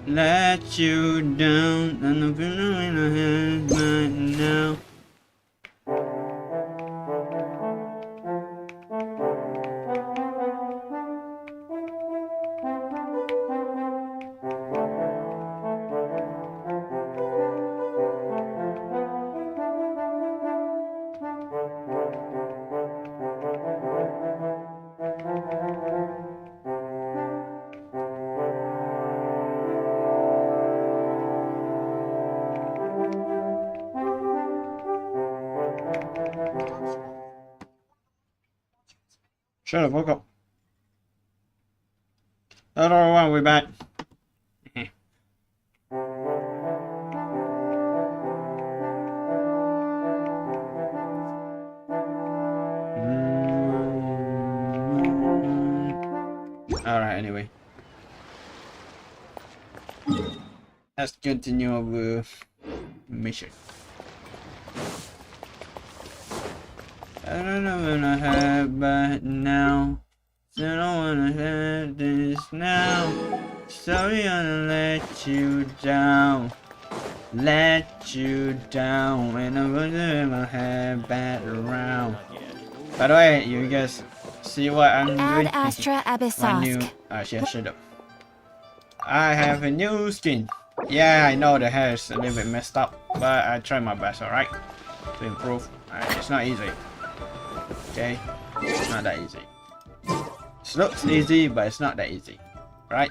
let you down. And I'm feeling my hands right now. Shut up, woke up. Hello everyone, we're back. Alright, anyway. Let's continue our mission. I don't know when I have but now. So I don't wanna have this now. Sorry, I'm gonna let you down. Let you down. And I'm gonna my head back around. By the way, you guys see what I'm doing? Ad Astra My new Abyssosk. shut up. I have a new skin. Yeah, I know the hair is a little bit messed up, but I try my best, alright? To improve. It's not easy. Okay? It's not that easy. It looks easy, but it's not that easy. Right?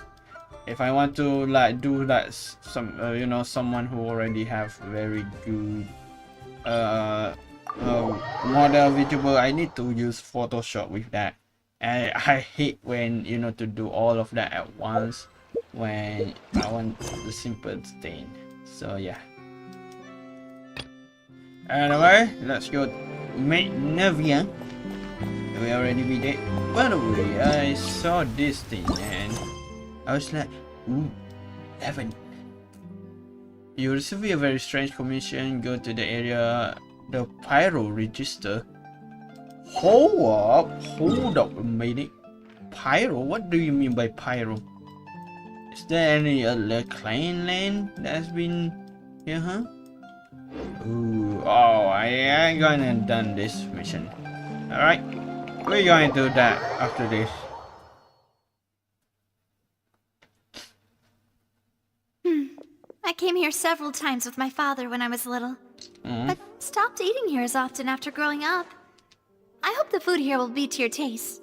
If I want to like do that some you know, someone who already have very good model VTuber, I need to use Photoshop with that. And I hate when, you know, to do all of that at once when I want the simple thing. So yeah. Anyway, let's go make Navia. We already beat it. By the way, I saw this thing and I was like, ooh, 11. You receive a very strange commission. Go to the area, the Pyro register. Hold up a minute. Pyro? What do you mean by Pyro? Is there any other clan land that's been here, huh? Ooh, oh, I ain't gonna done this mission. Alright, we're going to do that after this. I came here several times with my father when I was little, but stopped eating here as often after growing up. I hope the food here will be to your taste.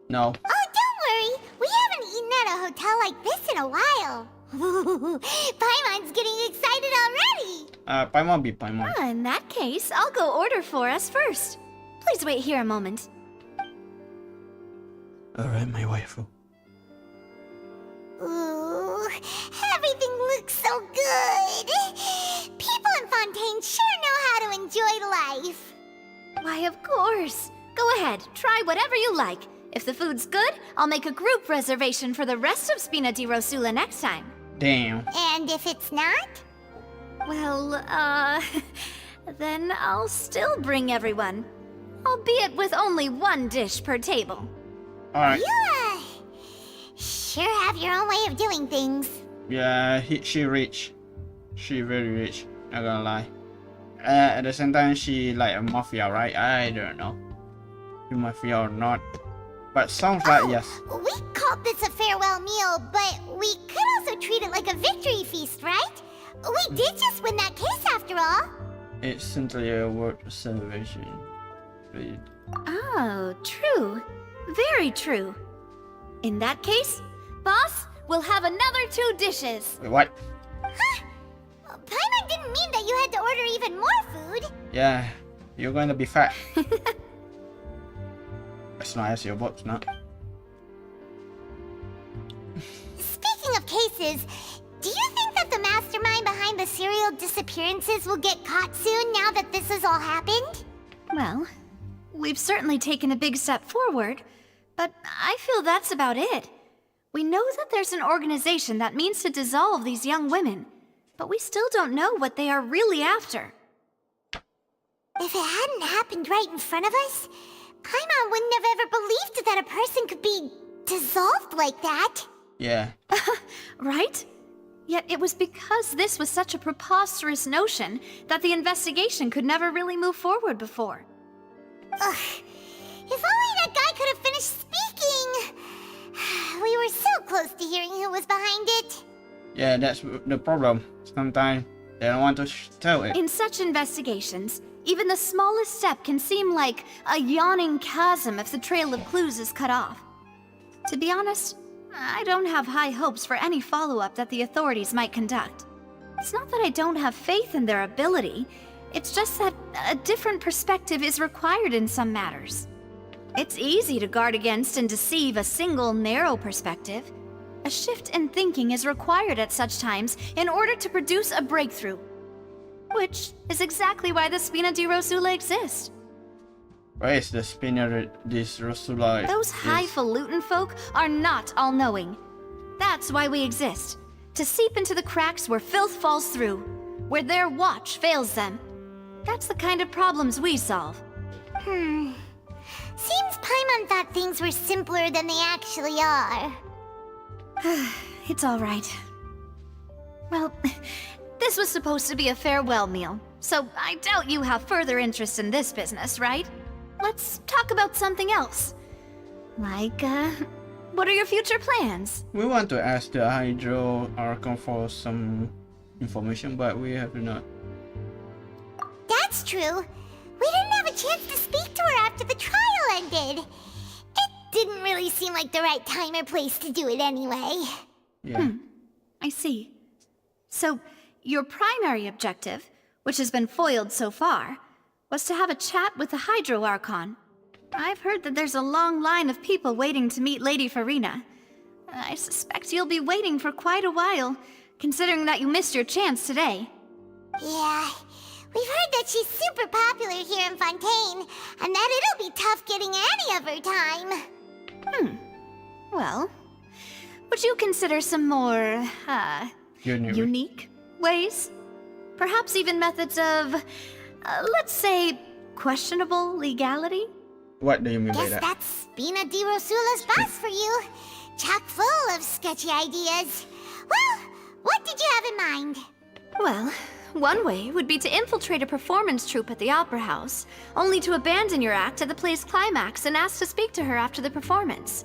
No. Oh, don't worry. We haven't eaten at a hotel like this in a while. Paimon's getting excited already. Paimon be Paimon. In that case, I'll go order for us first. Please wait here a moment. Alright, my waifu. Ooh, everything looks so good. People in Fontaine sure know how to enjoy life. Why, of course. Go ahead, try whatever you like. If the food's good, I'll make a group reservation for the rest of Spina di Rosula next time. Damn. And if it's not? Well, then I'll still bring everyone. Albeit with only one dish per table. Alright. You, sure have your own way of doing things. Yeah, she rich. She very rich. Not gonna lie. At the same time, she like a mafia, right? I don't know. You mafia or not. But sounds like yes. We called this a farewell meal, but we could also treat it like a victory feast, right? We did just win that case after all. It's simply a word of celebration. Read. Oh, true. Very true. In that case, boss, we'll have another 2 dishes. Wait, what? Huh? Paimon didn't mean that you had to order even more food. Yeah, you're going to be fat. As long as your butt's not. Speaking of cases, do you think that the mastermind behind the serial disappearances will get caught soon now that this has all happened? Well, we've certainly taken a big step forward, but I feel that's about it. We know that there's an organization that means to dissolve these young women, but we still don't know what they are really after. If it hadn't happened right in front of us, Paimon wouldn't have ever believed that a person could be dissolved like that. Yeah. Right? Yet it was because this was such a preposterous notion that the investigation could never really move forward before. Ugh. If only that guy could have finished speaking! We were so close to hearing who was behind it. Yeah, that's the problem. Sometimes they don't want to tell it. In such investigations, even the smallest step can seem like a yawning chasm if the trail of clues is cut off. To be honest, I don't have high hopes for any follow-up that the authorities might conduct. It's not that I don't have faith in their ability, it's just that a different perspective is required in some matters. It's easy to guard against and deceive a single narrow perspective. A shift in thinking is required at such times in order to produce a breakthrough. Which is exactly why the Spina di Rosula exists. Where is the Spina di Rosula? Those highfalutin folk are not all-knowing. That's why we exist. To seep into the cracks where filth falls through, where their watch fails them. That's the kind of problems we solve. Seems Paimon thought things were simpler than they actually are. It's all right. Well, this was supposed to be a farewell meal, so I doubt you have further interest in this business, right? Let's talk about something else. Like, what are your future plans? We want to ask the Hydro Archon for some information, but we have not. That's true. We didn't have a chance to speak to her after the trial ended. It didn't really seem like the right time or place to do it anyway. Yeah. I see. So, your primary objective, which has been foiled so far, was to have a chat with the Hydro Archon. I've heard that there's a long line of people waiting to meet Lady Farina. I suspect you'll be waiting for quite a while, considering that you missed your chance today. Yeah, we've heard that she's super popular here in Fontaine, and that it'll be tough getting any of her time. Well, would you consider some more, unique ways? Perhaps even methods of, let's say, questionable legality? What do you mean by Guess that? that's Spina di Rosula's boss for you. Chock full of sketchy ideas. Well, what did you have in mind? Well, one way would be to infiltrate a performance troupe at the Opera House, only to abandon your act at the play's climax and ask to speak to her after the performance.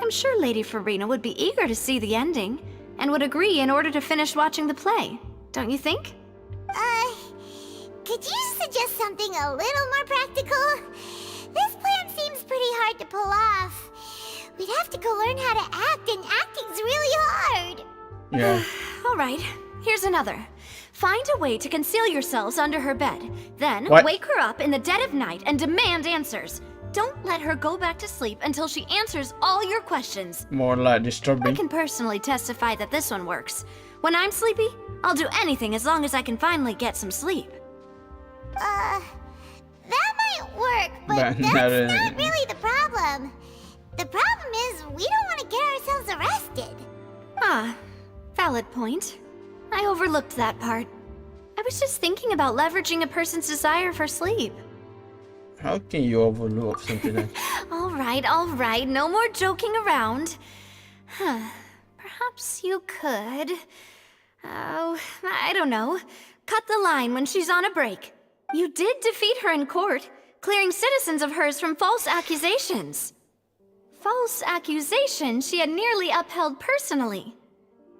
I'm sure Lady Farina would be eager to see the ending, and would agree in order to finish watching the play, don't you think? Could you suggest something a little more practical? This plan seems pretty hard to pull off. We'd have to go learn how to act, and acting's really hard. Yeah. All right, here's another. Find a way to conceal yourselves under her bed. Then What? wake her up in the dead of night and demand answers. Don't let her go back to sleep until she answers all your questions. More like I disturbing. can personally testify that this one works. When I'm sleepy, I'll do anything as long as I can finally get some sleep. That might work, but But that's not not really the problem. The problem is we don't want to get ourselves arrested. Ah, valid point. I overlooked that part. I was just thinking about leveraging a person's desire for sleep. How can you overlook something like All right, no more joking around. Perhaps you could... Oh, I don't know. Cut the line when she's on a break. You did defeat her in court, clearing citizens of hers from false accusations. False accusations she had nearly upheld personally.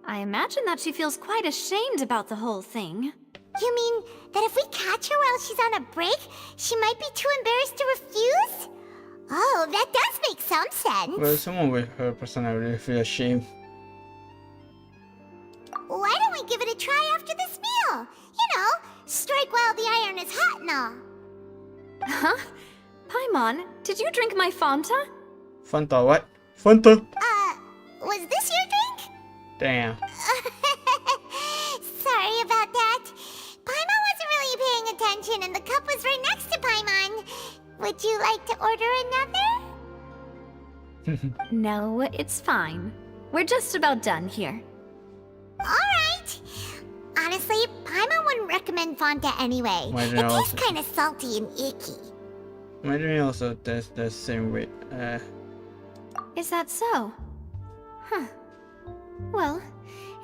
I imagine that she feels quite ashamed about the whole thing. You mean that if we catch her while she's on a break, she might be too embarrassed to refuse? Oh, that does make some sense. Well, someone with her personality feel ashamed. Why don't we give it a try after this meal? You know, strike while the iron is hot and all. Huh? Paimon, did you drink my Fanta? Fanta what? Fanta? Was this your drink? Damn. Sorry about that. Paimon wasn't really paying attention and the cup was right next to Paimon. Would you like to order another? No, it's fine. We're just about done here. Alright. Honestly, Paimon wouldn't recommend Fanta anyway. Why It didn't I tastes also- kind of salty and icky. My dream also does the same way. Is that so? Huh. Well,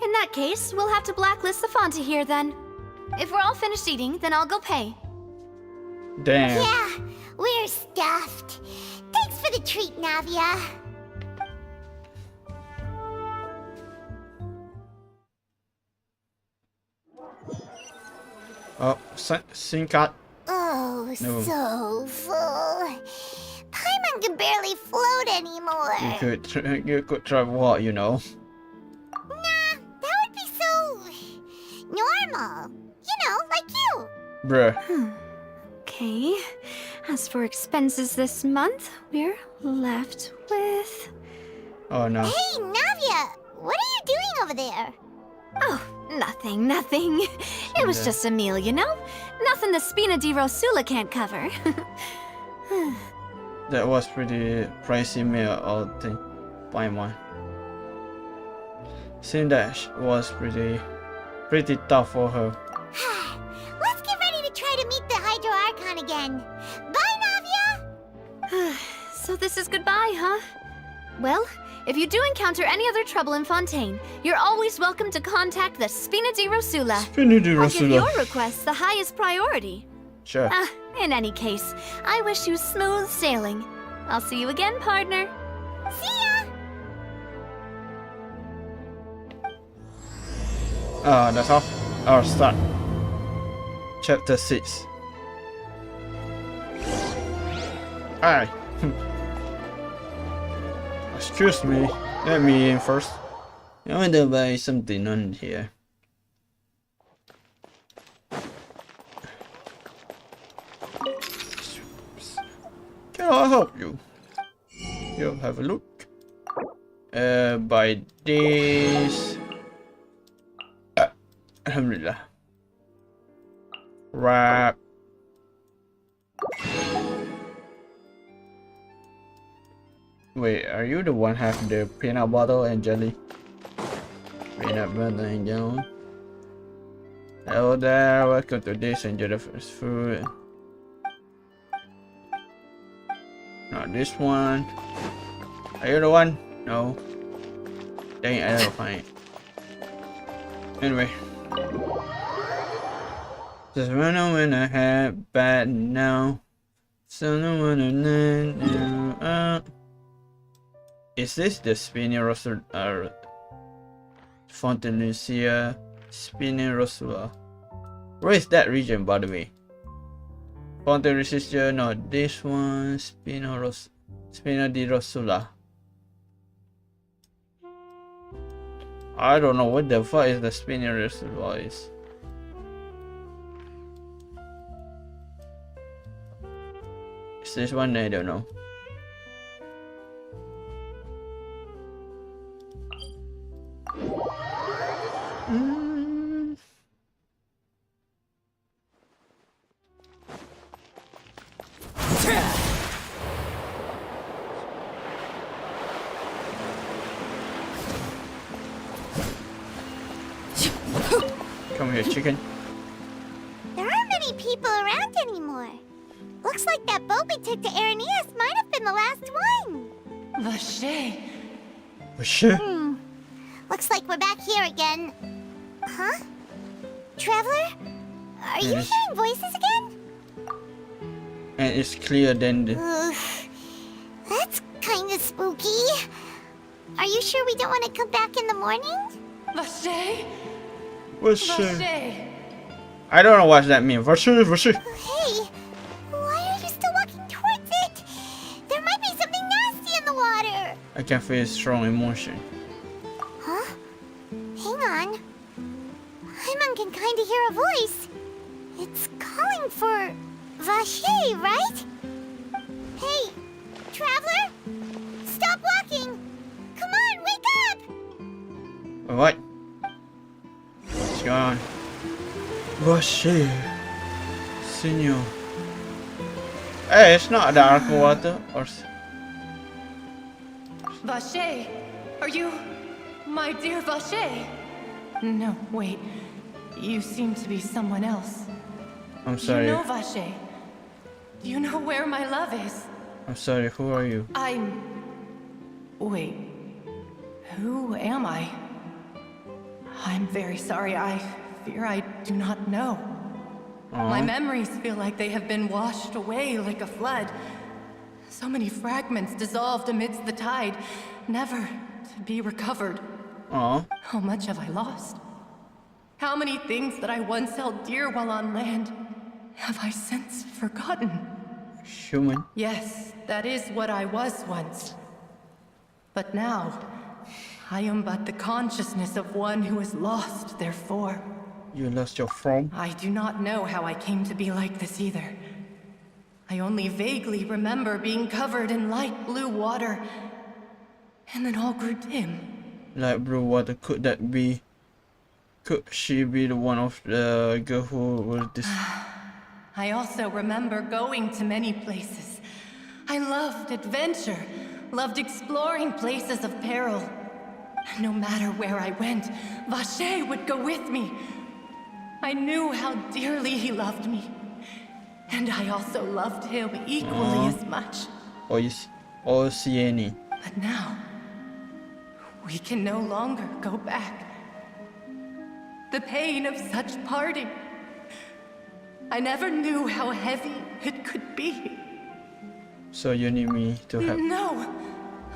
In that case, we'll have to blacklist the Fonta here then. If we're all finished eating, then I'll go pay. Damn. Yeah, we're stuffed. Thanks for the treat, Navia. Oh, SIM card. Oh, No. so full. Paimon can barely float anymore. You could try what, you know. Nah, that would be so normal. You know, like you. Bruh. Okay. As for expenses this month, we're left with... Oh no. Hey, Navia, what are you doing over there? Oh, nothing. It was just a meal, you know? Nothing the Spina di Rosula can't cover. That was pretty pricey meal, all thing. Paimon. Seemed that was pretty tough for her. Let's get ready to try to meet the Hydro Archon again. Bye, Navia! So this is goodbye, huh? Well, if you do encounter any other trouble in Fontaine, you're always welcome to contact the Spina di Rosula. Spina di I'll give Rosula. your request the highest priority. Sure. In any case, I wish you smooth sailing. I'll see you again, partner. See ya! That's all. Our start. Chapter 6. Hi. Excuse me. Let me in first. I want to buy something on here. Can I help you? You have a look. Buy this. Alhamdulillah. Wrap. Wait, are you the one have the peanut butter and jelly? Peanut butter and jelly. Hello there, welcome to this. Enjoy the first food. Not this one. Are you the one? No. Dang, I don't find it. Anyway. Just running when I had bad now. So no one to is this the Spina Fontaine Spina? Where is that region, by the way? Fontaine Resistor, no, this one, Spina di Rosula. I don't know what the fuck is the Spina Rosula is. Is this one? I don't know. Come here, chicken. There aren't many people around anymore. Looks like that boat we took to Araneas might have been the last one. Vache. Sure. Looks like we're back here again. Huh? Traveler? Are you Yes. hearing voices again? And it's clear then the Ugh, that's kind of spooky. Are you sure we don't want to come back in the morning? Vache. what's Vache. I don't know what that means. For sure. Hey, why are you still walking towards it? There might be something nasty in the water. I can feel strong emotion. Huh? Hang on. Paimon can kind of hear a voice. It's calling for Vache, right? Hey, traveler? Stop walking! Come on, wake up! What? What's going on? Vache. Senor. Hey, it's not dark water or Vache. Are you my dear Vache? No, wait. You seem to be someone else. I'm sorry. You know Vache. You know where my love is. I'm sorry, who are you? Wait. Who am I? I'm very sorry. I fear I do not know. My memories feel like they have been washed away like a flood. So many fragments dissolved amidst the tide, never to be recovered. Aw. How much have I lost? How many things that I once held dear while on land have I since forgotten? Human. Yes, that is what I was once. But now, I am but the consciousness of one who is lost, therefore. You lost your form. I do not know how I came to be like this either. I only vaguely remember being covered in light blue water, and then all grew dim. Like blue water, could that be? Could she be the one of the girl who was this? I also remember going to many places. I loved adventure, loved exploring places of peril. No matter where I went, Vache would go with me. I knew how dearly he loved me. And I also loved him equally as much. Or Sieni. But now, we can no longer go back. The pain of such parting. I never knew how heavy it could be. So you need me to help. No.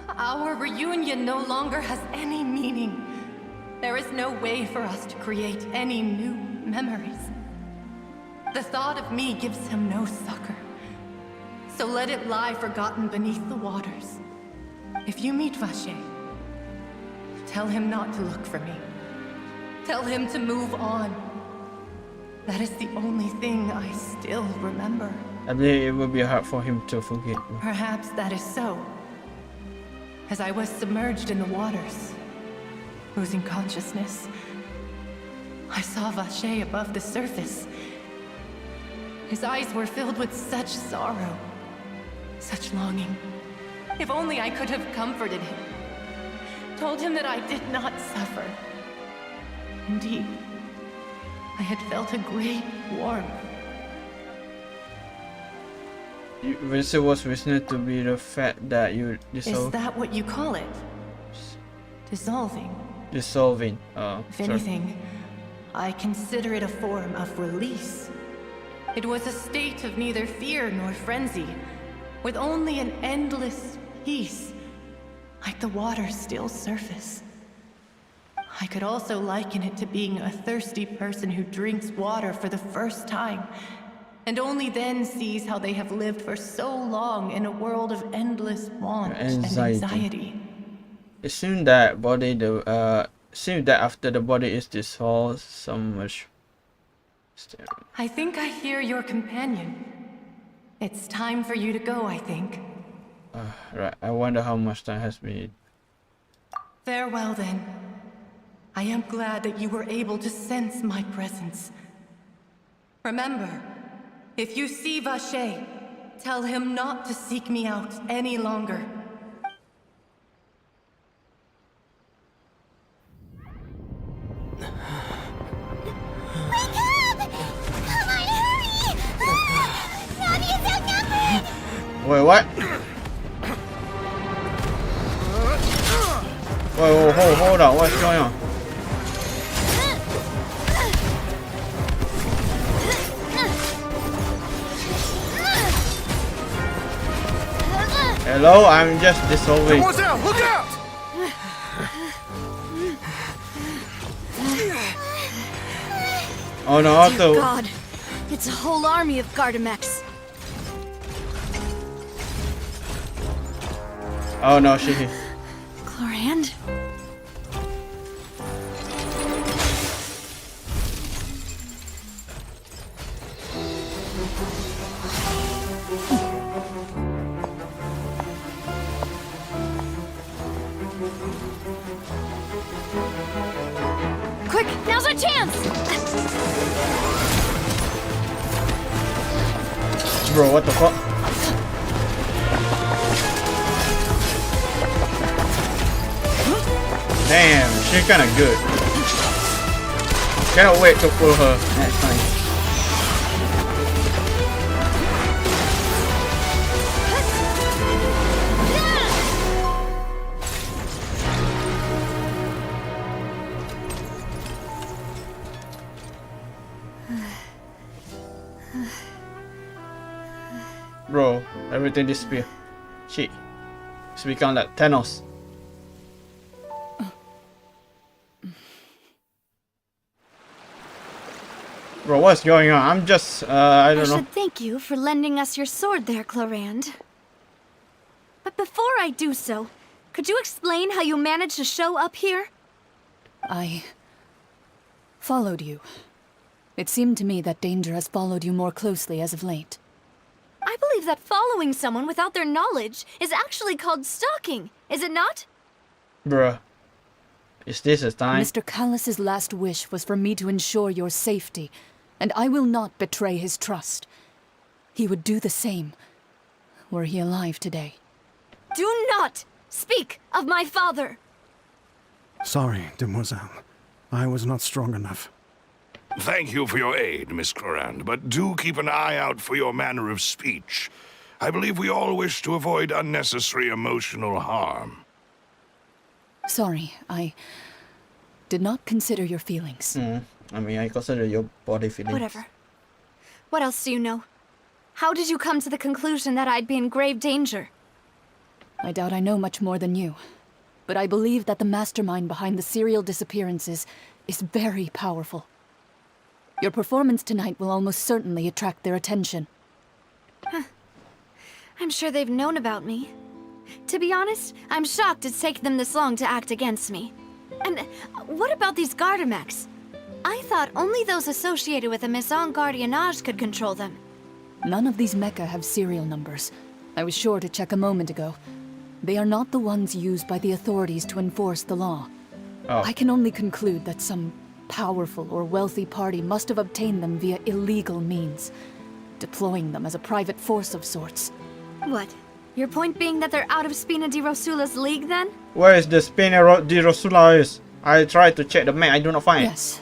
Our reunion no longer has any meaning. There is no way for us to create any new memories. The thought of me gives him no succor. So let it lie forgotten beneath the waters. If you meet Vache, tell him not to look for me. Tell him to move on. That is the only thing I still remember. I believe it will be hard for him to forget. Perhaps that is so. As I was submerged in the waters, losing consciousness, I saw Vache above the surface. His eyes were filled with such sorrow, such longing. If only I could have comforted him, told him that I did not suffer. Indeed, I had felt a great warmth. This was witnessed to be the fact that you Is dissolve. that what you call it? Dissolving? Dissolving. If anything, I consider it a form of release. It was a state of neither fear nor frenzy, with only an endless peace, like the water's still surface. I could also liken it to being a thirsty person who drinks water for the first time, and only then sees how they have lived for so long in a world of endless want and anxiety. It seems that seems that after the body is dissolved, so much. I think I hear your companion. It's time for you to go, I think. Right. I wonder how much time has been. Farewell, then. I am glad that you were able to sense my presence. Remember, if you see Vache, tell him not to seek me out any longer. Wake up! Come on, hurry! Robbie is outnumbered! Wait, what? Wait, hold on. What's going on? Hello, I'm just dissolving. Watch out! Look out! Oh no, Otto. God, it's a whole army of Gardamex. Oh no, she. Chlorand? Quick, now's our chance! Bro, what the fuck? Damn, she's kinda good. Cannot wait to pull her next time. Bro, everything disappear. Shit. It's become like Thanos. Bro, what's going on? I'm just, I don't know. I should thank you for lending us your sword there, Clorand. But before I do so, could you explain how you managed to show up here? I followed you. It seemed to me that danger has followed you more closely as of late. I believe that following someone without their knowledge is actually called stalking, is it not? Bruh. Is this a time? Mr. Callus's last wish was for me to ensure your safety, and I will not betray his trust. He would do the same, were he alive today. Do not speak of my father! Sorry, demoiselle. I was not strong enough. Thank you for your aid, Miss Clorand, but do keep an eye out for your manner of speech. I believe we all wish to avoid unnecessary emotional harm. Sorry, I did not consider your feelings. I mean, I consider your body feelings. Whatever. What else do you know? How did you come to the conclusion that I'd be in grave danger? I doubt I know much more than you, but I believe that the mastermind behind the serial disappearances is very powerful. Your performance tonight will almost certainly attract their attention. I'm sure they've known about me. To be honest, I'm shocked it's taken them this long to act against me. And what about these Gardamex? I thought only those associated with the Maison Gardiennage could control them. None of these mecha have serial numbers. I was sure to check a moment ago. They are not the ones used by the authorities to enforce the law. Oh. I can only conclude that some powerful or wealthy party must have obtained them via illegal means, deploying them as a private force of sorts. What? Your point being that they're out of Spina di Rosula's league, then? Where is the Spina di Rosula is? I tried to check the map, I do not find it. Yes.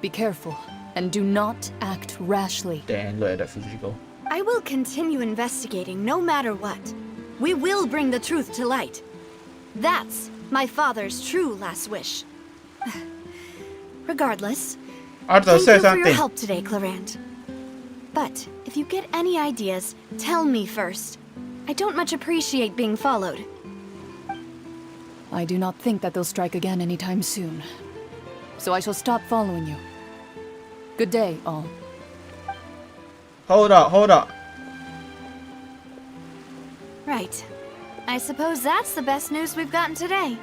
Be careful, and do not act rashly. Damn, look at that physical. I will continue investigating no matter what. We will bring the truth to light. That's my father's true last wish. Regardless, Arthur, thank say you for your something. help today, Clorand. But if you get any ideas, tell me first. I don't much appreciate being followed. I do not think that they'll strike again anytime soon. So I shall stop following you. Good day, all. Hold up, hold up. Right. I suppose that's the best news we've gotten today.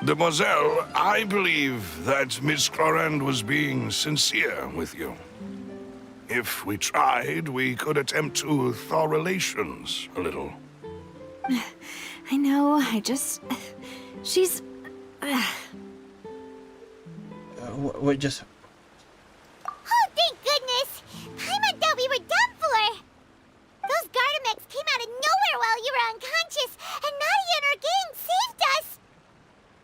Demoiselle, I believe that Miss Clorand was being sincere with you. If we tried, we could attempt to thaw relations a little. I know, I just... She's... We just... Oh, thank goodness! Paimon thought we were done for! Those Gardamex came out of nowhere while you were unconscious, and Nadia and her gang saved us!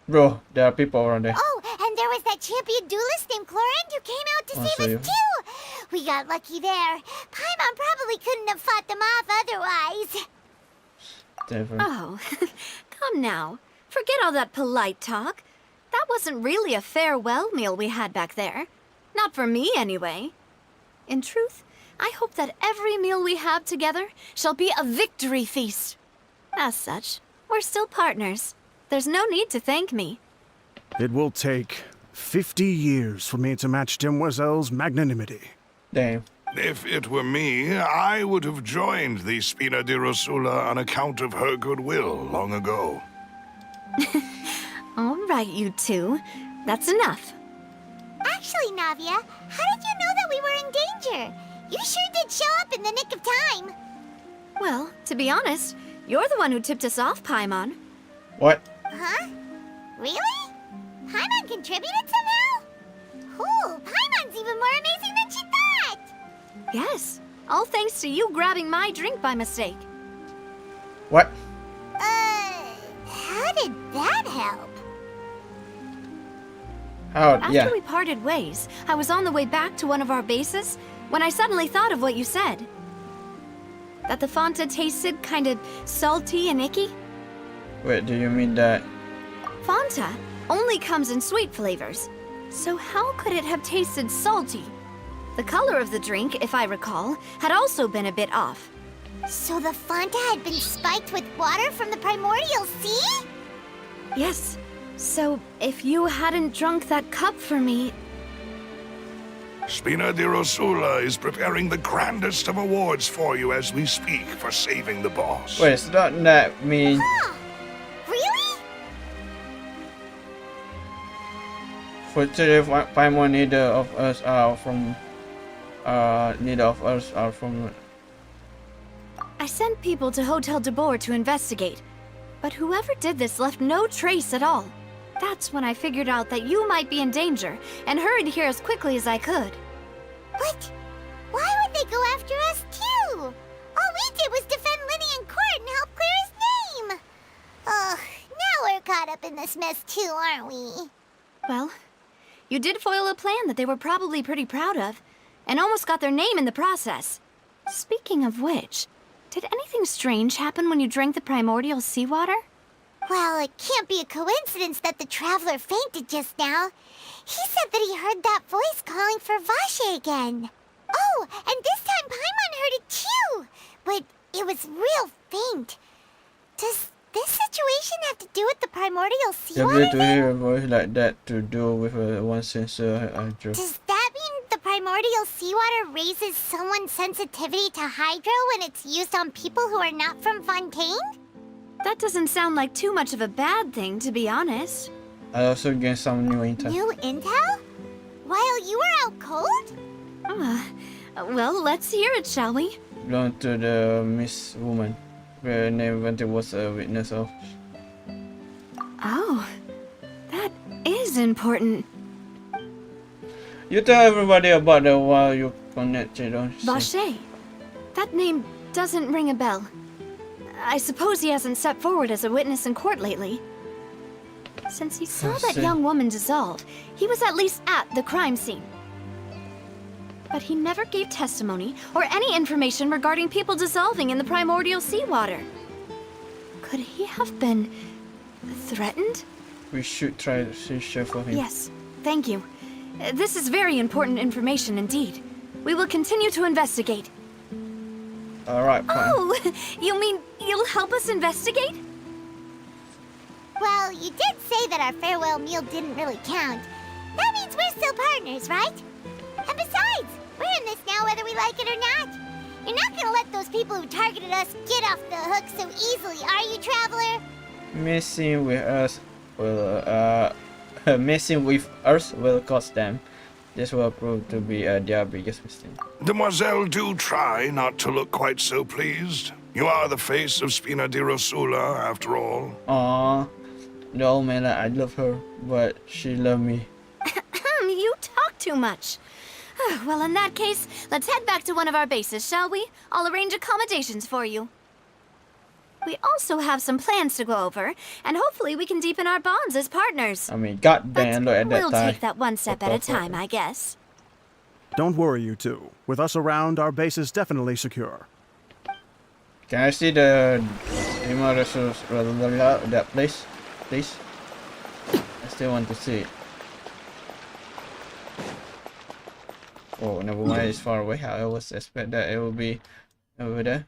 Bro, there are people around there. Oh, and there was that champion duelist named Clorand who came out to save us too! We got lucky there. Paimon probably couldn't have fought them off otherwise. Different. Oh, come now. Forget all that polite talk. That wasn't really a farewell meal we had back there. Not for me, anyway. In truth, I hope that every meal we have together shall be a victory feast. As such, we're still partners. There's no need to thank me. It will take 50 years for me to match Demoiselle's magnanimity. Damn. If it were me, I would have joined the Spina di Rosula on account of her goodwill long ago. All right, you two. That's enough. Actually, Navia, how did you know that we were in danger? You sure did show up in the nick of time. Well, to be honest, you're the one who tipped us off, Paimon. What? Huh? Really? Paimon contributed somehow? Ooh, Paimon's even more amazing than she thought! Yes, all thanks to you grabbing my drink by mistake. What? How did that help? How? After Yeah. we parted ways, I was on the way back to one of our bases when I suddenly thought of what you said. That the Fanta tasted kind of salty and icky. Wait, do you mean that? Fanta only comes in sweet flavors, so how could it have tasted salty? The color of the drink, if I recall, had also been a bit off. So the Fanta had been spiked with water from the primordial sea? Yes. So, if you hadn't drunk that cup for me... Spina di Rosula is preparing the grandest of awards for you as we speak for saving the boss. Wait, it's not that mean. Huh. Really? For today, five more neither of us are from. Neither of us are from. I sent people to Hotel de Boer to investigate, but whoever did this left no trace at all. That's when I figured out that you might be in danger, and hurried here as quickly as I could. But why would they go after us too? All we did was defend Lenny in court and help clear his name. Ugh, now we're caught up in this mess too, aren't we? Well, you did foil a plan that they were probably pretty proud of, and almost got their name in the process. Speaking of which, did anything strange happen when you drank the primordial seawater? Well, it can't be a coincidence that the traveler fainted just now. He said that he heard that voice calling for Vache again. Oh, and this time Paimon heard it too, but it was real faint. Does this situation have to do with the primordial The seawater ability to thing? hear a voice like that to do with one sensor. Does that mean the primordial seawater raises someone's sensitivity to hydro when it's used on people who are not from Fontaine? That doesn't sound like too much of a bad thing, to be honest. I also gained some new intel. New intel? While you were out cold? Well, let's hear it, shall we? Belonged to the Miss Woman, where name Vente was a witness of. Oh, that is important. You tell everybody about the while you connect, don't you? Vache. That name doesn't ring a bell. I suppose he hasn't stepped forward as a witness in court lately. Since he saw that see. young woman dissolved, he was at least at the crime scene. But he never gave testimony or any information regarding people dissolving in the primordial seawater. Could he have been threatened? We should try to see share for him. Yes, thank you. This is very important information indeed. We will continue to investigate. Alright, fine. Oh, you mean you'll help us investigate? Well, you did say that our farewell meal didn't really count. That means we're still partners, right? And besides, we're in this now whether we like it or not. You're not gonna let those people who targeted us get off the hook so easily, are you, Traveler? Messing with us will cost them. This will prove to be their biggest mistake. Demoiselle, do try not to look quite so pleased. You are the face of Spina di Rosula, after all. Aww, the old man, I love her, but she loved me. You talk too much. Well, in that case, let's head back to one of our bases, shall we? I'll arrange accommodations for you. We also have some plans to go over, and hopefully we can deepen our bonds as partners. I mean, goddamn, look at that We'll tie. take that one step at a time, I guess. Don't worry, you two. With us around, our base is definitely secure. Can I see the that place, please? I still want to see it. Oh, never mind, it's far away. I always expect that it will be over there.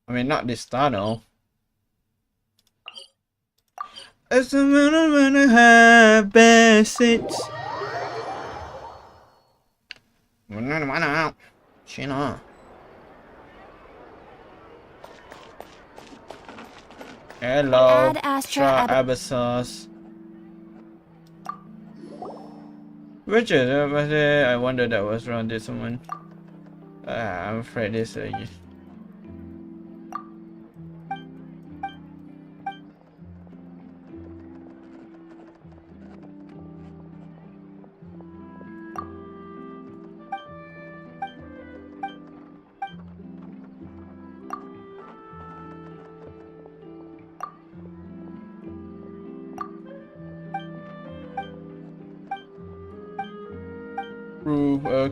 I mean, not this tunnel. It's a minute when I have basics. Mana, China. Hello, Ad Astra Abyssos. Which is I wonder that was around this one. I'm afraid this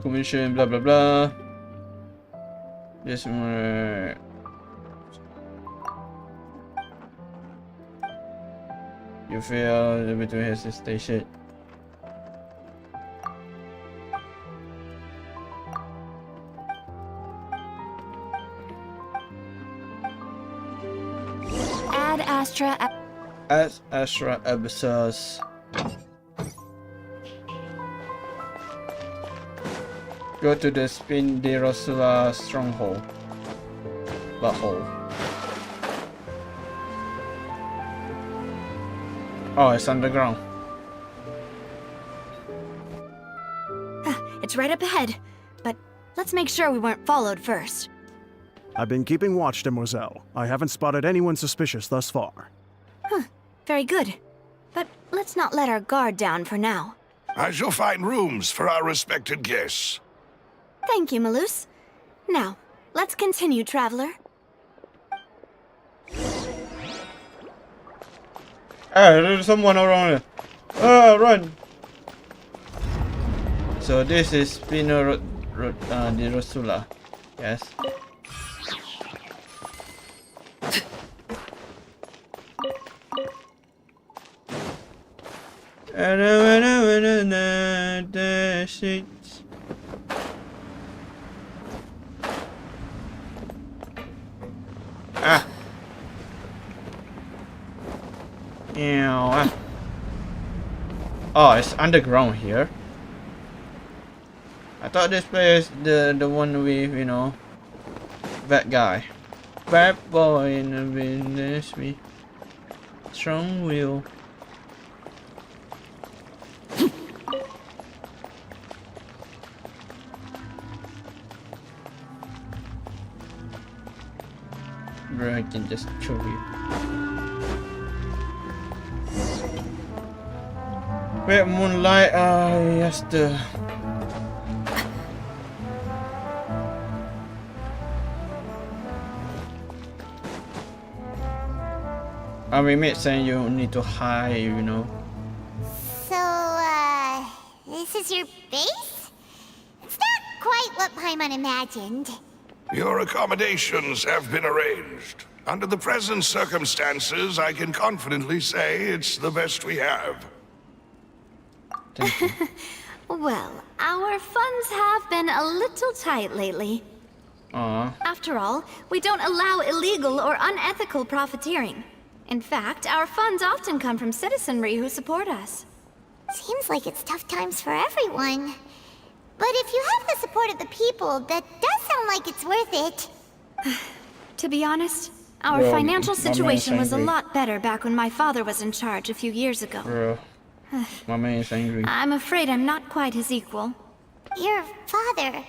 commission, blah blah blah. This one. You feel the between his station. Ad Astra. As Astra Abyssos. Go to the Spin de Rosula stronghold. Butthole. Oh, it's underground. It's right up ahead, but let's make sure we weren't followed first. I've been keeping watch, Demoiselle. I haven't spotted anyone suspicious thus far. Very good. But let's not let our guard down for now. I shall find rooms for our respected guests. Thank you, Malus. Now, let's continue, traveler. Ah, there's someone around here. Ah, run! So this is Spino de Rosula. Yes. The sheets. Ah. Ew. Oh, it's underground here. I thought this place is the one with, you know, that guy. Bad boy in the business, me. Strong will. Bro, I can just show you. Wait, moonlight, yes, the... I mean, mate saying you need to hide, you know. So, this is your base? It's not quite what Paimon imagined. Your accommodations have been arranged. Under the present circumstances, I can confidently say it's the best we have. Thank you. Well, our funds have been a little tight lately. After all, we don't allow illegal or unethical profiteering. In fact, our funds often come from citizenry who support us. Seems like it's tough times for everyone. But if you have the support of the people, that does sound like it's worth it. To be honest, our Bro, financial my man's situation was a angry. lot better back when my father was in charge a few years ago. Bro, my man is angry. I'm afraid I'm not quite his equal. Your father...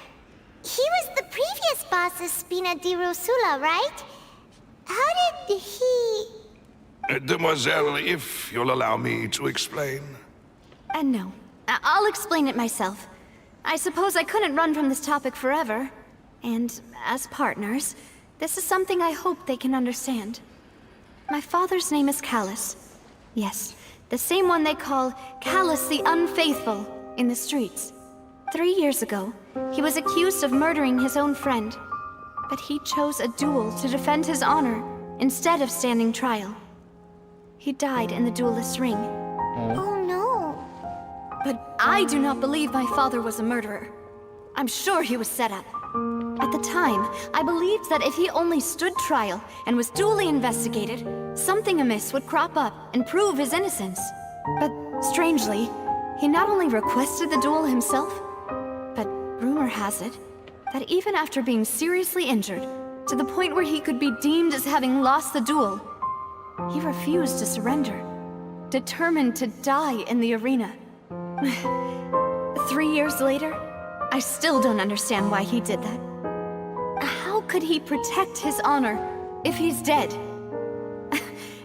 He was the previous boss of Spina di Rosula, right? How did he... Demoiselle, if you'll allow me to explain. No. I'll explain it myself. I suppose I couldn't run from this topic forever. And as partners, this is something I hope they can understand. My father's name is Callus. Yes, the same one they call Callus the Unfaithful in the streets. 3 years ago, he was accused of murdering his own friend. But he chose a duel to defend his honor instead of standing trial. He died in the duelist's ring. Oh no. But I do not believe my father was a murderer. I'm sure he was set up. At the time, I believed that if he only stood trial and was duly investigated, something amiss would crop up and prove his innocence. But strangely, he not only requested the duel himself, but rumor has it that even after being seriously injured, to the point where he could be deemed as having lost the duel, he refused to surrender, determined to die in the arena. 3 years later, I still don't understand why he did that. How could he protect his honor if he's dead?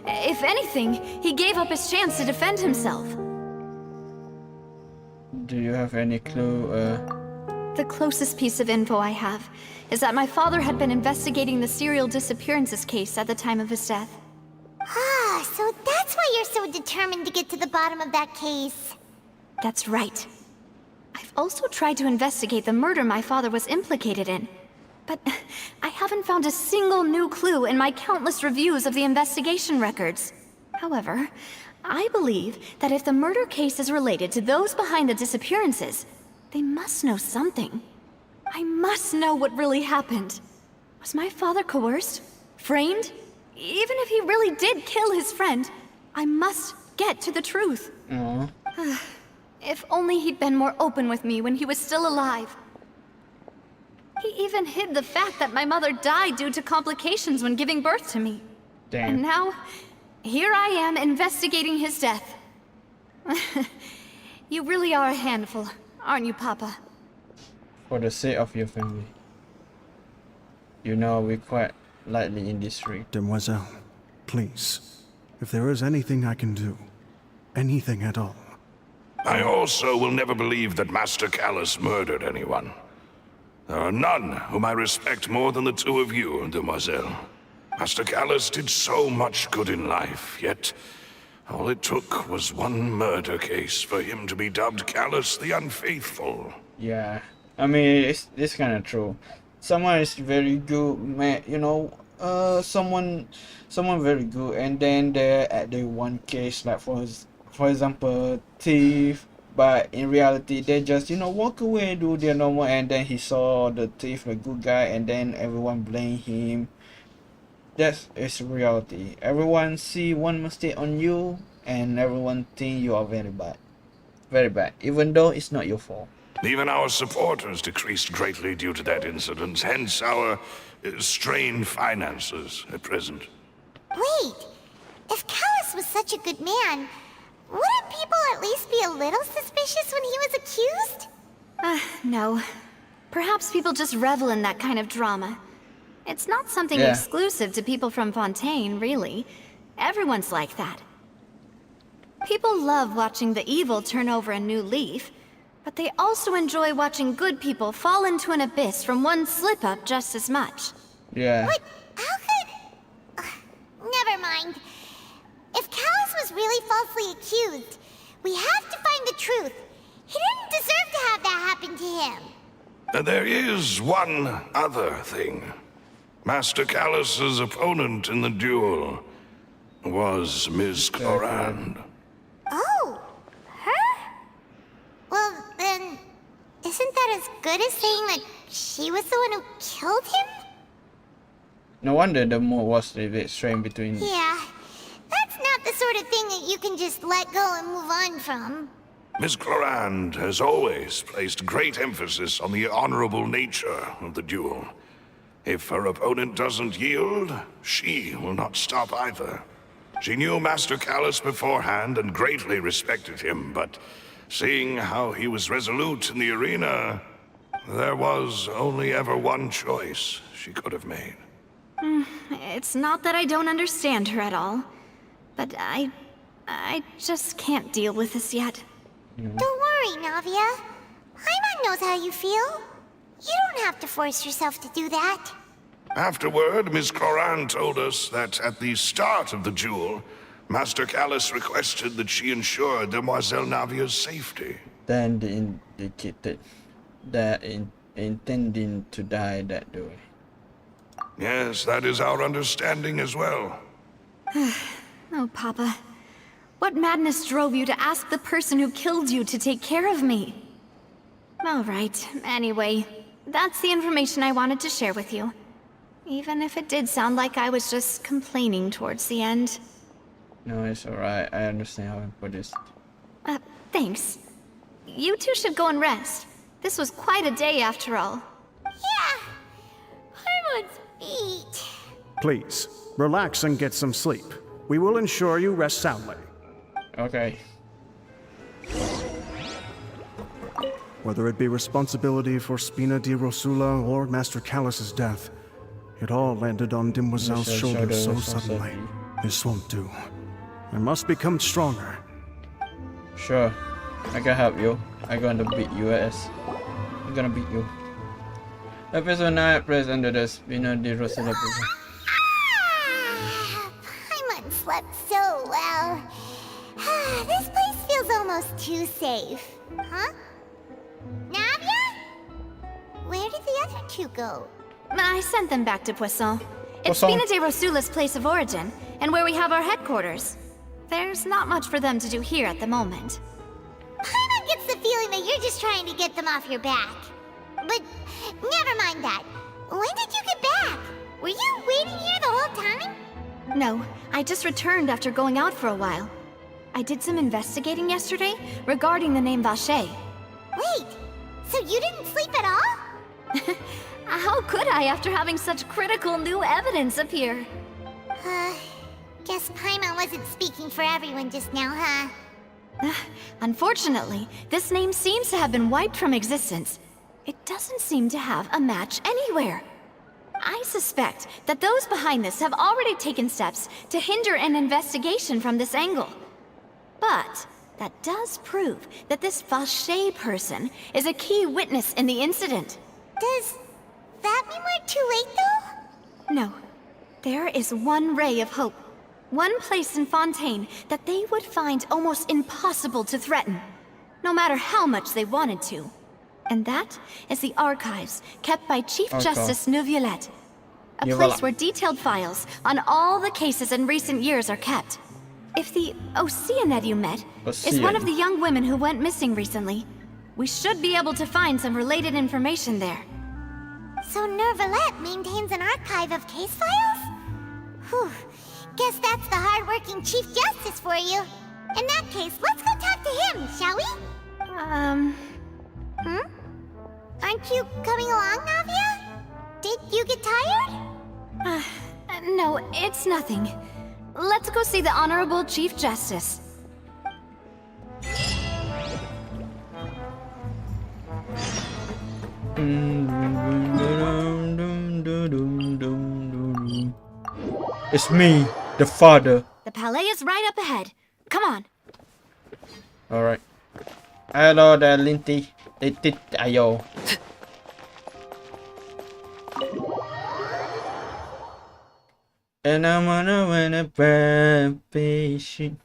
If anything, he gave up his chance to defend himself. Do you have any clue? The closest piece of info I have is that my father had been investigating the serial disappearances case at the time of his death. Ah, so that's why you're so determined to get to the bottom of that case. That's right. I've also tried to investigate the murder my father was implicated in, but I haven't found a single new clue in my countless reviews of the investigation records. However, I believe that if the murder case is related to those behind the disappearances, they must know something. I must know what really happened. Was my father coerced? Framed? even if he really did kill his friend, I must get to the truth. Aw. If only he'd been more open with me when he was still alive. He even hid the fact that my mother died due to complications when giving birth to me. Damn. And now, here I am investigating his death. You really are a handful, aren't you, Papa? For the sake of your family. You know we're quite lightly in this ring. Demoiselle, please, if there is anything I can do, anything at all. I also will never believe that Master Callus murdered anyone. There are none whom I respect more than the two of you, Demoiselle. Master Callus did so much good in life, yet all it took was one murder case for him to be dubbed Callus the Unfaithful. Yeah, I mean it's kind of true. Someone is very good, man. You know, someone very good, and then they're at the one case, like for example, thief. But in reality, they just, you know, walk away, do their normal, and then he saw the thief, the good guy, and then everyone blame him. That's its reality. Everyone see one mistake on you, and everyone think you are very bad. Very bad, even though it's not your fault. Even our supporters decreased greatly due to that incident, hence our strained finances at present. Wait, if Callus was such a good man, wouldn't people at least be a little suspicious when he was accused? No. Perhaps people just revel in that kind of drama. It's not something Yeah. exclusive to people from Fontaine, really. Everyone's like that. People love watching the evil turn over a new leaf, but they also enjoy watching good people fall into an abyss from one slip-up just as much. Yeah. But how could... Never mind. If Callus was really falsely accused, we have to find the truth. He didn't deserve to have that happen to him. There is one other thing. Master Callus's opponent in the duel was Ms. Clorand. Oh, her? Well, then, isn't that as good as saying that she was the one who killed him? No wonder the mood was a bit strained between. Yeah, that's not the sort of thing that you can just let go and move on from. Ms. Clorand has always placed great emphasis on the honorable nature of the duel. If her opponent doesn't yield, she will not stop either. She knew Master Callus beforehand and greatly respected him, but seeing how he was resolute in the arena, there was only ever one choice she could have made. It's not that I don't understand her at all, but I just can't deal with this yet. Don't worry, Navia. Paimon knows how you feel. You don't have to force yourself to do that. Afterward, Ms. Clorand told us that at the start of the duel, Master Callus requested that she ensure Demoiselle Navia's safety. Then they indicated that intending to die that day. Yes, that is our understanding as well. Oh, Papa. What madness drove you to ask the person who killed you to take care of me? All right, anyway, that's the information I wanted to share with you. Even if it did sound like I was just complaining towards the end. No, it's alright. I understand how to put this. Thanks. You two should go and rest. This was quite a day after all. Yeah. Paimon's feet. Please, relax and get some sleep. We will ensure you rest soundly. Okay. Whether it be responsibility for Spina di Rosula or Master Callus's death, it all landed on Demoiselle's shoulders so suddenly. This won't do. I must become stronger. Sure. I can help you. I'm gonna beat you ass. I'm gonna beat you. Episode 9, press under the Spina di Rosula. Paimon slept so well. This place feels almost too safe. Huh? Navia? Where did the other two go? I sent them back to Poisson. It's Poisson. Spina de Rosula's place of origin, and where we have our headquarters. There's not much for them to do here at the moment. Paimon gets the feeling that you're just trying to get them off your back. But never mind that. When did you get back? Were you waiting here the whole time? No, I just returned after going out for a while. I did some investigating yesterday regarding the name Vache. Wait, so you didn't sleep at all? How could I after having such critical new evidence appear? Guess Paimon wasn't speaking for everyone just now, huh? Unfortunately, this name seems to have been wiped from existence. It doesn't seem to have a match anywhere. I suspect that those behind this have already taken steps to hinder an investigation from this angle. But that does prove that this Vache person is a key witness in the incident. Does that mean we're too late, though? No. There is one ray of hope. One place in Fontaine that they would find almost impossible to threaten, no matter how much they wanted to. And that is the archives kept by Chief Justice Neuvillette. A place where detailed files on all the cases in recent years are kept. If the Oceanid you met is one of the young women who went missing recently, we should be able to find some related information there. So Neuvillette maintains an archive of case files? Whew. Guess that's the hard-working Chief Justice for you. In that case, let's go talk to him, shall we? Aren't you coming along, Navia? Did you get tired? No, it's nothing. Let's go see the Honorable Chief Justice. It's me, the father. The palais is right up ahead. Come on. Alright. Hello there, Linty. Ayo. And I'm on a bad patient.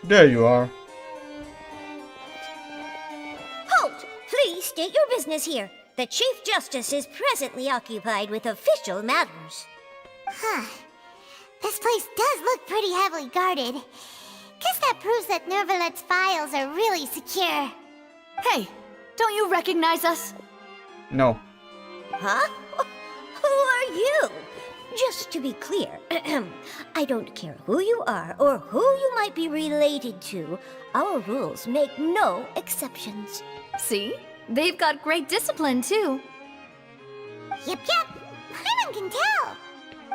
There you are. Halt! Please state your business here. The Chief Justice is presently occupied with official matters. Huh. This place does look pretty heavily guarded. Guess that proves that Neuvillette's files are really secure. Hey, don't you recognize us? No. Huh? Who are you? Just to be clear, I don't care who you are or who you might be related to. Our rules make no exceptions. See? They've got great discipline, too. Yep. Paimon can tell.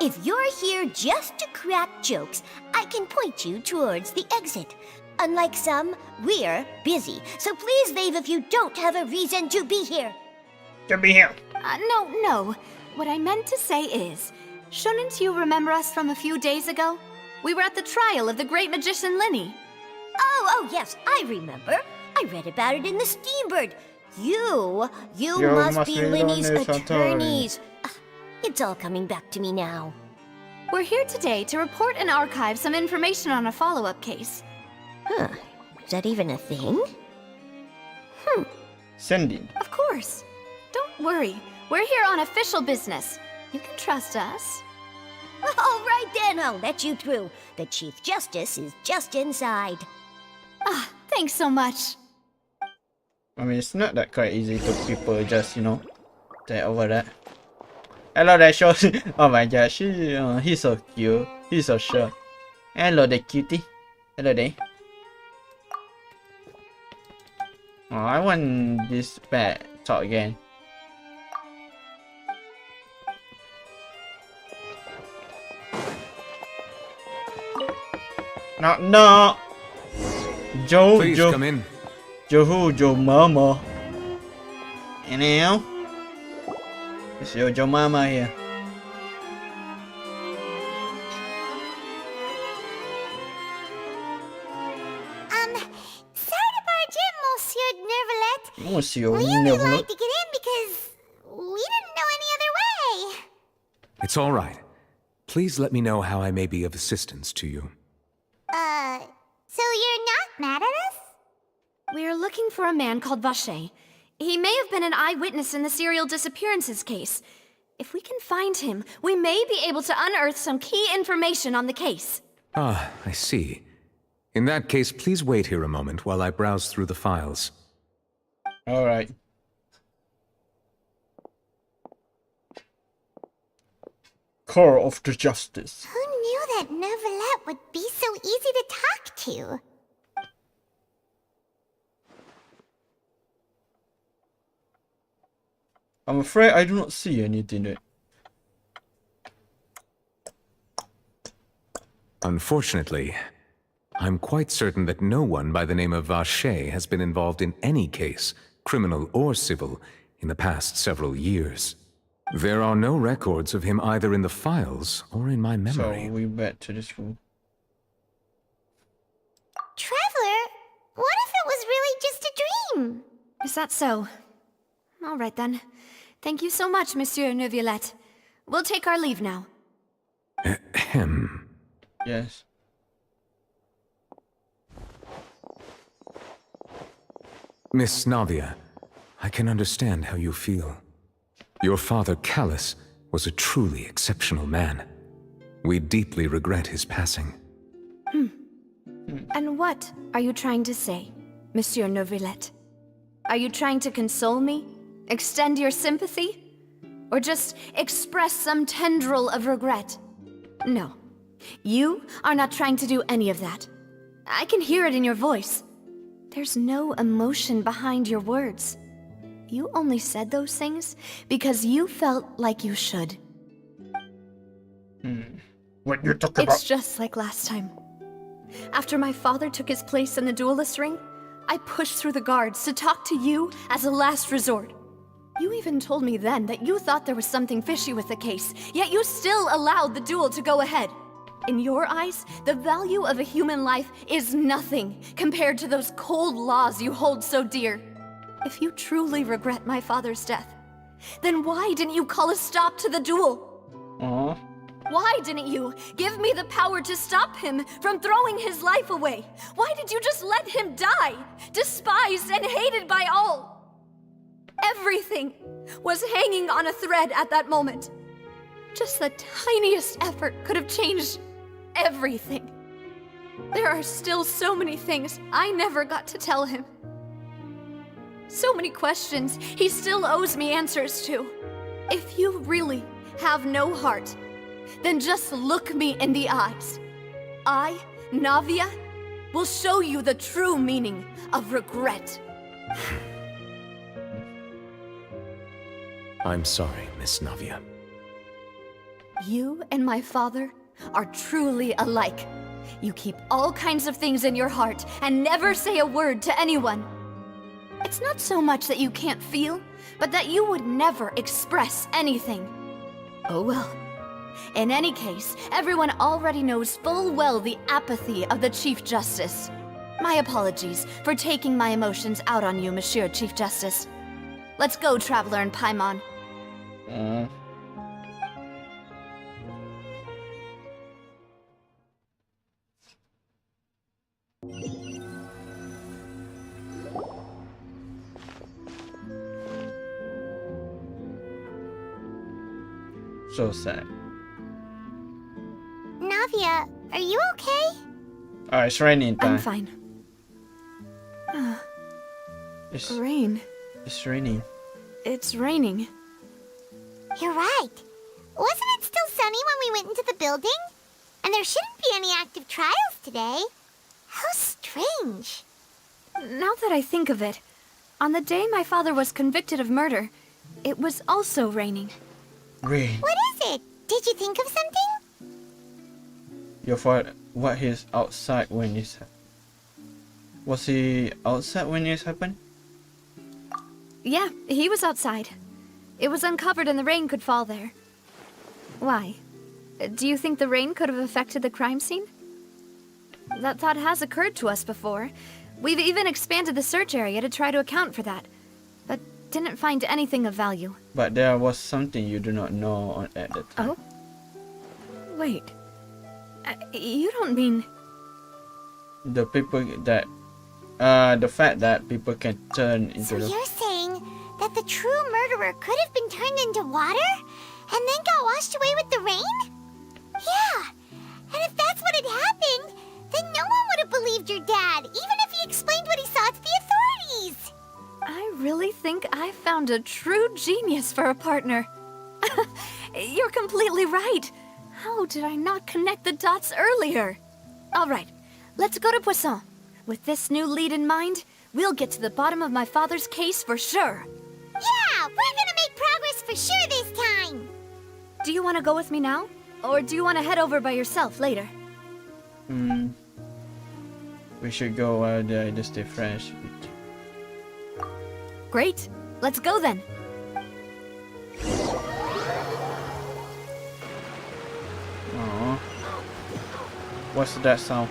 If you're here just to crack jokes, I can point you towards the exit. Unlike some, we're busy, so please leave if you don't have a reason to be here. No. What I meant to say is, shouldn't you remember us from a few days ago? We were at the trial of the great magician Linny. Oh, yes, I remember. I read about it in the Steambird. You must be Linny's attorneys. It's all coming back to me now. We're here today to report and archive some information on a follow-up case. Huh. Is that even a thing? Sending. Of course. Don't worry. We're here on official business. You can trust us. All right then, I'll let you through. The Chief Justice is just inside. Thanks so much. I mean, it's not that quite easy to people just, take over that. Hello there, Shorty. Oh my gosh, he's so cute. He's so short. Hello there, cutie. Hello there. Oh, I want this bat talk again. No. Joe, Please come in. Joe Mama. You know? It's your Joe Mama here. Sorry to barge in, Monsieur Neuvillette. Monsieur We only Neuvillette. lied to get in because we didn't know any other way. It's all right. Please let me know how I may be of assistance to you. So you're not mad at us? We're looking for a man called Vache. He may have been an eyewitness in the serial disappearances case. If we can find him, we may be able to unearth some key information on the case. Ah, I see. In that case, please wait here a moment while I browse through the files. Alright. Core of the Justice. Who knew that Neuvillette would be so easy to talk to? I'm afraid I do not see anything there. Unfortunately, I'm quite certain that no one by the name of Vacher has been involved in any case, criminal or civil, in the past several years. There are no records of him either in the files or in my memory. So we back to the school. Traveler, what if it was really just a dream? Is that so? All right then. Thank you so much, Monsieur Neuvillette. We'll take our leave now. Ahem. Yes. Miss Navia, I can understand how you feel. Your father, Callus, was a truly exceptional man. We deeply regret his passing. And what are you trying to say, Monsieur Neuvillette? Are you trying to console me? Extend your sympathy? Or just express some tendril of regret? No. You are not trying to do any of that. I can hear it in your voice. There's no emotion behind your words. You only said those things because you felt like you should. What you talk It's just like last time. After my father took his place in the duelist ring, I pushed through the guards to talk to you as a last resort. You even told me then that you thought there was something fishy with the case, yet you still allowed the duel to go ahead. In your eyes, the value of a human life is nothing compared to those cold laws you hold so dear. If you truly regret my father's death, then why didn't you call a stop to the duel? Aww. Why didn't you give me the power to stop him from throwing his life away? Why did you just let him die, despised and hated by all? Everything was hanging on a thread at that moment. Just the tiniest effort could have changed everything. There are still so many things I never got to tell him. So many questions he still owes me answers to. If you really have no heart, then just look me in the eyes. I, Navia, will show you the true meaning of regret. I'm sorry, Miss Navia. You and my father are truly alike. You keep all kinds of things in your heart and never say a word to anyone. It's not so much that you can't feel, but that you would never express anything. Oh well. In any case, everyone already knows full well the apathy of the Chief Justice. My apologies for taking my emotions out on you, Monsieur Chief Justice. Let's go, Traveler and Paimon. So sad. Navia, are you okay? Alright, it's raining time. I'm fine. It's, Rain. it's raining. It's raining. You're right. Wasn't it still sunny when we went into the building? And there shouldn't be any active trials today. How strange. Now that I think of it, on the day my father was convicted of murder, it was also raining. Rain. What is it? Did you think of something? Your father, what he's outside when this was he outside when this happened? Yeah, he was outside. It was uncovered and the rain could fall there. Why? Do you think the rain could have affected the crime scene? That thought has occurred to us before. We've even expanded the search area to try to account for that, but didn't find anything of value. But there was something you do not know at the time. Oh? Wait. You don't mean... The people that the fact that people can turn into So you're saying that the true murderer could have been turned into water and then got washed away with the rain? Yeah. And if that's what had happened, then no one would have believed really think I found a true genius for a partner. You're completely right. How did I not connect the dots earlier? All right, let's go to Poisson. With this new lead in mind, we'll get to the bottom of my father's case for sure. Yeah, we're gonna make progress for sure this time. Do you want to go with me now? Or do you want to head over by yourself later? We should go this difference. Great. Let's go then. Oh. What's that sound?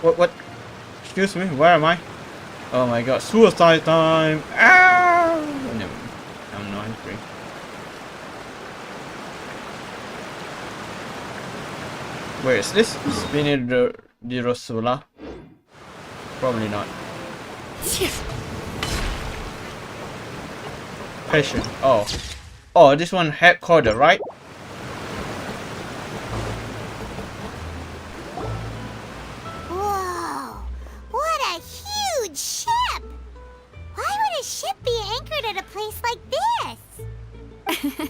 What? Excuse me, where am I? Oh my god, suicide time! Ah! No, I'm not angry. Wait, is this Spina di Rosula? Probably not. Patient. Oh. Oh, this one headquarter, right? Whoa! What a huge ship! Why would a ship be anchored at a place like this?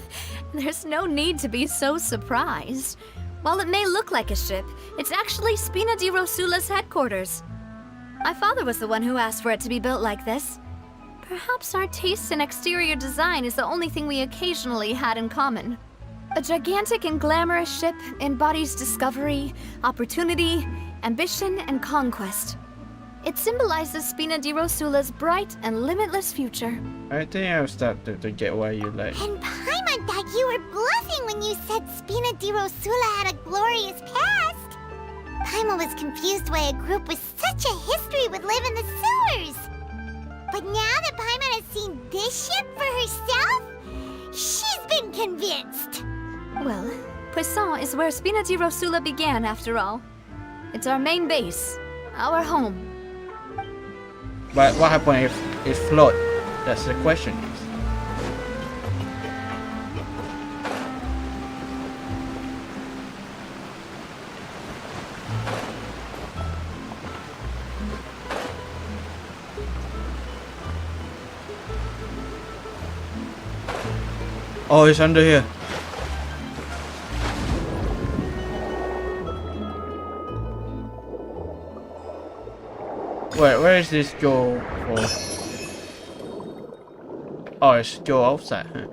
There's no need to be so surprised. While it may look like a ship, it's actually Spina di Rosula's headquarters. My father was the one who asked for it to be built like this. Perhaps our taste in exterior design is the only thing we occasionally had in common. A gigantic and glamorous ship embodies discovery, opportunity, ambition, and conquest. It symbolizes Spina di Rosula's bright and limitless future. I think I've started to get why you like. And Paimon thought you were bluffing when you said Spina di Rosula had a glorious past. Paimon was confused why a group with such a history would live in the sewers. But now that Paimon has seen this ship for herself, she's been convinced. Well, Poisson is where Spina di Rosula began, after all. It's our main base, our home. But what happens if it float? That's the question. Oh, it's under here. Wait, where is this go for? Oh, it's go outside, huh?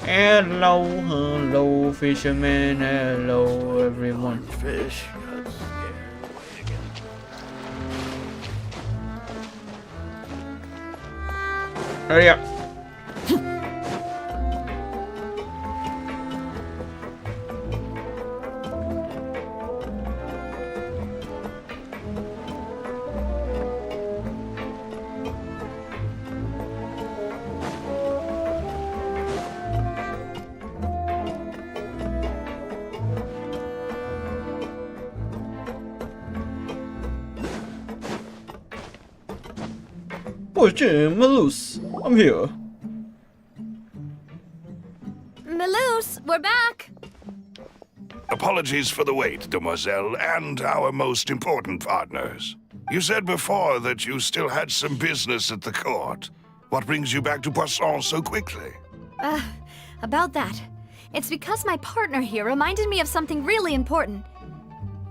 Hello, hello, fisherman. Hello, everyone. Fish. Hurry up. Oh, Jim, Malus. I'm here. Malus, we're back. Apologies for the wait, demoiselle, and our most important partners. You said before that you still had some business at the court. What brings you back to Poisson so quickly? About that. It's because my partner here reminded me of something really important.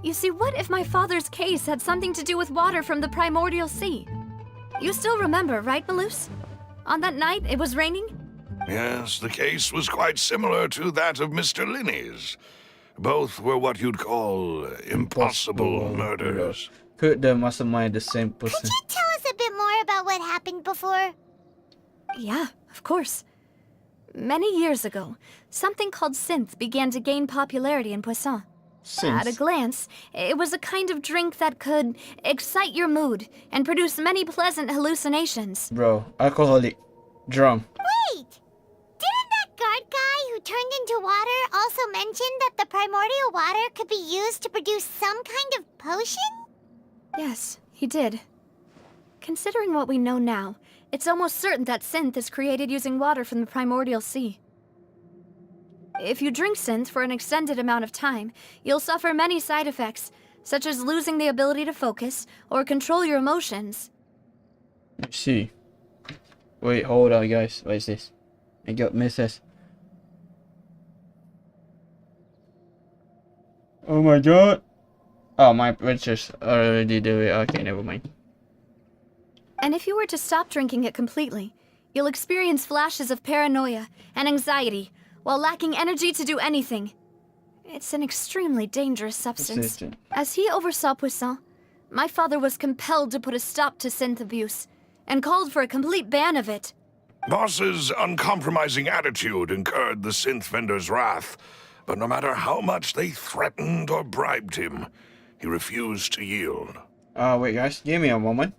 You see, what if my father's case had something to do with water from the primordial sea? You still remember, right, Malus? On that night, it was raining? Yes, the case was quite similar to that of Mr. Linney's. Both were what you'd call impossible murders. Could the mastermind the same person? Could you tell us a bit more about what happened before? Yeah, of course. Many years ago, something called synth began to gain popularity in Poisson. At a glance, it was a kind of drink that could excite your mood and produce many pleasant hallucinations. Bro, alcoholic. Drum. Wait! Didn't that guard guy who turned into water also mention that the primordial water could be used to produce some kind of potion? Yes, he did. Considering what we know now, it's almost certain that synth is created using water from the primordial sea. If you drink synth for an extended amount of time, you'll suffer many side effects, such as losing the ability to focus or control your emotions. Let's see. Wait, hold on, guys. What is this? I got misses. Oh my god. Oh, my pictures already do it. Okay, never mind. And if you were to stop drinking it completely, you'll experience flashes of paranoia and anxiety while lacking energy to do anything. It's an extremely dangerous substance. Persistent. As he oversaw Poisson, my father was compelled to put a stop to synth abuse and called for a complete ban of it. Boss's uncompromising attitude incurred the synth vendor's wrath, but no matter how much they threatened or bribed him, he refused to yield. Wait, guys. Give me a moment.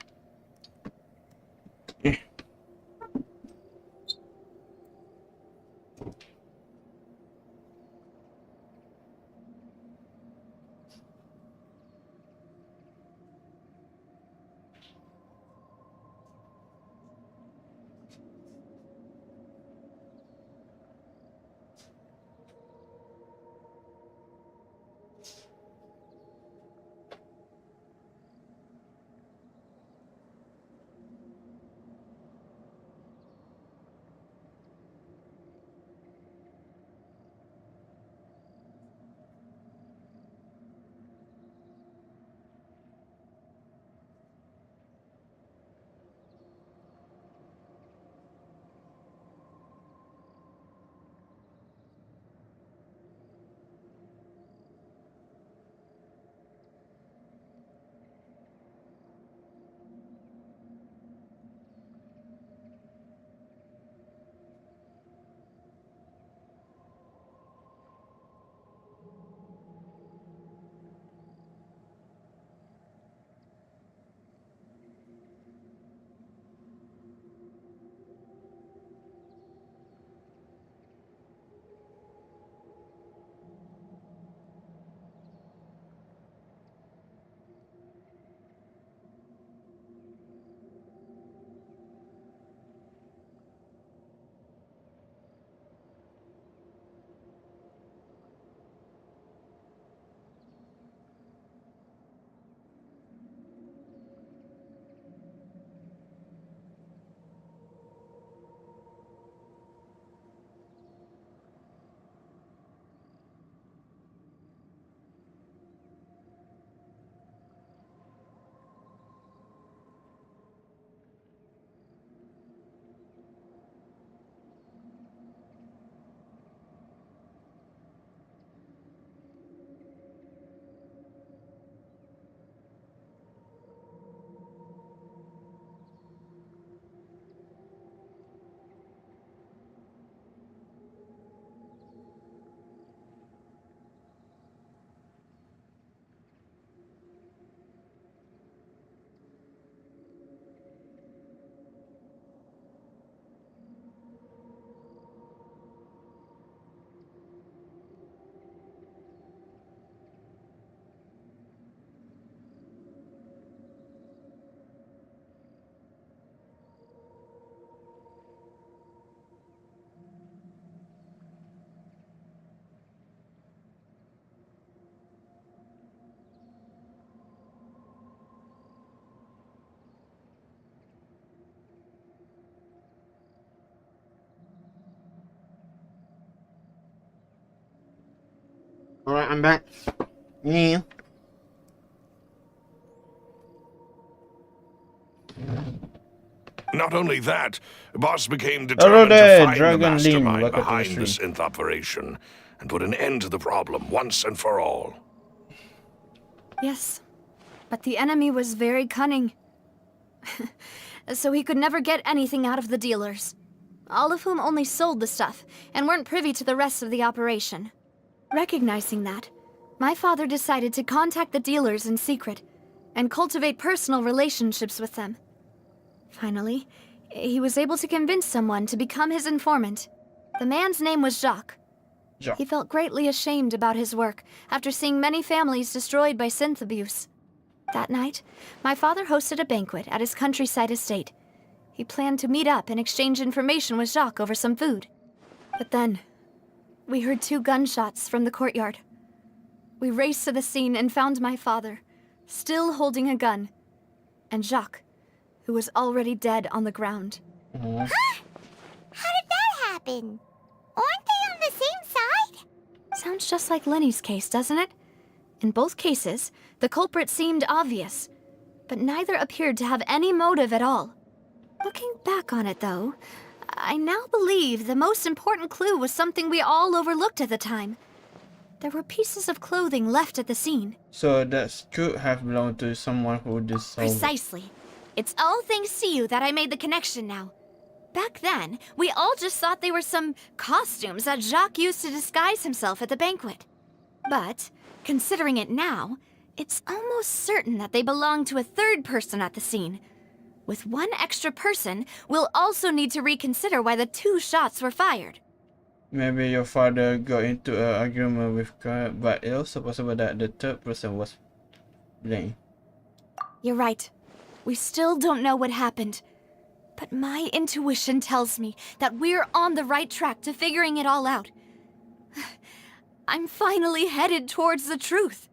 Alright, I'm back. Yeah. Not only that, Boss became Hello determined there, to find the Dragon Lin. mastermind Welcome to the behind the stream. synth operation and put an end to the problem once and for all. Yes, but the enemy was very cunning. So he could never get anything out of the dealers, all of whom only sold the stuff and weren't privy to the rest of the operation. Recognizing that, my father decided to contact the dealers in secret and cultivate personal relationships with them. Finally, he was able to convince someone to become his informant. The man's name was Jacques. He felt greatly ashamed about his work after seeing many families destroyed by synth abuse. That night, my father hosted a banquet at his countryside estate. He planned to meet up and exchange information with Jacques over some food. But then, we heard 2 gunshots from the courtyard. We raced to the scene and found my father, still holding a gun, and Jacques, who was already dead on the ground. Huh? How did that happen? Aren't they on the same side? Sounds just like Lenny's case, doesn't it? In both cases, the culprit seemed obvious, but neither appeared to have any motive at all. Looking back on it, though, I now believe the most important clue was something we all overlooked at the time. There were pieces of clothing left at the scene. So that could have belonged to someone who dissolved. Precisely. It's all thanks to you that I made the connection now. Back then, we all just thought they were some costumes that Jacques used to disguise himself at the banquet. But, considering it now, it's almost certain that they belong to a third person at the scene. With one extra person, we'll also need to reconsider why the 2 shots were fired. Maybe your father got into an argument with God, but it also possible that the third person was blamed. You're right. We still don't know what happened. But my intuition tells me that we're on the right track to figuring it all out. I'm finally headed towards the truth.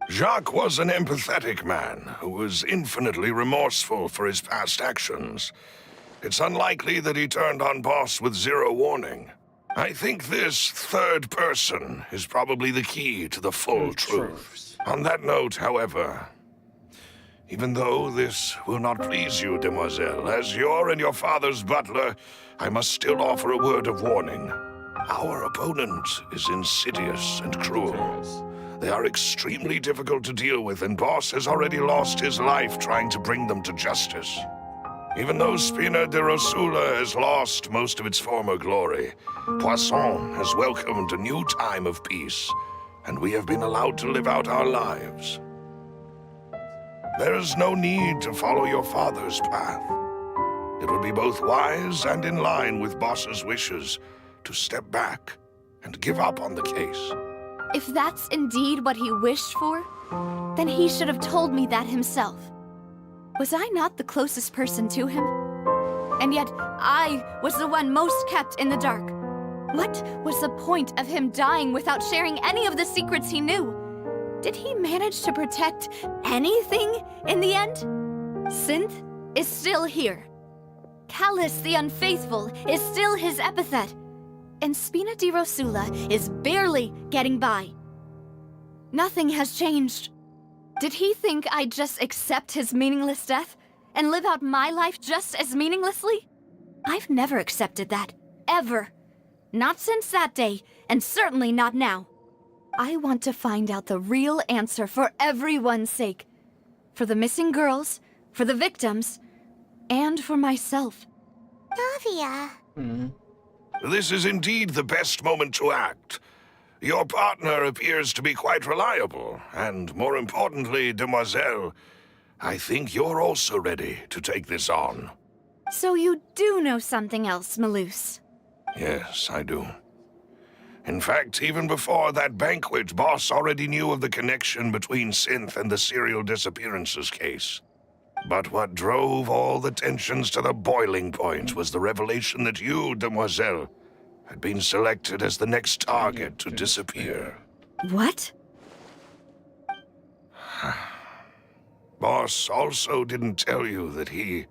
Jacques was an empathetic man who was infinitely remorseful for his past actions. It's unlikely that he turned on Boss with 0 warning. I think this third person is probably the key to the full truth. On that note, however, even though this will not please you, demoiselle, as your and your father's butler, I must still offer a word of warning. Our opponent is insidious and cruel. They are extremely difficult to deal with, and Boss has already lost his life trying to bring them to justice. Even though Spina de Rosula has lost most of its former glory, Poisson has welcomed a new time of peace, and we have been allowed to live out our lives. There is no need to follow your father's path. It would be both wise and in line with Boss's wishes to step back and give up on the case. If that's indeed what he wished for, then he should have told me that himself. Was I not the closest person to him? And yet, I was the one most kept in the dark. What was the point of him dying without sharing any of the secrets he knew? Did he manage to protect anything in the end? Synth is still here. Callus the Unfaithful is still his epithet. And Spina di Rosula is barely getting by. Nothing has changed. Did he think I'd just accept his meaningless death and live out my life just as meaninglessly? I've never accepted that. Ever. Not since that day, and certainly not now. I want to find out the real answer for everyone's sake. For the missing girls, for the victims, and for myself. Navia. This is indeed the best moment to act. Your partner appears to be quite reliable, and more importantly, demoiselle, I think you're also ready to take this on. So you do know something else, Malus? Yes, I do. In fact, even before that banquet, Boss already knew of the connection between Synth and the serial disappearances case. But what drove all the tensions to the boiling point was the revelation that you, demoiselle, had been selected as the next target to disappear. What? Boss also didn't tell you that he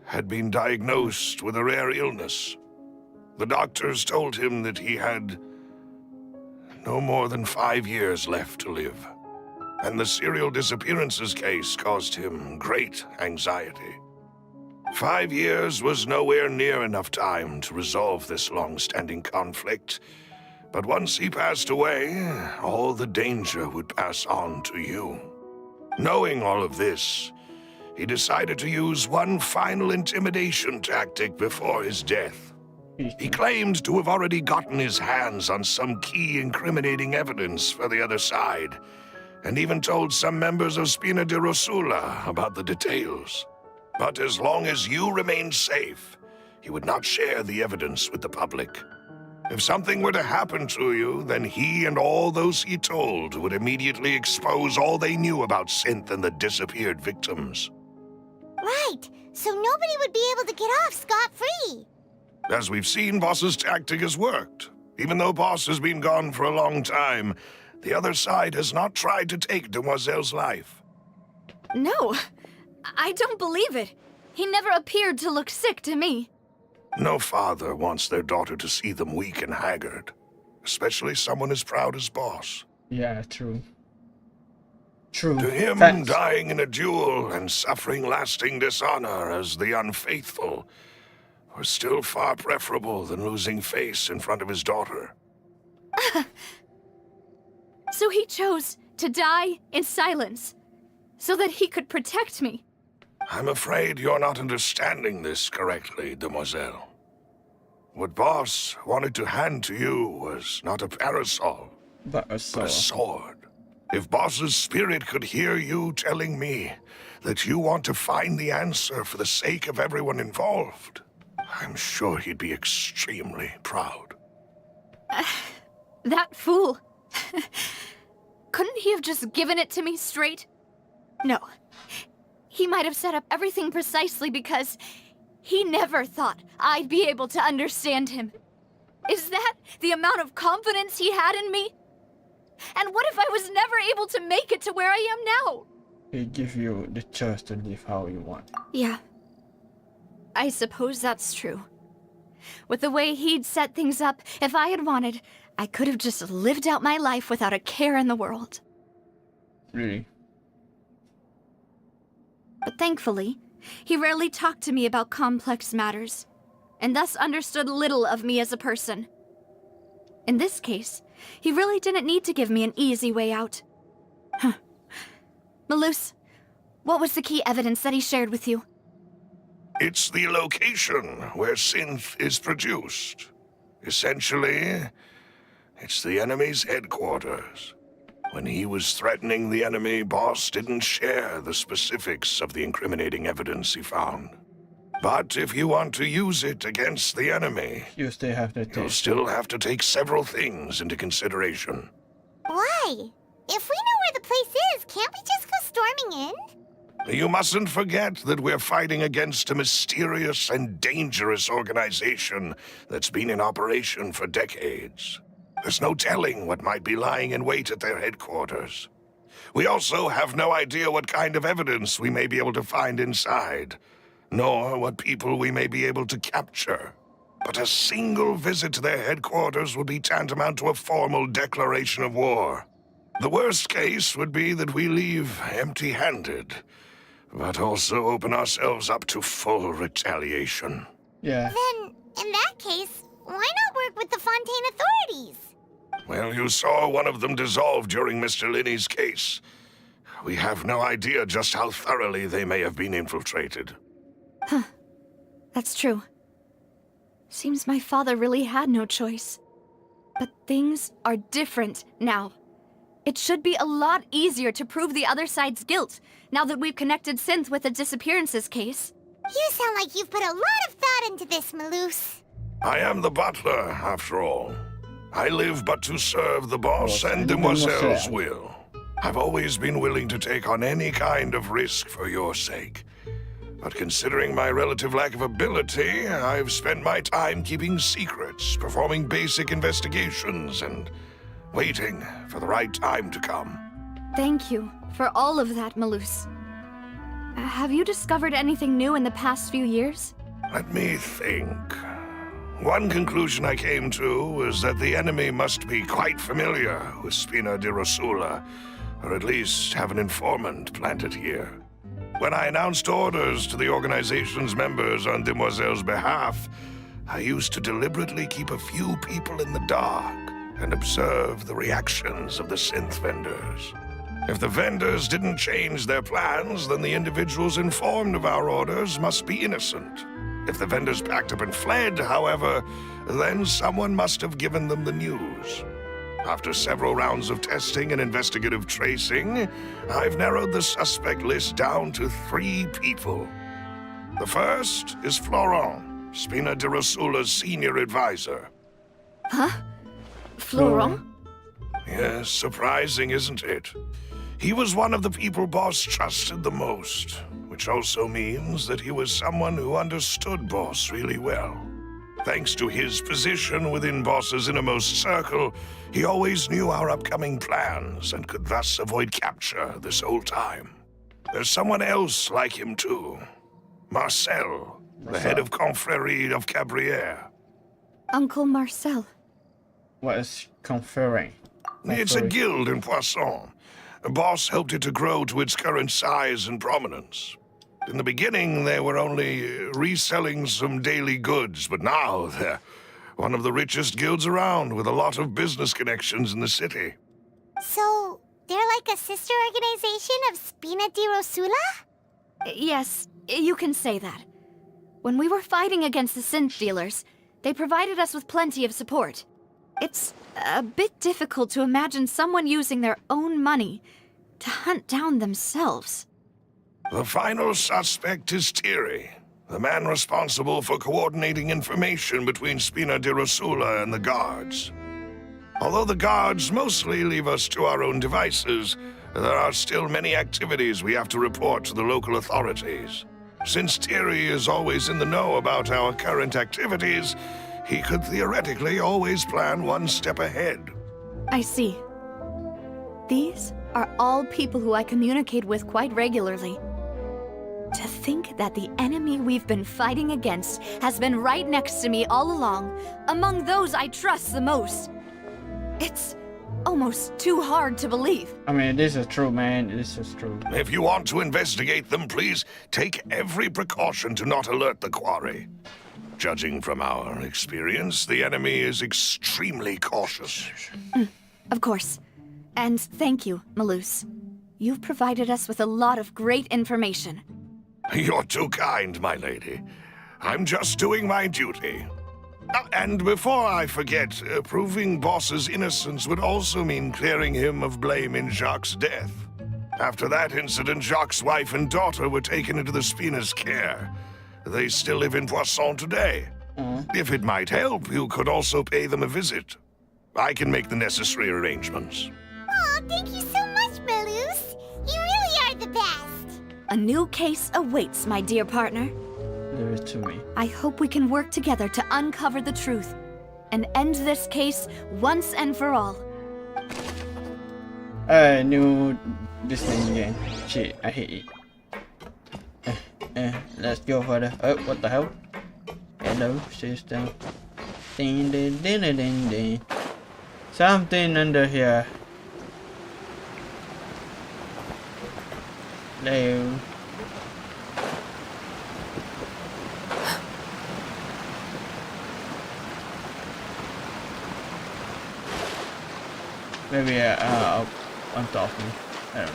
had been diagnosed with a rare illness. The doctors told him that he had no more than 5 years left to live. And the serial disappearances case caused him great anxiety. 5 years was nowhere near enough time to resolve this long-standing conflict. But once he passed away, all the danger would pass on to you. Knowing all of this, he decided to use one final intimidation tactic before his death. He claimed to have already gotten his hands on some key incriminating evidence for the other side, and even told some members of Spina de Rosula about the details. But as long as you remained safe, he would not share the evidence with the public. If something were to happen to you, then he and all those he told would immediately expose all they knew about Synth and the disappeared victims. Right, so nobody would be able to get off scot-free. As we've seen, Boss's tactic has worked. Even though Boss has been gone for a long time, the other side has not tried to take Demoiselle's life. No, I don't believe it. He never appeared to look sick to me. No father wants their daughter to see them weak and haggard, especially someone as proud as Boss. Yeah, true. True. To him, Facts. dying in a duel and suffering lasting dishonor as the unfaithful was still far preferable than losing face in front of his daughter. So he chose to die in silence, so that he could protect me. I'm afraid you're not understanding this correctly, Demoiselle. What Boss wanted to hand to you was not a parasol, But a but a sword. sword. If Boss's spirit could hear you telling me that you want to find the answer for the sake of everyone involved, I'm sure he'd be extremely proud. That fool. Couldn't he have just given it to me straight? No. He might have set up everything precisely because he never thought I'd be able to understand him. Is that the amount of confidence he had in me? And what if I was never able to make it to where I am now? He give you the choice to live how you want. Yeah. I suppose that's true. With the way he'd set things up, if I had wanted, I could have just lived out my life without a care in the world. Really. But thankfully, he rarely talked to me about complex matters, and thus understood little of me as a person. In this case, he really didn't need to give me an easy way out. Huh. Malus, what was the key evidence that he shared with you? It's the location where synth is produced. Essentially, it's the enemy's headquarters. When he was threatening the enemy, Boss didn't share the specifics of the incriminating evidence he found. But if you want to use it against the enemy, You still have the you'll taste. still have to take several things into consideration. Why? If we know where the place is, can't we just go storming in? You mustn't forget that we're fighting against a mysterious and dangerous organization that's been in operation for decades. There's no telling what might be lying in wait at their headquarters. We also have no idea what kind of evidence we may be able to find inside, nor what people we may be able to capture. But a single visit to their headquarters would be tantamount to a formal declaration of war. The worst case would be that we leave empty-handed, but also open ourselves up to full retaliation. Yeah. Then, in that case, why not work with the Fontaine authorities? Well, you saw one of them dissolve during Mr. Linney's case. We have no idea just how thoroughly they may have been infiltrated. That's true. Seems my father really had no choice. But things are different now. It should be a lot easier to prove the other side's guilt, now that we've connected Synth with the disappearances case. You sound like you've put a lot of thought into this, Malus. I am the butler, after all. I live but to serve the boss Boss and and Demoiselle's Demoiselle. will. I've always been willing to take on any kind of risk for your sake. But considering my relative lack of ability, I've spent my time keeping secrets, performing basic investigations, and waiting for the right time to come. Thank you for all of that, Malus. Have you discovered anything new in the past few years? Let me think. One conclusion I came to is that the enemy must be quite familiar with Spina di Rosula, or at least have an informant planted here. When I announced orders to the organization's members on Demoiselle's behalf, I used to deliberately keep a few people in the dark and observe the reactions of the synth vendors. If the vendors didn't change their plans, then the individuals informed of our orders must be innocent. If the vendors packed up and fled, however, then someone must have given them the news. After several rounds of testing and investigative tracing, I've narrowed the suspect list down to 3 people. The first is Florent, Spina di Rosula's senior advisor. Florent? Yes, surprising, isn't it? He was one of the people Boss trusted the most, which also means that he was someone who understood Boss really well. Thanks to his position within Boss's innermost circle, he always knew our upcoming plans and could thus avoid capture this whole time. There's someone else like him too. Marcel, the head of Confrérie of Cabrières. Uncle Marcel. What is conferring? It's a guild in Poisson. Boss helped it to grow to its current size and prominence. In the beginning, they were only reselling some daily goods, but now they're one of the richest guilds around with a lot of business connections in the city. So, they're like a sister organization of Spina di Rosula? Yes, you can say that. When we were fighting against the synth dealers, they provided us with plenty of support. It's a bit difficult to imagine someone using their own money to hunt down themselves. The final suspect is Thierry, the man responsible for coordinating information between Spina di Rosula and the guards. Although the guards mostly leave us to our own devices, there are still many activities we have to report to the local authorities. Since Thierry is always in the know about our current activities, he could theoretically always plan one step ahead. I see. These are all people who I communicate with quite regularly. To think that the enemy we've been fighting against has been right next to me all along, among those I trust the most. It's almost too hard to believe. I mean, this is true, man. This is true. If you want to investigate them, please take every precaution to not alert the quarry. Judging from our experience, the enemy is extremely cautious. Of course. And thank you, Malus. You've provided us with a lot of great information. You're too kind, my lady. I'm just doing my duty. And before I forget, proving Boss's innocence would also mean clearing him of blame in Jacques' death. After that incident, Jacques' wife and daughter were taken into the Spina's care. They still live in Poisson today. If it might help, you could also pay them a visit. I can make the necessary arrangements. Aw, thank you so much, Malus. You really are the best. A new case awaits, my dear partner. Leave it to me. I hope we can work together to uncover the truth and end this case once and for all. New Disney game. Shit, I hate it. Let's go further. Oh, what the hell? Hello, sister. Ding, ding, ding, ding, ding, ding. Something under here. Hello. Maybe on top of me. I don't know.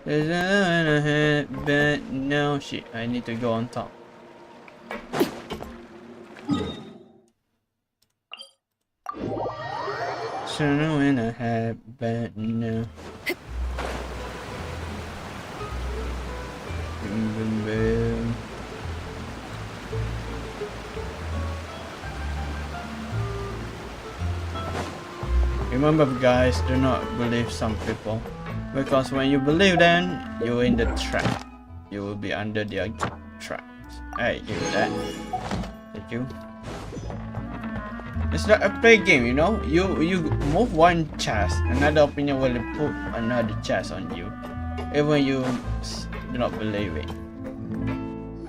There's a head, but no shit. I need to go on top. Sooner when I had, but no. Boom, boom, boom. Remember, guys, do not believe some people. Because when you believe them, you're in the trap. You will be under their traps. Hey, you that. Thank you. It's not a play game, you know? You move one chest, another opinion will put another chest on you. Even you do not believe it.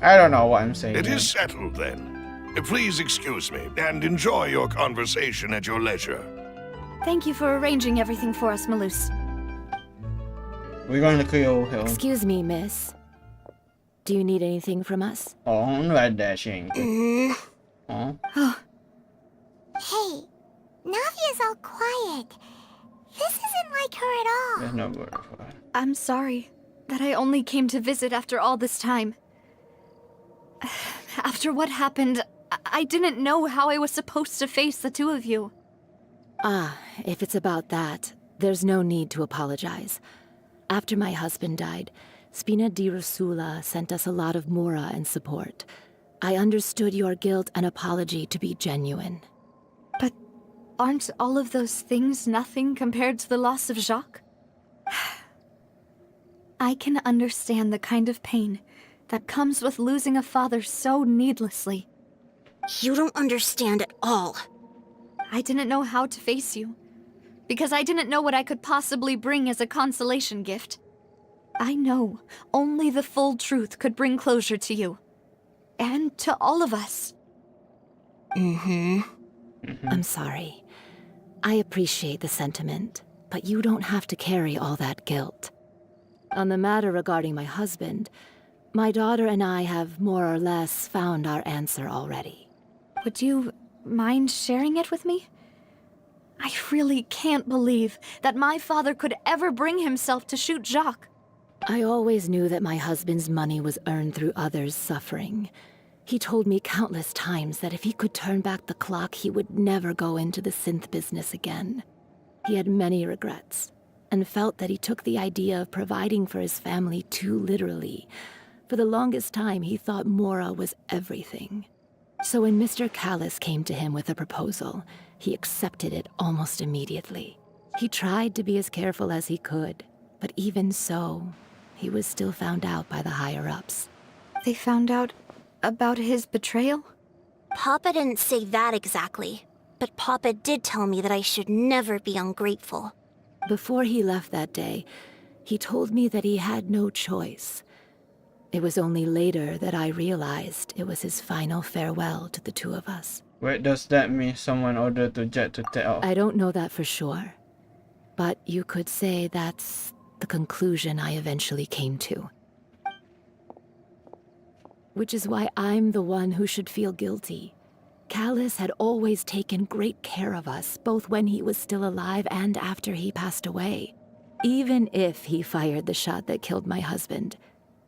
I don't know what I'm saying. It is settled then. Please excuse me and enjoy your conversation at your leisure. Thank you for arranging everything for us, Malus. We're going to kill him. Excuse me, miss. Do you need anything from us? Oh, I'm not dashing. Oh. Hey, Navia's all quiet. This isn't like her at all. There's no word for it. I'm sorry that I only came to visit after all this time. After what happened, I didn't know how I was supposed to face the two of you. Ah, if it's about that, there's no need to apologize. After my husband died, Spina di Rosula sent us a lot of mora and support. I understood your guilt and apology to be genuine. But aren't all of those things nothing compared to the loss of Jacques? I can understand the kind of pain that comes with losing a father so needlessly. You don't understand at all. I didn't know how to face you, because I didn't know what I could possibly bring as a consolation gift. I know only the full truth could bring closure to you. And to all of us. I'm sorry. I appreciate the sentiment, but you don't have to carry all that guilt. On the matter regarding my husband, my daughter and I have more or less found our answer already. Would you mind sharing it with me? I really can't believe that my father could ever bring himself to shoot Jacques. I always knew that my husband's money was earned through others' suffering. He told me countless times that if he could turn back the clock, he would never go into the synth business again. He had many regrets, and felt that he took the idea of providing for his family too literally. For the longest time, he thought Mora was everything. So when Mr. Callis came to him with a proposal, he accepted it almost immediately. He tried to be as careful as he could, but even so, he was still found out by the higher-ups. They found out about his betrayal? Papa didn't say that exactly, but Papa did tell me that I should never be ungrateful. Before he left that day, he told me that he had no choice. It was only later that I realized it was his final farewell to the two of us. Wait, does that mean someone ordered the jet to take off? I don't know that for sure, but you could say that's the conclusion I eventually came to. Which is why I'm the one who should feel guilty. Callis had always taken great care of us, both when he was still alive and after he passed away. Even if he fired the shot that killed my husband,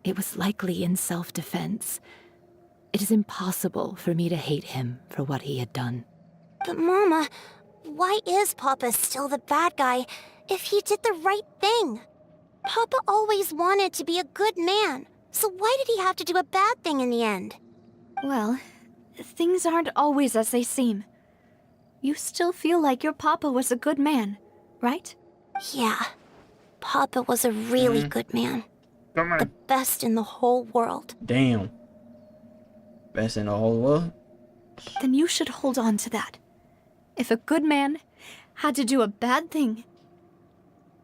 it was likely in self-defense. It is impossible for me to hate him for what he had done. But Mama, why is Papa still the bad guy if he did the right thing? Papa always wanted to be a good man, so why did he have to do a bad thing in the end? Well, things aren't always as they seem. You still feel like your papa was a good man, right? Yeah, Papa was a really good man. Come on. The best in the whole world. Damn. Best in the whole world? Then you should hold on to that. If a good man had to do a bad thing,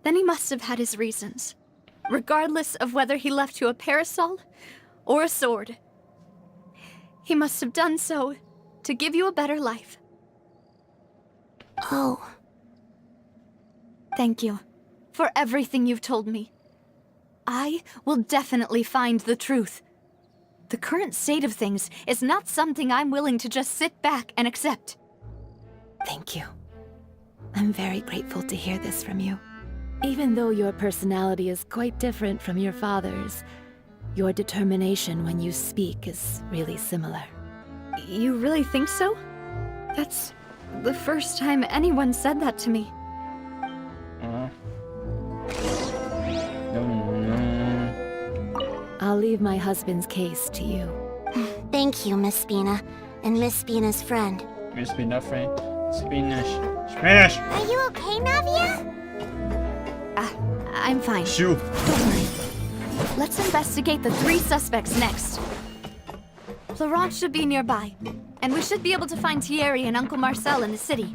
then he must have had his reasons, regardless of whether he left you a parasol or a sword. He must have done so to give you a better life. Oh. Thank you for everything you've told me. I will definitely find the truth. The current state of things is not something I'm willing to just sit back and accept. Thank you. I'm very grateful to hear this from you. Even though your personality is quite different from your father's, your determination when you speak is really similar. You really think so? That's the first time anyone said that to me. I'll leave my husband's case to you. Thank you, Miss Spina, and Miss Spina's friend. Miss Spina friend. Spanish. Spanish! Are you okay, Navia? I'm fine. Shoot. Don't worry. Let's investigate the 3 suspects next. Florent should be nearby, and we should be able to find Thierry and Uncle Marcel in the city.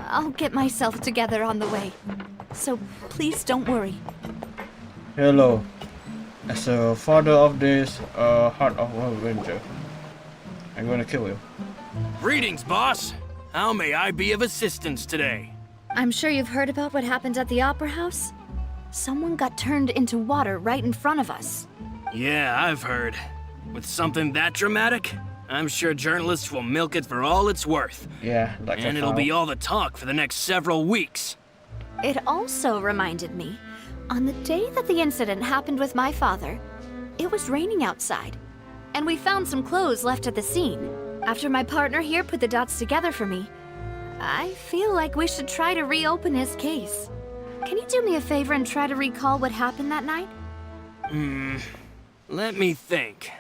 I'll get myself together on the way, so please don't worry. Hello. As a father of this Heart of Adventure, I'm gonna kill you. Greetings, boss. How may I be of assistance today? I'm sure you've heard about what happened at the Opera House. Someone got turned into water right in front of us. Yeah, I've heard. With something that dramatic, I'm sure journalists will milk it for all it's worth. Yeah, like And it'll be all the talk for the next several weeks. It also reminded me, on the day that the incident happened with my father, it was raining outside, and we found some clothes left at the scene. After my partner here put the dots together for me, I feel like we should try to reopen his case. Can you do me a favor and try to recall what happened that night? Let me think.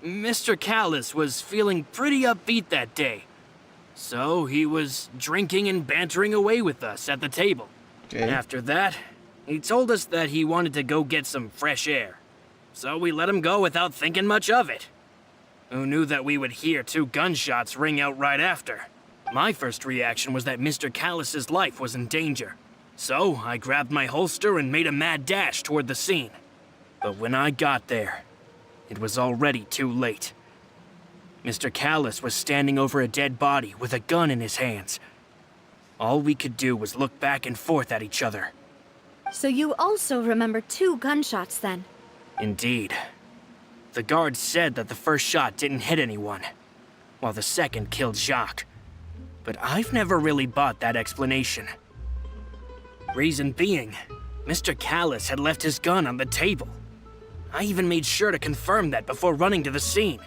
Mr. Callus was feeling pretty upbeat that day. So he was drinking and bantering away with us at the table. Okay. After that, he told us that he wanted to go get some fresh air. So we let him go without thinking much of it. Who knew that we would hear 2 gunshots ring out right after? My first reaction was that Mr. Callus's life was in danger. So I grabbed my holster and made a mad dash toward the scene. But when I got there, it was already too late. Mr. Callus was standing over a dead body with a gun in his hands. All we could do was look back and forth at each other. So you also remember 2 gunshots then? Indeed. The guards said that the first shot didn't hit anyone, while the second killed Jacques. But I've never really bought that explanation. Reason being, Mr. Callus had left his gun on the table. I even made sure to confirm that before running to the scene.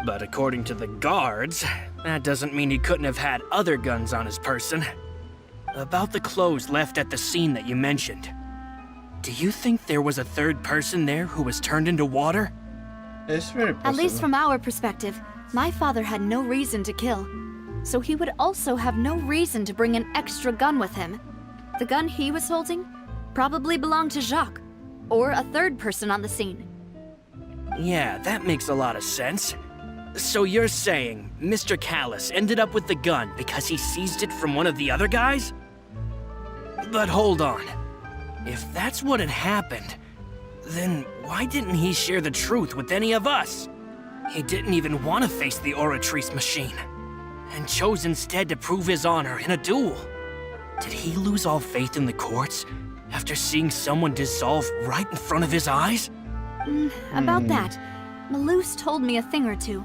But according to the guards, that doesn't mean he couldn't have had other guns on his person. About the clothes left at the scene that you mentioned. Do you think there was a third person there who was turned into water? It's very possible. At least from our perspective, my father had no reason to kill. So he would also have no reason to bring an extra gun with him. The gun he was holding probably belonged to Jacques, or a third person on the scene. Yeah, that makes a lot of sense. So you're saying Mr. Callus ended up with the gun because he seized it from one of the other guys? But hold on. If that's what had happened, then why didn't he share the truth with any of us? He didn't even want to face the Oratrice machine, and chose instead to prove his honor in a duel. Did he lose all faith in the courts after seeing someone dissolve right in front of his eyes? About that, Malus told me a thing or two.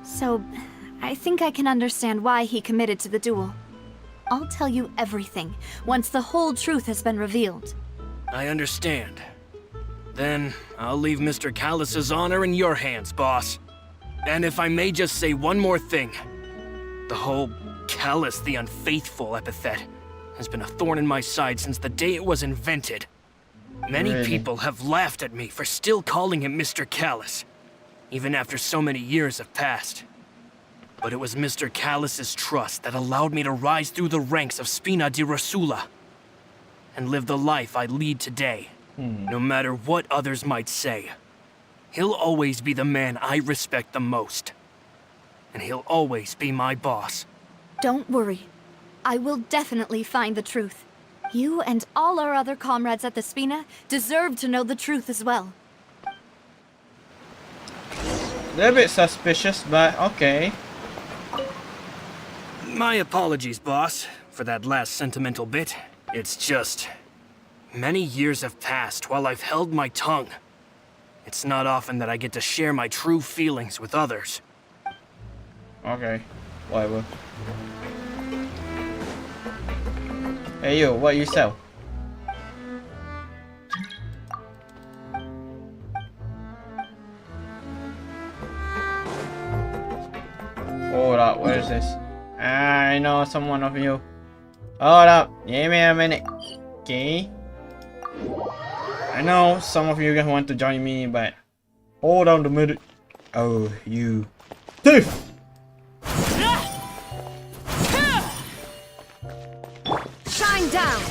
So, I think I can understand why he committed to the duel. I'll tell you everything, once the whole truth has been revealed. I understand. Then, I'll leave Mr. Callus's honor in your hands, boss. And if I may just say one more thing. The whole Callus the Unfaithful epithet has been a thorn in my side since the day it was invented. Many Really? people have laughed at me for still calling him Mr. Callus, even after so many years have passed. But it was Mr. Callus's trust that allowed me to rise through the ranks of Spina di Rosula and live the life I lead today, no matter what others might say. He'll always be the man I respect the most, and he'll always be my boss. Don't worry. I will definitely find the truth. You and all our other comrades at the Spina deserve to know the truth as well. They're a bit suspicious, but okay. My apologies, boss, for that last sentimental bit. It's just... many years have passed while I've held my tongue. It's not often that I get to share my true feelings with others. Okay, whatever. Hey you, what you sell? Hold up, where is this? I know someone of you. Hold up, give me a minute. Okay. I know some of you guys want to join me, but hold on a minute. Oh, you thief! Shine down!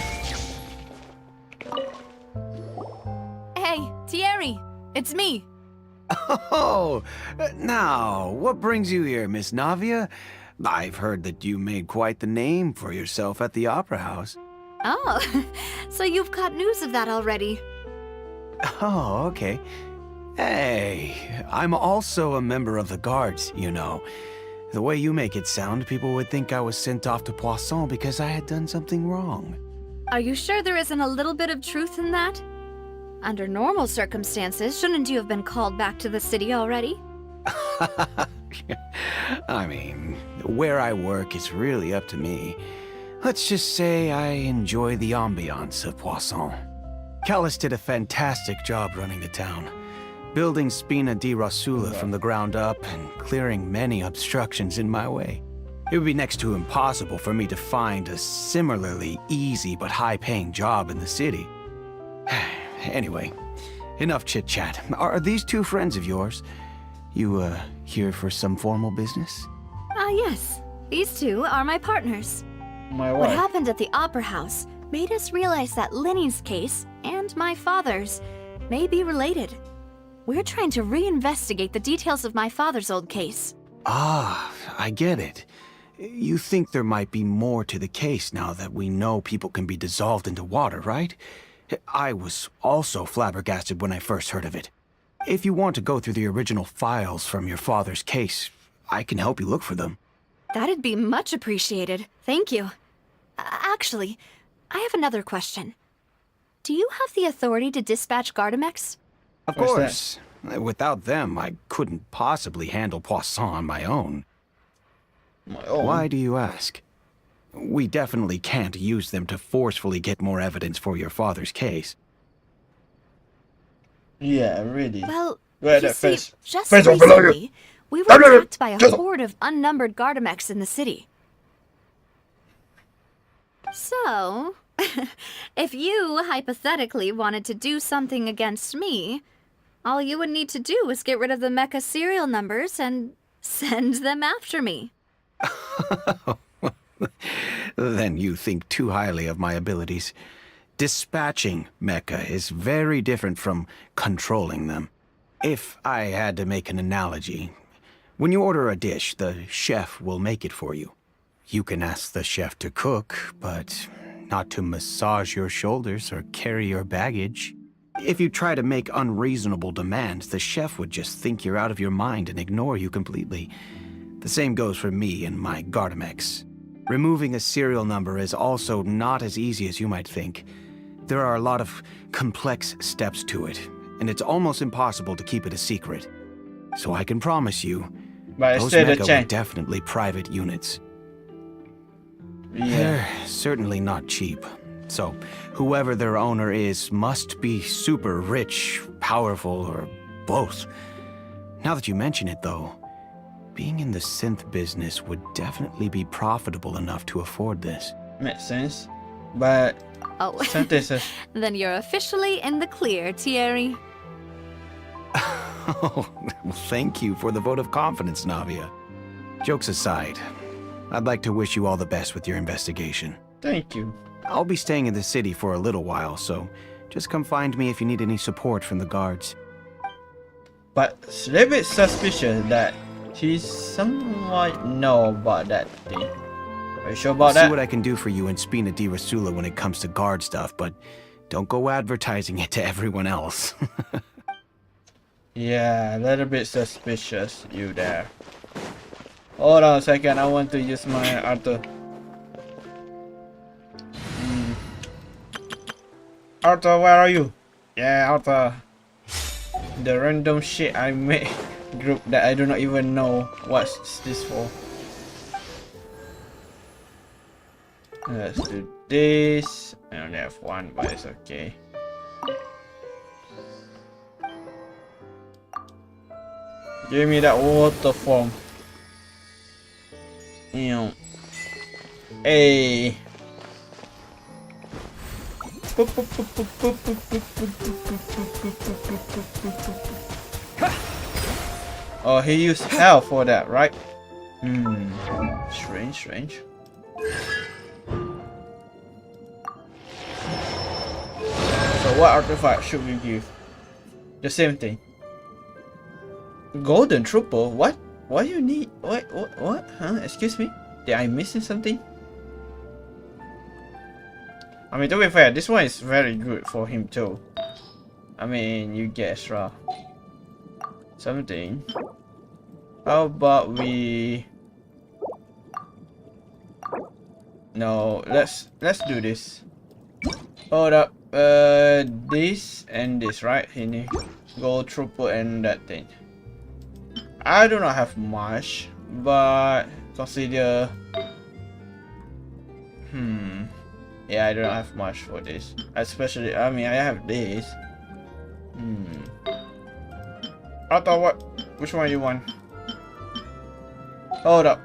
Hey, Thierry, it's me. Oh, now, what brings you here, Miss Navia? I've heard that you made quite the name for yourself at the Opera House. Oh, so you've caught news of that already. Oh, okay. Hey, I'm also a member of the guards, you know. The way you make it sound, people would think I was sent off to Poisson because I had done something wrong. Are you sure there isn't a little bit of truth in that? Under normal circumstances, shouldn't you have been called back to the city already? I mean, where I work is really up to me. Let's just say I enjoy the ambiance of Poisson. Callus did a fantastic job running the town, building Spina di Rosula from the ground up and clearing many obstructions in my way. It would be next to impossible for me to find a similarly easy but high-paying job in the city. Anyway, enough chit-chat. Are these 2 friends of yours? You, here for some formal business? Yes. These two are my partners. My What wife. happened at the Opera House made us realize that Linny's case and my father's may be related. We're trying to reinvestigate the details of my father's old case. Ah, I get it. You think there might be more to the case now that we know people can be dissolved into water, right? I was also flabbergasted when I first heard of it. If you want to go through the original files from your father's case, I can help you look for them. That'd be much appreciated. Thank you. Actually, I have another question. Do you have the authority to dispatch Gardamex? Of What's that? course. Without them, I couldn't possibly handle Poisson on my own. My own. Why do you ask? We definitely can't use them to forcefully get more evidence for your father's case. Yeah, really. Well, Right, you that see, face. just Face over there. recently, we were attacked by a horde of unnumbered Gardamex in the city. So, if you hypothetically wanted to do something against me, all you would need to do is get rid of the mecha serial numbers and send them after me. Then you think too highly of my abilities. Dispatching mecha is very different from controlling them. If I had to make an analogy, when you order a dish, the chef will make it for you. You can ask the chef to cook, but not to massage your shoulders or carry your baggage. If you try to make unreasonable demands, the chef would just think you're out of your mind and ignore you completely. The same goes for me and my Gardamex. Removing a serial number is also not as easy as you might think. There are a lot of complex steps to it, and it's almost impossible to keep it a secret. So I can promise you, But those still the mecha were chain. definitely private units. Yeah. They're certainly not cheap. So, whoever their owner is must be super rich, powerful, or both. Now that you mention it, though, being in the synth business would definitely be profitable enough to afford this. Makes sense. But Oh, sentences. then you're officially in the clear, Thierry. Oh, well, thank you for the vote of confidence, Navia. Jokes aside, I'd like to wish you all the best with your investigation. Thank you. I'll be staying in the city for a little while, so just come find me if you need any support from the guards. But it's a little bit suspicious that he somewhat know about that thing. Are you sure I'll about see that? what I can do for you in Spina di Rasula when it comes to guard stuff, but don't go advertising it to everyone else. Yeah, a little bit suspicious, you there. Hold on a second, I want to use my Arthur. Arthur, where are you? Yeah, Arthur. The random shit I made group that I do not even know what's this for. Let's do this. I only have one, but it's okay. Give me that water form. Ew. Hey. Oh, he used hell for that, right? Strange, strange. So what artifact should we give? The same thing. Golden Trooper? What? What do you need? What? Huh? Excuse me? Did I missing something? I mean, to be fair, this one is very good for him too. I mean, you guess, right? Something. How about we... No, let's do this. Hold up. This and this, right? He need Gold Trooper and that thing. I do not have much, but consider. Yeah, I don't have much for this. Especially, I mean, I have this. I thought what? Which one you want? Hold up.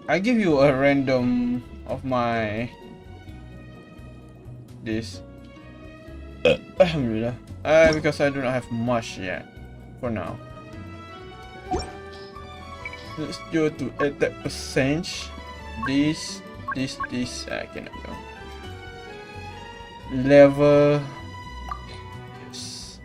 I give you a random of my this. Alhamdulillah. Because I do not have much yet. For now. Let's go to attack percentage. This. I cannot go. Level. Yes.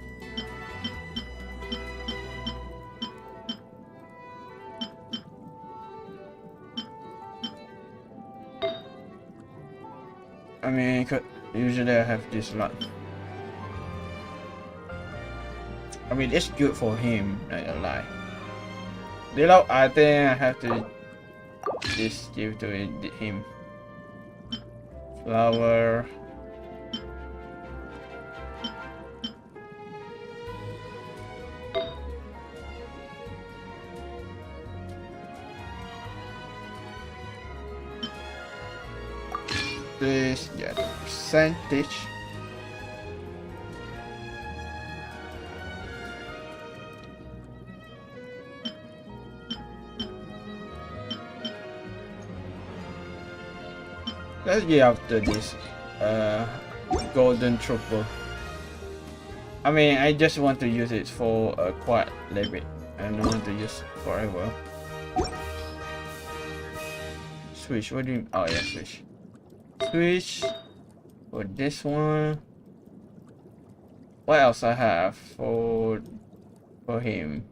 I mean, usually I have this lot. I mean, it's good for him, not gonna lie. Below, I think I have to just give to him. Flower. This, yeah, the percentage. Let's get after this golden trooper. I mean, I just want to use it for a quite little bit. I don't want to use forever. Switch, what do you mean? Oh yeah, switch. Switch for this one. What else I have for him?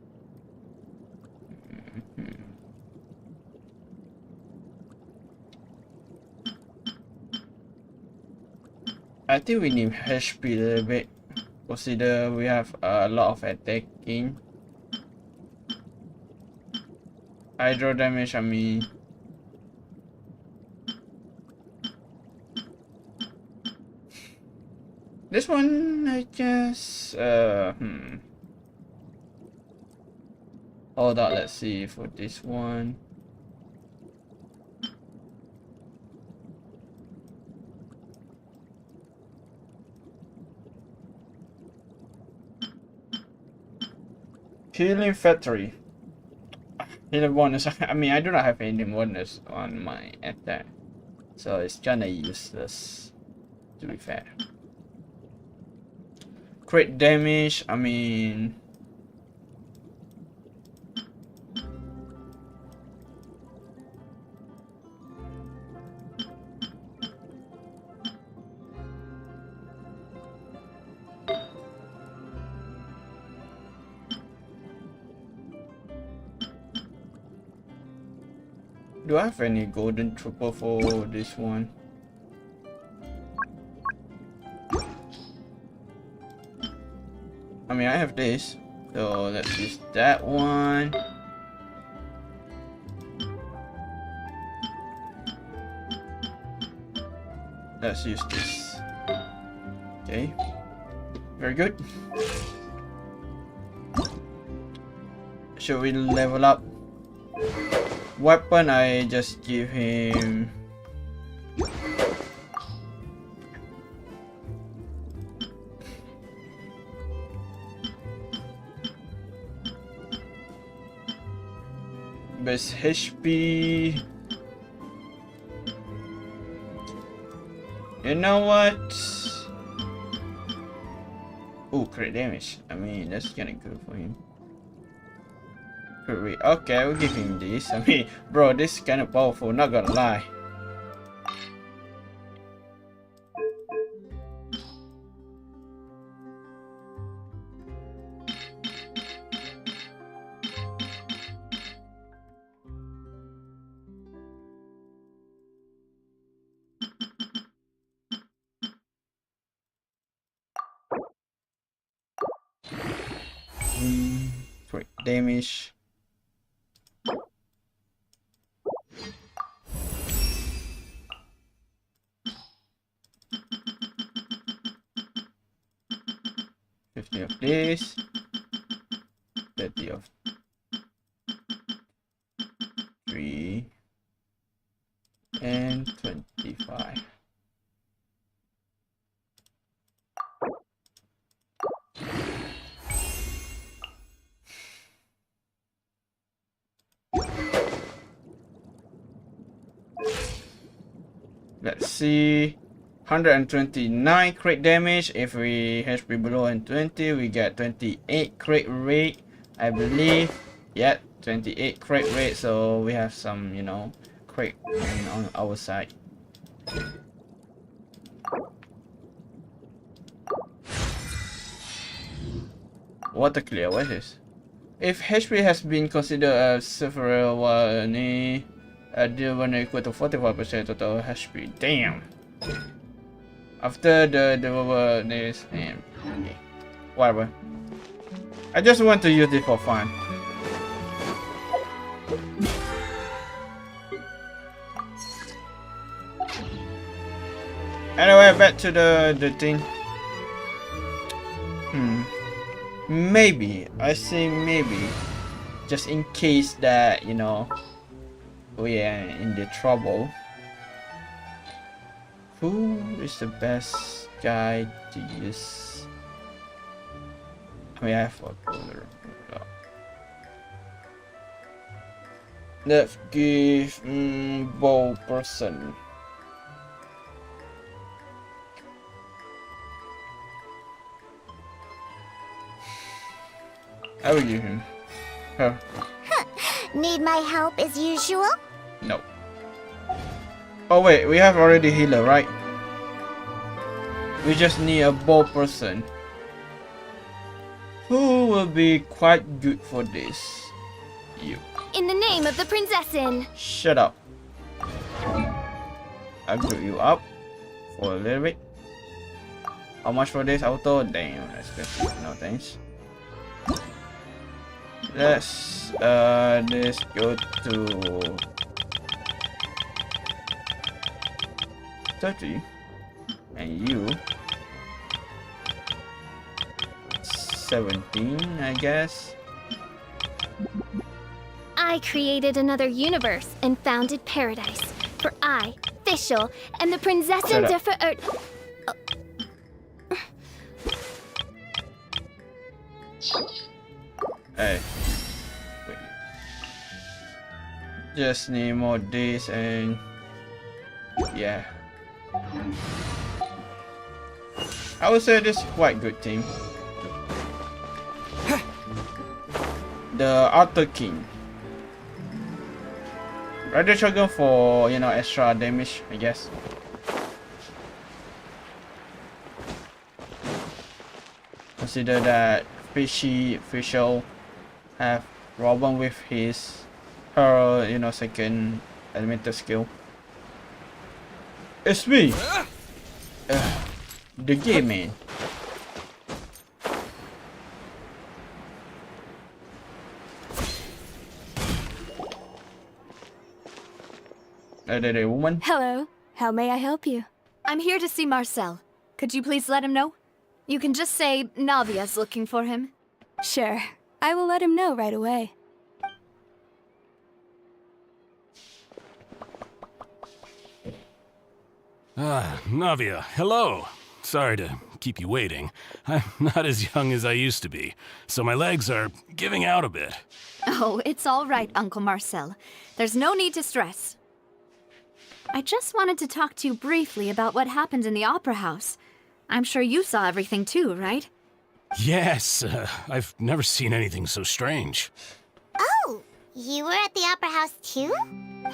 I think we need HP a little bit. Consider we have a lot of attacking. Hydro damage, I mean. This one, I guess, Hold on, let's see for this one. Healing Factory. Healing bonus. I mean, I do not have any bonus on my attack, so it's kinda useless, to be fair. Crit damage, I mean... Do I have any golden trooper for this one? I mean, I have this, so let's use that one. Let's use this. Okay, very good. Should we level up? Weapon, I just give him best HP. You know what? Oh, crit damage. I mean, that's kinda good for him. Okay, we'll give him this. I mean, bro, this is kind of powerful, not gonna lie. Crit damage. Of this, 30 of 3, and 25. Let's see. 129 crit damage. If we HP below 20, we get 28 crit rate, I believe. Yeah, 28 crit rate. So we have some, you know, crit on our side. Water clear. What is this? If HP has been considered as several one, deal when equal to 45% total HP. Damn. After the this and okay. Whatever. I just want to use it for fun. Anyway, back to the thing. Maybe, I say maybe, just in case that, you know, we are in the trouble. Who is the best guy to use? I mean, I forgot. Let's give bow person. I will give him her. Need my help as usual? No. Oh wait, we have already healer, right? We just need a bow person. Who will be quite good for this? You. In the name of the Prinzessin. Shut up. I'll group you up for a little bit. How much for this auto? Damn, that's good. No thanks. Let's this go to 30 and you 17, I guess. I created another universe and founded paradise. For I, Fischl, and the Prinzessin Hey. Wait. Just need more days and yeah. I would say this is quite good team. The Auto King. Radio Shogun for, you know, extra damage, I guess. Consider that Fischl have problem with her, you know, second elemental skill. It's me, the game man. A woman. Hello. How may I help you? I'm here to see Marcel. Could you please let him know? You can just say Navia's looking for him. Sure. I will let him know right away. Ah, Navia, hello. Sorry to keep you waiting. I'm not as young as I used to be, so my legs are giving out a bit. Oh, it's all right, Uncle Marcel. There's no need to stress. I just wanted to talk to you briefly about what happened in the Opera House. I'm sure you saw everything too, right? Yes, I've never seen anything so strange. Oh, you were at the Opera House too?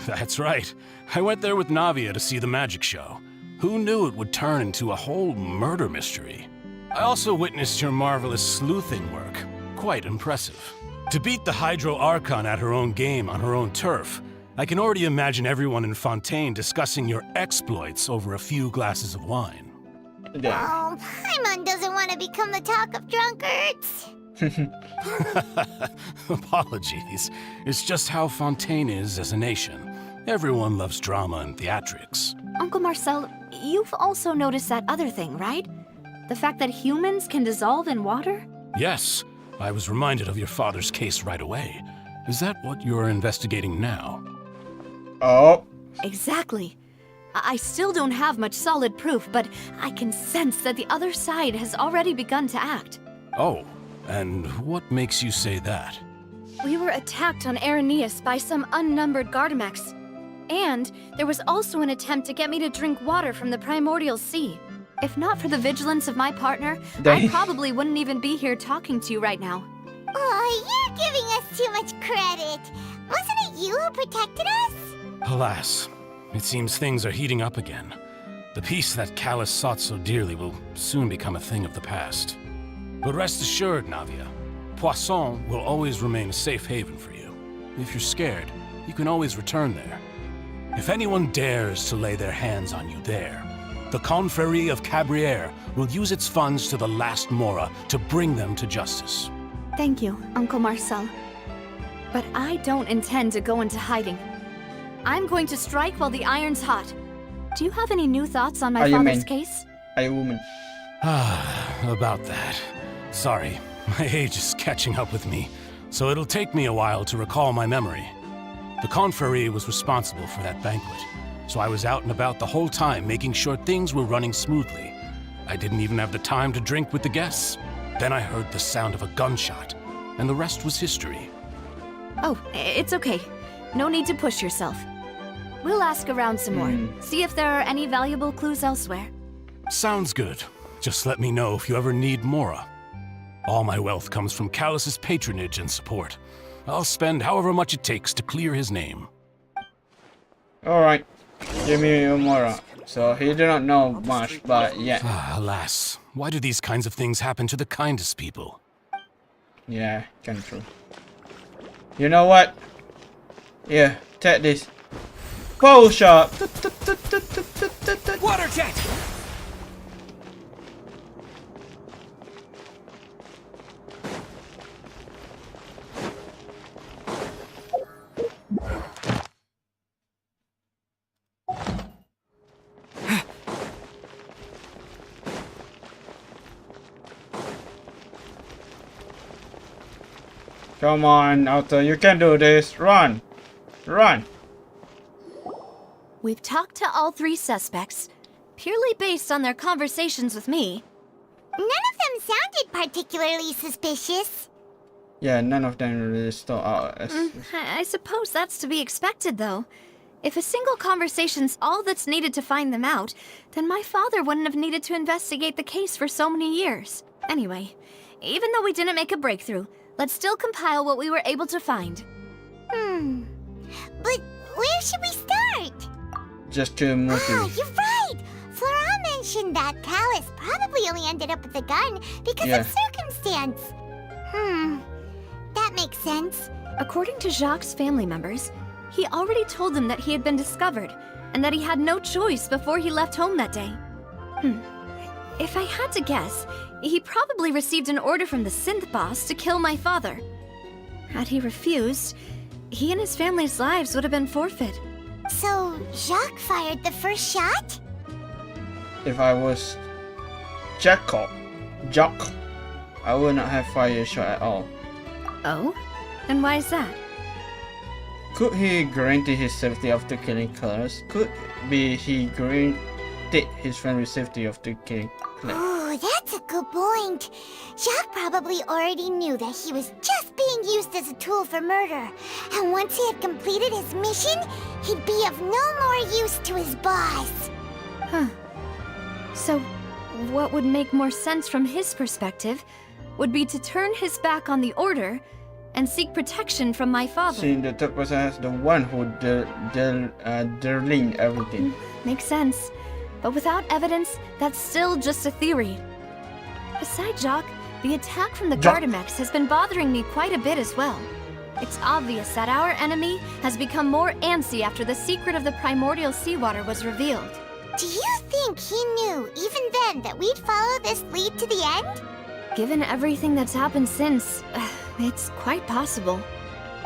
That's right. I went there with Navia to see the magic show. Who knew it would turn into a whole murder mystery? I also witnessed your marvelous sleuthing work. Quite impressive. To beat the Hydro Archon at her own game on her own turf, I can already imagine everyone in Fontaine discussing your exploits over a few glasses of wine. Oh, Paimon doesn't want to become the talk of drunkards. Apologies. It's just how Fontaine is as a nation. Everyone loves drama and theatrics. Uncle Marcel, you've also noticed that other thing, right? The fact that humans can dissolve in water? Yes, I was reminded of your father's case right away. Is that what you're investigating now? Oh. Exactly. I still don't have much solid proof, but I can sense that the other side has already begun to act. Oh, and what makes you say that? We were attacked on Araneus by some unnumbered Gardamex. And there was also an attempt to get me to drink water from the primordial sea. If not for the vigilance of my partner, I probably wouldn't even be here talking to you right now. Oh, you're giving us too much credit. Wasn't it you who protected us? Alas, it seems things are heating up again. The peace that Callus sought so dearly will soon become a thing of the past. But rest assured, Navia, Poisson will always remain a safe haven for you. If you're scared, you can always return there. If anyone dares to lay their hands on you there, the Confrérie of Cabrières will use its funds to the last Mora to bring them to justice. Thank you, Uncle Marcel. But I don't intend to go into hiding. I'm going to strike while the iron's hot. Do you have any new thoughts on my father's case? Are you a woman? About that. Sorry, my age is catching up with me, so it'll take me a while to recall my memory. The Confrérie was responsible for that banquet, so I was out and about the whole time making sure things were running smoothly. I didn't even have the time to drink with the guests. Then I heard the sound of a gunshot, and the rest was history. Oh, it's okay. No need to push yourself. We'll ask around some more, see if there are any valuable clues elsewhere. Sounds good. Just let me know if you ever need Mora. All my wealth comes from Callus's patronage and support. I'll spend however much it takes to clear his name. Alright, give me Mora. So he did not know much, but yeah. Alas, why do these kinds of things happen to the kindest people? Yeah, kinda true. You know what? Yeah, take this. Pole shot! Water jet! Come on, Alta, you can do this. Run! Run! We've talked to all three suspects, purely based on their conversations with me. None of them sounded particularly suspicious. Yeah, none of them really stood out as... I suppose that's to be expected, though. If a single conversation's all that's needed to find them out, then my father wouldn't have needed to investigate the case for so many years. Anyway, even though we didn't make a breakthrough, let's still compile what we were able to find. But where should we start? Just to motive. You're right! Flora mentioned that Callus probably only ended up with the gun because of circumstance. That makes sense. According to Jacques' family members, he already told them that he had been discovered, and that he had no choice before he left home that day. If I had to guess, he probably received an order from the synth boss to kill my father. Had he refused, he and his family's lives would have been forfeit. So, Jacques fired the first shot? If I was Jock, I would not have fired a shot at all. Oh? And why is that? Could he guarantee his safety after killing Callus? Could be he guaranteed his family's safety after killing Callus? Oh, that's a good point. Jacques probably already knew that he was just being used as a tool for murder. And once he had completed his mission, he'd be of no more use to his boss. So, what would make more sense from his perspective would be to turn his back on the order and seek protection from my father. Seeing the third person as the one who derling everything. Makes sense. But without evidence, that's still just a theory. Besides Jacques, the attack from the Gardamex has been bothering me quite a bit as well. It's obvious that our enemy has become more antsy after the secret of the primordial seawater was revealed. Do you think he knew, even then, that we'd follow this lead to the end? Given everything that's happened since, it's quite possible.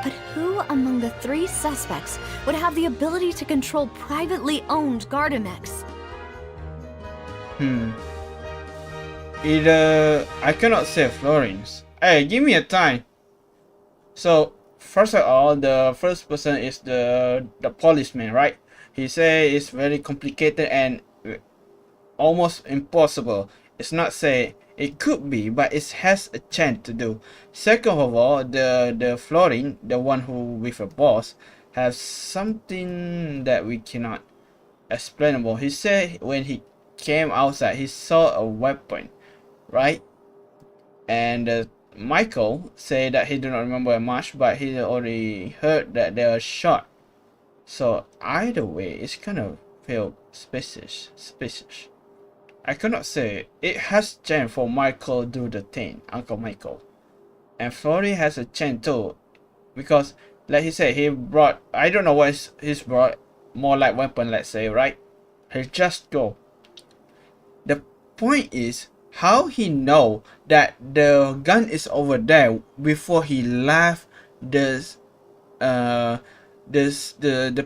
But who among the three suspects would have the ability to control privately owned Gardamex? Either I cannot say Florence. Hey, give me a time. So first of all, the first person is the policeman, right? He say it's very complicated and almost impossible. It's not say it could be, but it has a chance to do. Second of all, the Florine, the one who with a boss, have something that we cannot explainable. He said when he came outside, he saw a weapon, right? And Michael said that he did not remember much, but he already heard that they were shot. So either way, it's kind of feel suspicious. I cannot say. It has chance for Michael do the thing, Uncle Michael. And Flory has a chance too. Because like he said, he brought, I don't know what he's brought, more like weapon, let's say, right? He just go. The point is, how he know that the gun is over there before he left the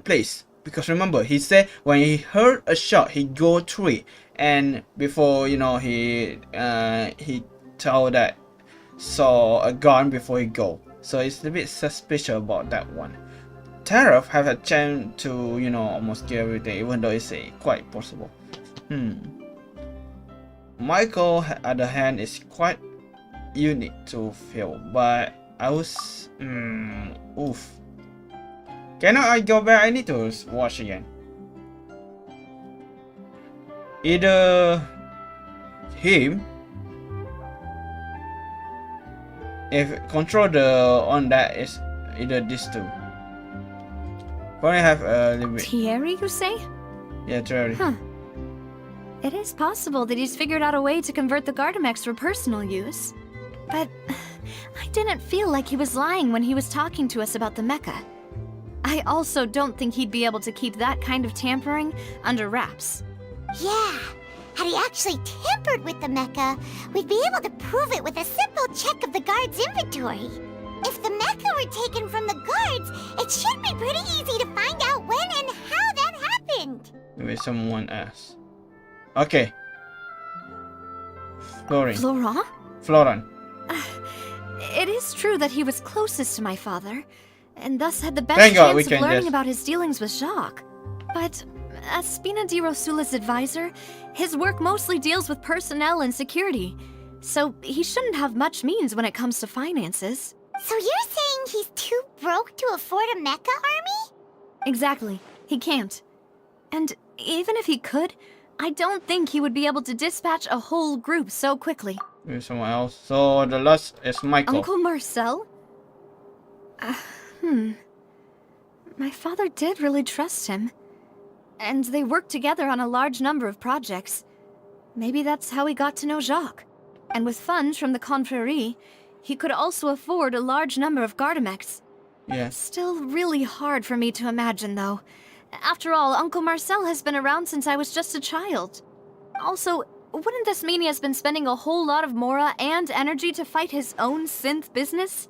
place? Because remember, he said when he heard a shot, he go through it, and before, you know, he told that saw a gun before he go. So it's a bit suspicious about that one. Tariff have a chance to, you know, almost kill everything, even though it's quite possible. Michael, on the other hand, is quite unique to feel, but I was oof. Cannot I go back? I need to watch again. Either him, if control the on that is either these two. Probably have a little bit. Thierry, you say? Yeah, Thierry. Huh. It is possible that he's figured out a way to convert the Gardamex for personal use. But I didn't feel like he was lying when he was talking to us about the mecha. I also don't think he'd be able to keep that kind of tampering under wraps. Yeah, had he actually tampered with the mecha, we'd be able to prove it with a simple check of the guard's inventory. If the mecha were taken from the guards, it should be pretty easy to find out when and how that happened. Maybe someone else. Okay. Florent? Florent. It is true that he was closest to my father, and thus had the best Thank God chance of learning about his dealings with Jacques. But as Spina di Rosula's advisor, his work mostly deals with personnel and security, so he shouldn't have much means when it comes to finances. So you're saying he's too broke to afford a mecha army? Exactly. He can't. And even if he could, I don't think he would be able to dispatch a whole group so quickly. Maybe someone else. So the last is Michael. Uncle Marcel? My father did really trust him. And they worked together on a large number of projects. Maybe that's how he got to know Jacques. And with funds from the Confrérie, he could also afford a large number of Gardamex. Yeah. Still really hard for me to imagine, though. After all, Uncle Marcel has been around since I was just a child. Also, wouldn't this mean he has been spending a whole lot of mora and energy to fight his own synth business?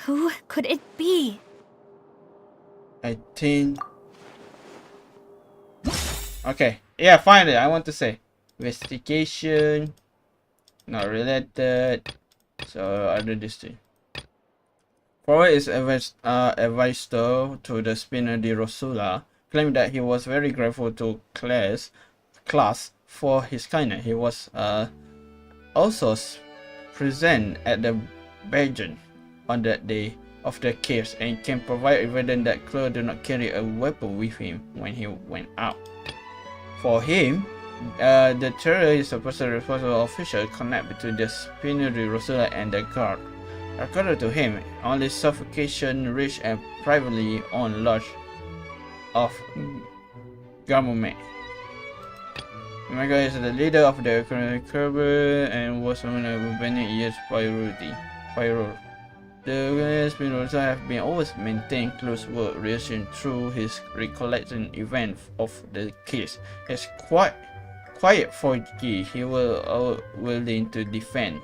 Who could it be? I think... Okay. Yeah, finally, I want to say. Investigation. Not related. So, other this thing. Florent is advisor to the Spina di Rosula, claiming that he was very grateful to class for his kindness. He was also present at the Belgian on that day of the case and can provide evidence that Claude did not carry a weapon with him when he went out. For him, the terror is supposed to responsible official connect between the Spina di Rosula and the guard. According to him, only suffocation rich and privately owned lodge of government. Omega is the leader of the Kerber and was one of many years priority. The Spinoza have been always maintained close work relation through his recollection event of the case. He's quiet for G. He will willing to defend.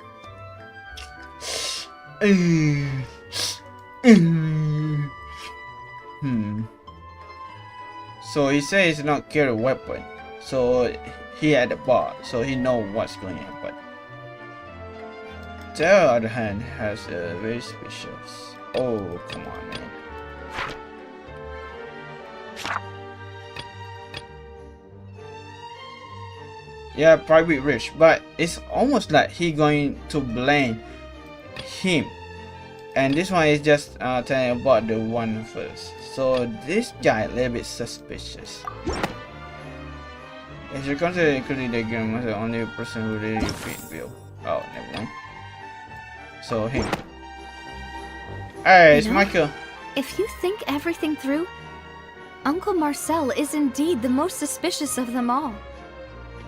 So he says he's not carry a weapon. So he at the bar, so he know what's going to happen. The other hand has a very suspicious. Oh, come on, man. Yeah, private rich, but it's almost like he going to blame him And this one is just telling about the one first. So this guy a little bit suspicious. Is you consider including the game as the only person who really fit Bill? Oh, never mind. So him. Hey, it's You know, Michael. If you think everything through, Uncle Marcel is indeed the most suspicious of them all.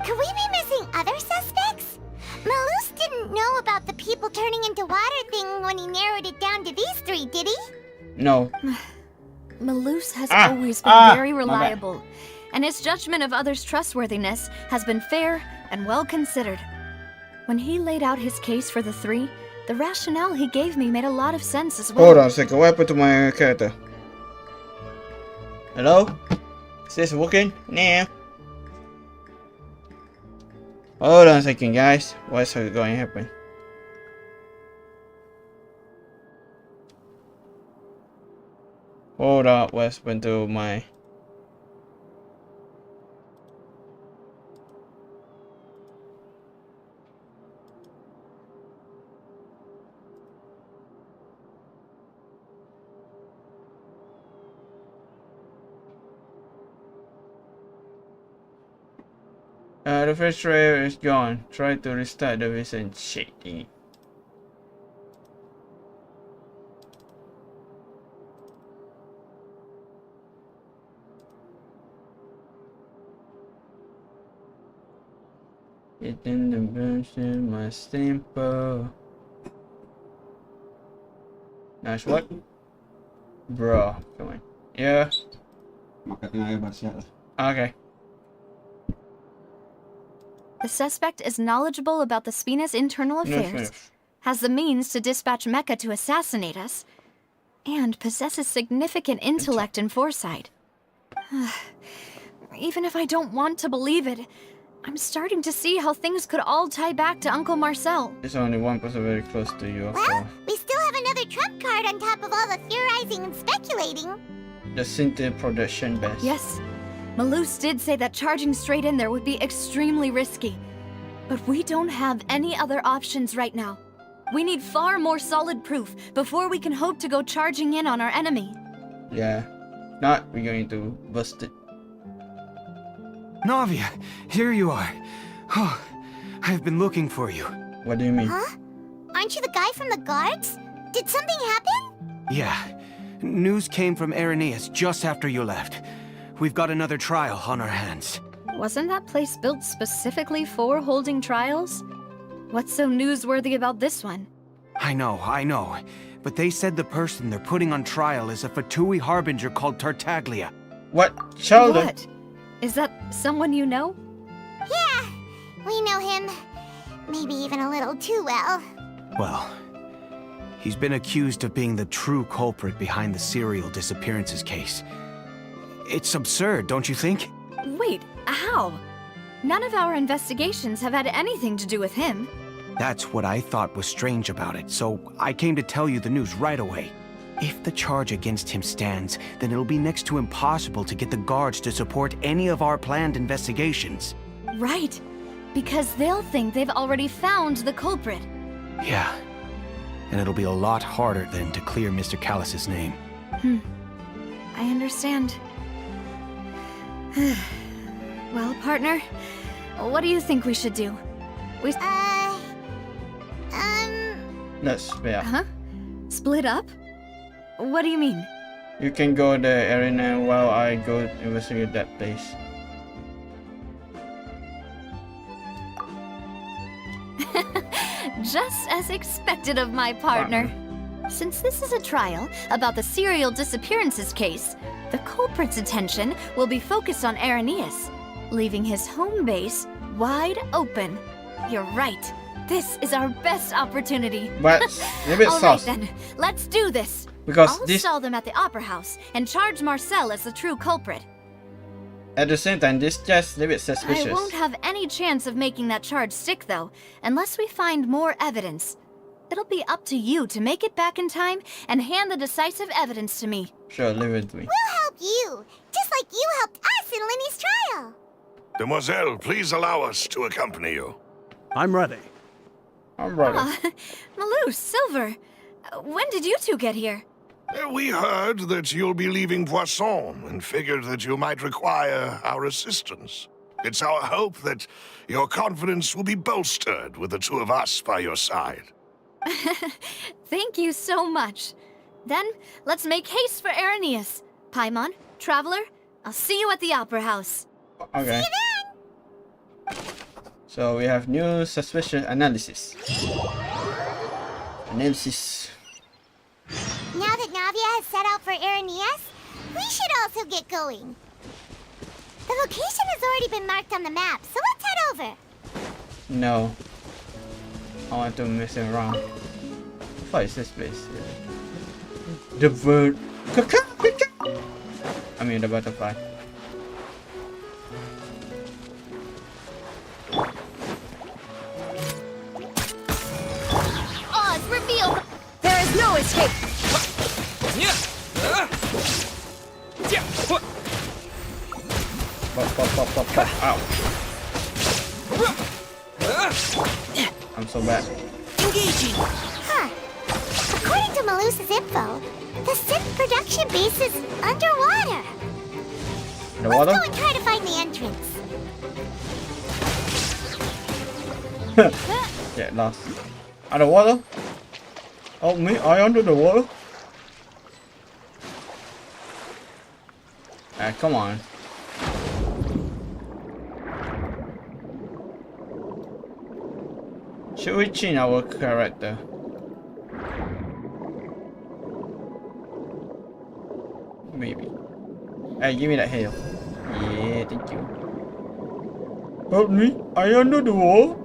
Could we be missing other suspects? Malus didn't know about the people turning into water thing when he narrowed it down to these three, did he? No. Malus has always been very reliable, and his judgment of others' trustworthiness has been fair and well considered. When he laid out his case for the three, the rationale he gave me made a lot of sense as well. Hold on a second. What happened to my character? Hello? Is this working? Nah. Hold on a second, guys. What's going to happen? Hold up. What's happened to my... the first trailer is gone. Try to restart the recent shading. It in the version my simple. Nice what? Bro, come on. Yeah. Okay. The suspect is knowledgeable about the Spina's internal affairs, has the means to dispatch Mecha to assassinate us, and possesses significant intellect and foresight. Even if I don't want to believe it, I'm starting to see how things could all tie back to Uncle Marcel. There's only one person very close to you. Well, we still have another trump card on top of all the theorizing and speculating. The Synth production best. Yes, Malus did say that charging straight in there would be extremely risky. But we don't have any other options right now. We need far more solid proof before we can hope to go charging in on our enemy. Yeah. Not, we're going to bust it. Navia, here you are. Oh, I've been looking for you. What do you mean? Huh? Aren't you the guy from the guards? Did something happen? Yeah. News came from Irenaeus just after you left. We've got another trial on our hands. Wasn't that place built specifically for holding trials? What's so newsworthy about this one? I know. But they said the person they're putting on trial is a Fatui harbinger called Tartaglia. What? Sheldon? What? Is that someone you know? Yeah, we know him. Maybe even a little too well. Well, he's been accused of being the true culprit behind the serial disappearances case. It's absurd, don't you think? Wait, how? None of our investigations have had anything to do with him. That's what I thought was strange about it, so I came to tell you the news right away. If the charge against him stands, then it'll be next to impossible to get the guards to support any of our planned investigations. Right, because they'll think they've already found the culprit. Yeah, and it'll be a lot harder then to clear Mr. Callus's name. I understand. Well, partner, what do you think we should do? Let's split up. Huh? Split up? What do you mean? You can go the arena while I go investigate that place. Just as expected of my partner. Since this is a trial about the serial disappearances case, the culprit's attention will be focused on Irenaeus, leaving his home base wide open. You're right. This is our best opportunity. But a bit All right sauce. then, let's do this. Because I'll this, stall them at the Opera House and charge Marcel as the true culprit. at the same time, this just a little bit suspicious. I won't have any chance of making that charge stick, though, unless we find more evidence. It'll be up to you to make it back in time and hand the decisive evidence to me. Sure, leave it with me. We'll help you, just like you helped us in Lenny's trial. Demoiselle, please allow us to accompany you. I'm ready. I'm ready. Malus, Silver, When did you two get here? We heard that you'll be leaving Poisson and figured that you might require our assistance. It's our hope that your confidence will be bolstered with the two of us by your side. Thank you so much. Then, let's make haste for Irenaeus. Paimon, Traveler, I'll see you at the Opera House. Okay. So we have new suspicious analysis. Now that Navia has set out for Irenaeus, we should also get going. The location has already been marked on the map, so let's head over. No. I want to mess around. What is this place? The bird. I mean the butterfly. Oz, reveal! There is no escape! Pop. Ow. I'm so bad. Engaging. Huh. According to Malusa's info, the synth production base is underwater. Underwater? Let's go and try to find the entrance. Get lost. Underwater? Oh, me? I under the water? Ah, come on. Should we change our character? Maybe. Hey, give me that hail. Yeah, thank you. Help me! I under the wall.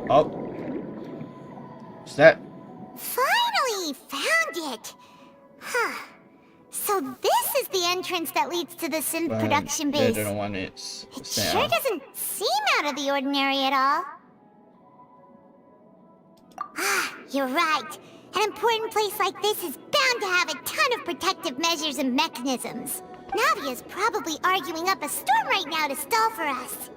Oh. What's that? Finally found it. Huh. So this is the entrance that leads to the synth production base. They're the one it's It sure doesn't seem out of the ordinary at all. Ah, you're right. An important place like this is bound to have a ton of protective measures and mechanisms. Navia's probably arguing up a storm right now to stall for us.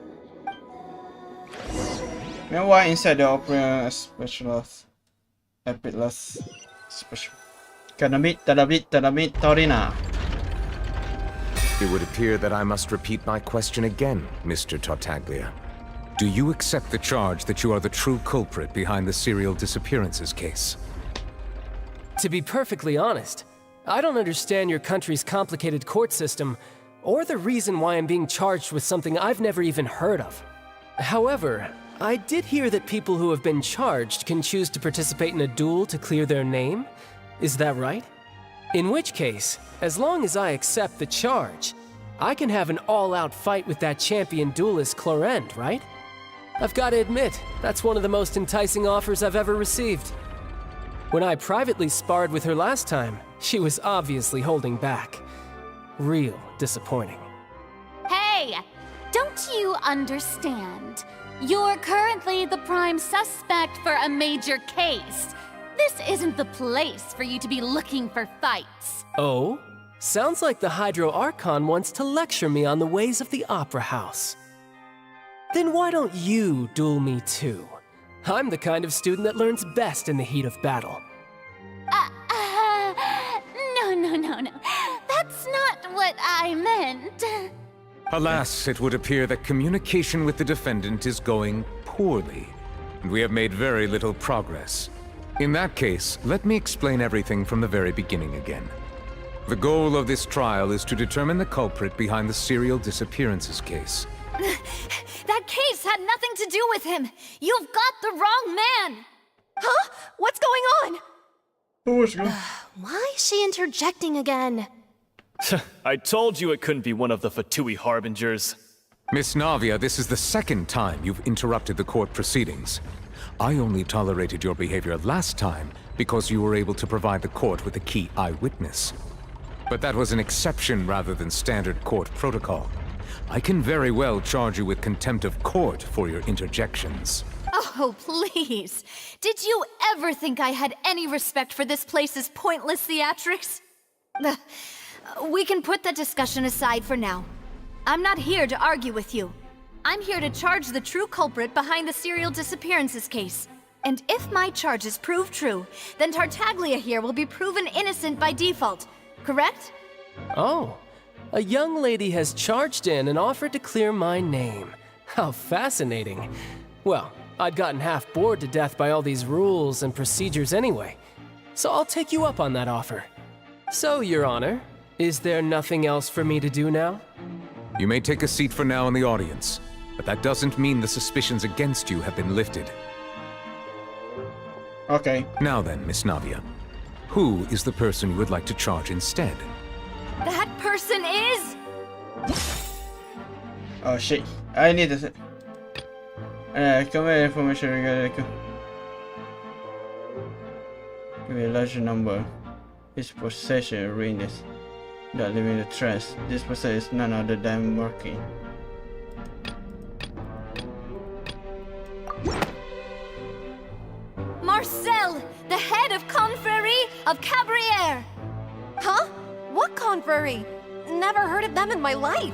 Meanwhile, inside the opera specialist, epitless special. Torina. It would appear that I must repeat my question again, Mr. Tartaglia. Do you accept the charge that you are the true culprit behind the serial disappearances case? To be perfectly honest, I don't understand your country's complicated court system, or the reason why I'm being charged with something I've never even heard of. However, I did hear that people who have been charged can choose to participate in a duel to clear their name. Is that right? In which case, as long as I accept the charge, I can have an all-out fight with that champion duelist Clorend, right? I've got to admit, that's one of the most enticing offers I've ever received. When I privately sparred with her last time, she was obviously holding back. Real disappointing. Hey! Don't you understand? You're currently the prime suspect for a major case. This isn't the place for you to be looking for fights. Oh? Sounds like the Hydro Archon wants to lecture me on the ways of the Opera House. Then why don't you duel me too? I'm the kind of student that learns best in the heat of battle. No. That's not what I meant. Alas, it would appear that communication with the defendant is going poorly, and we have made very little progress. In that case, let me explain everything from the very beginning again. The goal of this trial is to determine the culprit behind the serial disappearances case. That case had nothing to do with him. You've got the wrong man. Huh? What's going on? Why is she interjecting again? I told you it couldn't be one of the Fatui Harbingers. Miss Navia, this is the second time you've interrupted the court proceedings. I only tolerated your behavior last time because you were able to provide the court with a key eyewitness. But that was an exception rather than standard court protocol. I can very well charge you with contempt of court for your interjections. Oh, please. Did you ever think I had any respect for this place's pointless theatrics? We can put that discussion aside for now. I'm not here to argue with you. I'm here to charge the true culprit behind the serial disappearances case. And if my charges prove true, then Tartaglia here will be proven innocent by default, correct? Oh, a young lady has charged in and offered to clear my name. How fascinating. Well, I'd gotten half bored to death by all these rules and procedures anyway, so I'll take you up on that offer. So, Your Honor, is there nothing else for me to do now? You may take a seat for now in the audience, but that doesn't mean the suspicions against you have been lifted. Okay. Now then, Miss Navia, who is the person you would like to charge instead? That person is... Oh shit. I need to... come here, information regarding... Give me a larger number. His possession ruinous. Not leaving the trace. This possession is none other than Murky. Marcel, the head of Confrérie of Cabrières! Huh? What confrérie? Never heard of them in my life.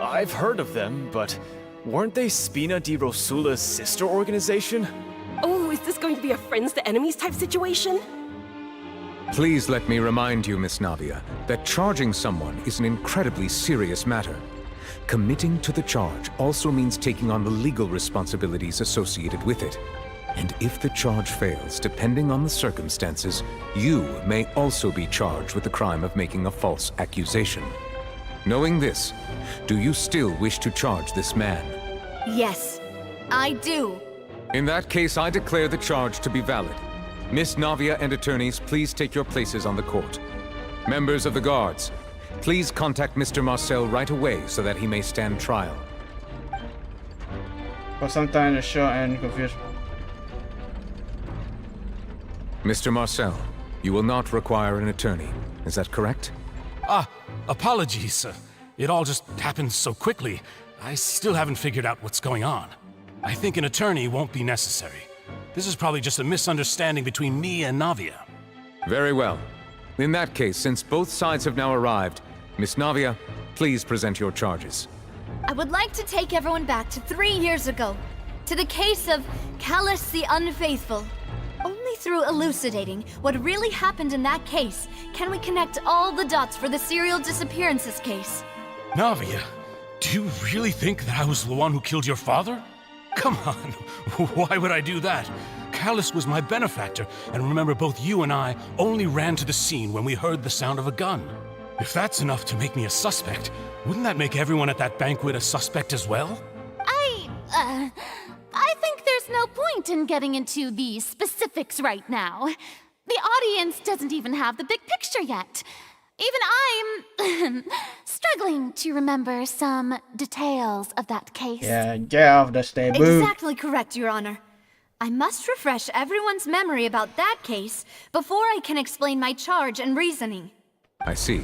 I've heard of them, but weren't they Spina di Rosula's sister organization? Oh, is this going to be a friends to enemies type situation? Please let me remind you, Miss Navia, that charging someone is an incredibly serious matter. Committing to the charge also means taking on the legal responsibilities associated with it. And if the charge fails, depending on the circumstances, you may also be charged with the crime of making a false accusation. Knowing this, do you still wish to charge this man? Yes, I do. In that case, I declare the charge to be valid. Miss Navia and attorneys, please take your places on the court. Members of the guards, please contact Mr. Marcel right away so that he may stand trial. For some time, the show and confused. Mr. Marcel, you will not require an attorney. Is that correct? Apologies. It all just happened so quickly. I still haven't figured out what's going on. I think an attorney won't be necessary. This is probably just a misunderstanding between me and Navia. Very well. In that case, since both sides have now arrived, Miss Navia, please present your charges. I would like to take everyone back to 3 years ago, to the case of Callus the Unfaithful. Only through elucidating what really happened in that case can we connect all the dots for the serial disappearances case. Navia, do you really think that I was the one who killed your father? Come on, why would I do that? Callus was my benefactor, and remember both you and I only ran to the scene when we heard the sound of a gun. If that's enough to make me a suspect, wouldn't that make everyone at that banquet a suspect as well? I think there's no point in getting into the specifics right now. The audience doesn't even have the big picture yet. Even I'm struggling to remember some details of that case. Yeah, get off the stage. Exactly correct, Your Honor. I must refresh everyone's memory about that case before I can explain my charge and reasoning. I see.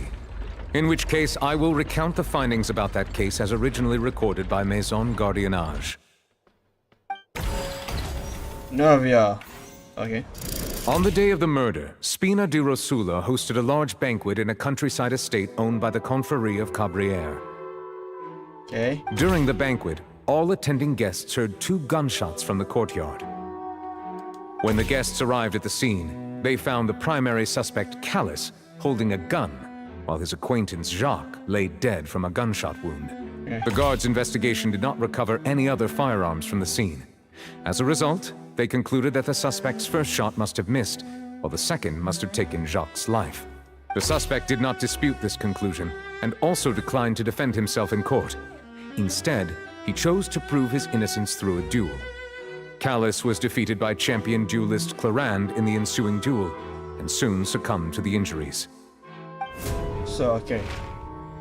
In which case, I will recount the findings about that case as originally recorded by Maison Gardiennage. Navia. Okay. On the day of the murder, Spina di Rosula hosted a large banquet in a countryside estate owned by the Confrérie of Cabrières. Okay. During the banquet, all attending guests heard 2 gunshots from the courtyard. When the guests arrived at the scene, they found the primary suspect, Callus, holding a gun, while his acquaintance, Jacques, lay dead from a gunshot wound. Yeah. The guards' investigation did not recover any other firearms from the scene. As a result, they concluded that the suspect's first shot must have missed, while the second must have taken Jacques' life. The suspect did not dispute this conclusion, and also declined to defend himself in court. Instead, he chose to prove his innocence through a duel. Callus was defeated by champion duelist Clarand in the ensuing duel, and soon succumbed to the injuries. So, okay.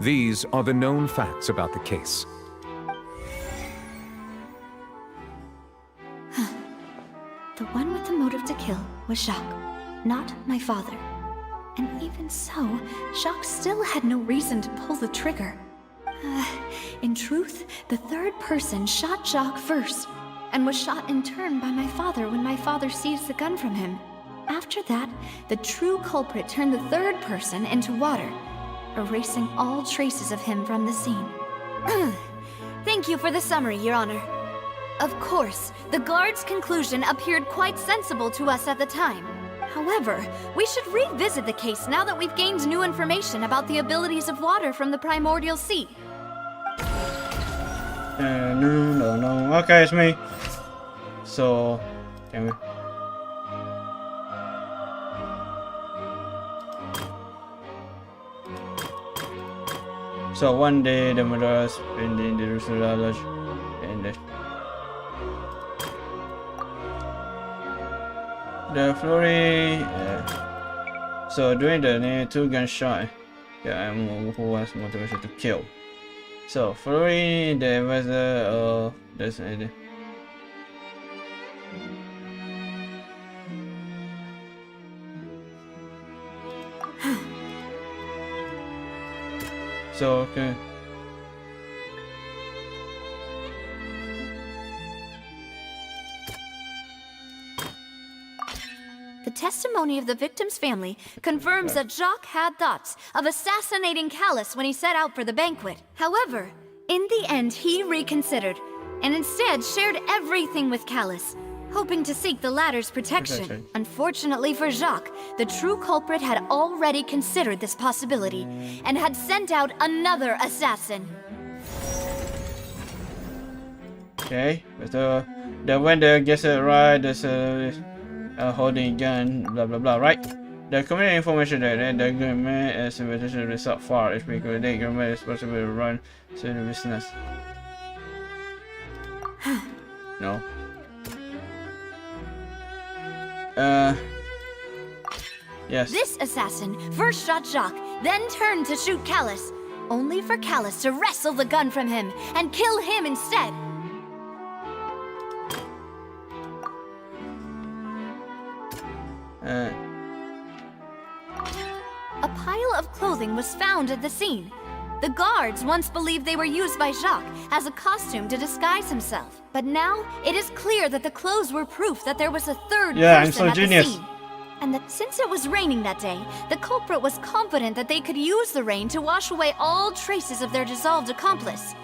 These are the known facts about the case. The one with the motive to kill was Jacques, not my father. And even so, Jacques still had no reason to pull the trigger. In truth, the third person shot Jacques first, and was shot in turn by my father when my father seized the gun from him. After that, the true culprit turned the third person into water, erasing all traces of him from the scene. Thank you for the summary, Your Honor. Of course, the guard's conclusion appeared quite sensible to us at the time. However, we should revisit the case now that we've gained new information about the abilities of water from the primordial sea. No. Okay, it's me. So, can we? So one day the murderers in the Jerusalem Lodge and the flurry. So during the 2 gunshot, who was motivated to kill. So flurry, the advisor, there's an idea. So, okay. The testimony of the victim's family confirms that Jacques had thoughts of assassinating Callus when he set out for the banquet. However, in the end, he reconsidered and instead shared everything with Callus, hoping to seek the latter's protection. Unfortunately for Jacques, the true culprit had already considered this possibility and had sent out another assassin. Okay, but when the gets it right, there's holding a gun, blah blah blah, right? The community information that the government is invitation result far if because the government is supposed to run to the business. No. Yes. This assassin first shot Jacques, then turned to shoot Callus, only for Callus to wrestle the gun from him and kill him instead. A pile of clothing was found at the scene. The guards once believed they were used by Jacques as a costume to disguise himself. But now, it is clear that the clothes were proof that there was a third person at the scene. And that since it was raining that day, the culprit was confident that they could use the rain to wash away all traces of their dissolved accomplice.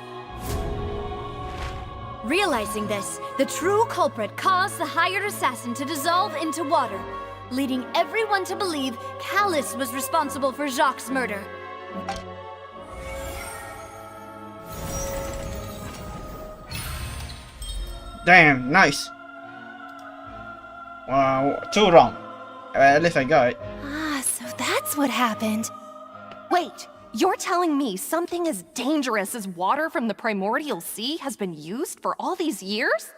Realizing this, the true culprit caused the hired assassin to dissolve into water, leading everyone to believe Callus was responsible for Jacques' murder. Damn, nice. Wow, 2 wrong. At least I got it. Ah, so that's what happened. Wait, you're telling me something as dangerous as water from the primordial sea has been used for all these years?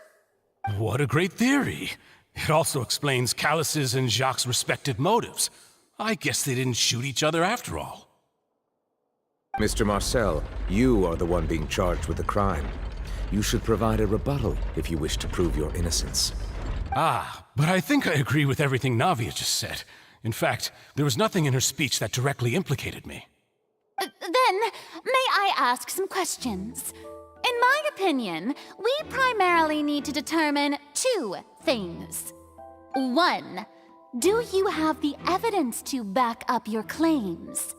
What a great theory. It also explains Callus's and Jacques' respective motives. I guess they didn't shoot each other after all. Mr. Marcel, you are the one being charged with the crime. You should provide a rebuttal if you wish to prove your innocence. Ah, but I think I agree with everything Navia just said. In fact, there was nothing in her speech that directly implicated me. Then, may I ask some questions? In my opinion, we primarily need to determine 2 things. 1, do you have the evidence to back up your claims?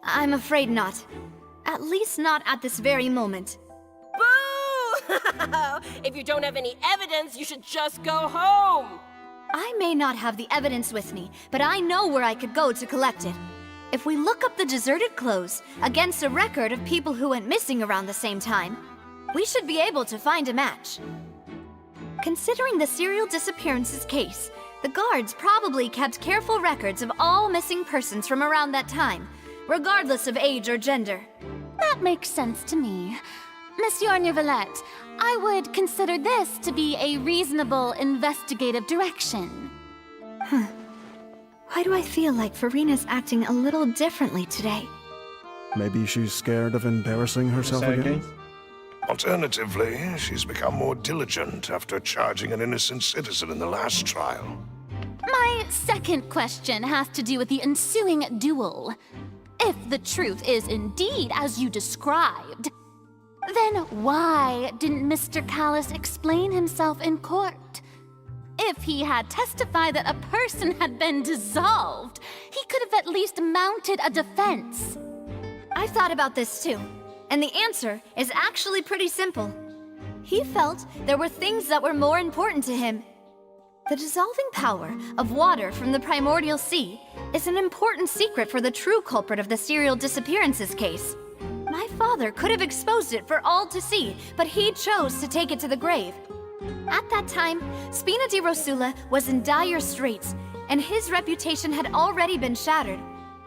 I'm afraid not. At least not at this very moment. Boo! If you don't have any evidence, you should just go home! I may not have the evidence with me, but I know where I could go to collect it. If we look up the deserted clothes against a record of people who went missing around the same time, we should be able to find a match. Considering the serial disappearances case, the guards probably kept careful records of all missing persons from around that time, regardless of age or gender. That makes sense to me. Monsieur Neuvillette, I would consider this to be a reasonable investigative direction. Why do I feel like Farina's acting a little differently today? Maybe she's scared of embarrassing herself again? Alternatively, she's become more diligent after charging an innocent citizen in the last trial. My second question has to do with the ensuing duel. If the truth is indeed as you described, then why didn't Mr. Callus explain himself in court? If he had testified that a person had been dissolved, he could have at least mounted a defense. I've thought about this too. And the answer is actually pretty simple. He felt there were things that were more important to him. The dissolving power of water from the primordial sea is an important secret for the true culprit of the serial disappearances case. My father could have exposed it for all to see, but he chose to take it to the grave. At that time, Spina di Rosula was in dire straits, and his reputation had already been shattered.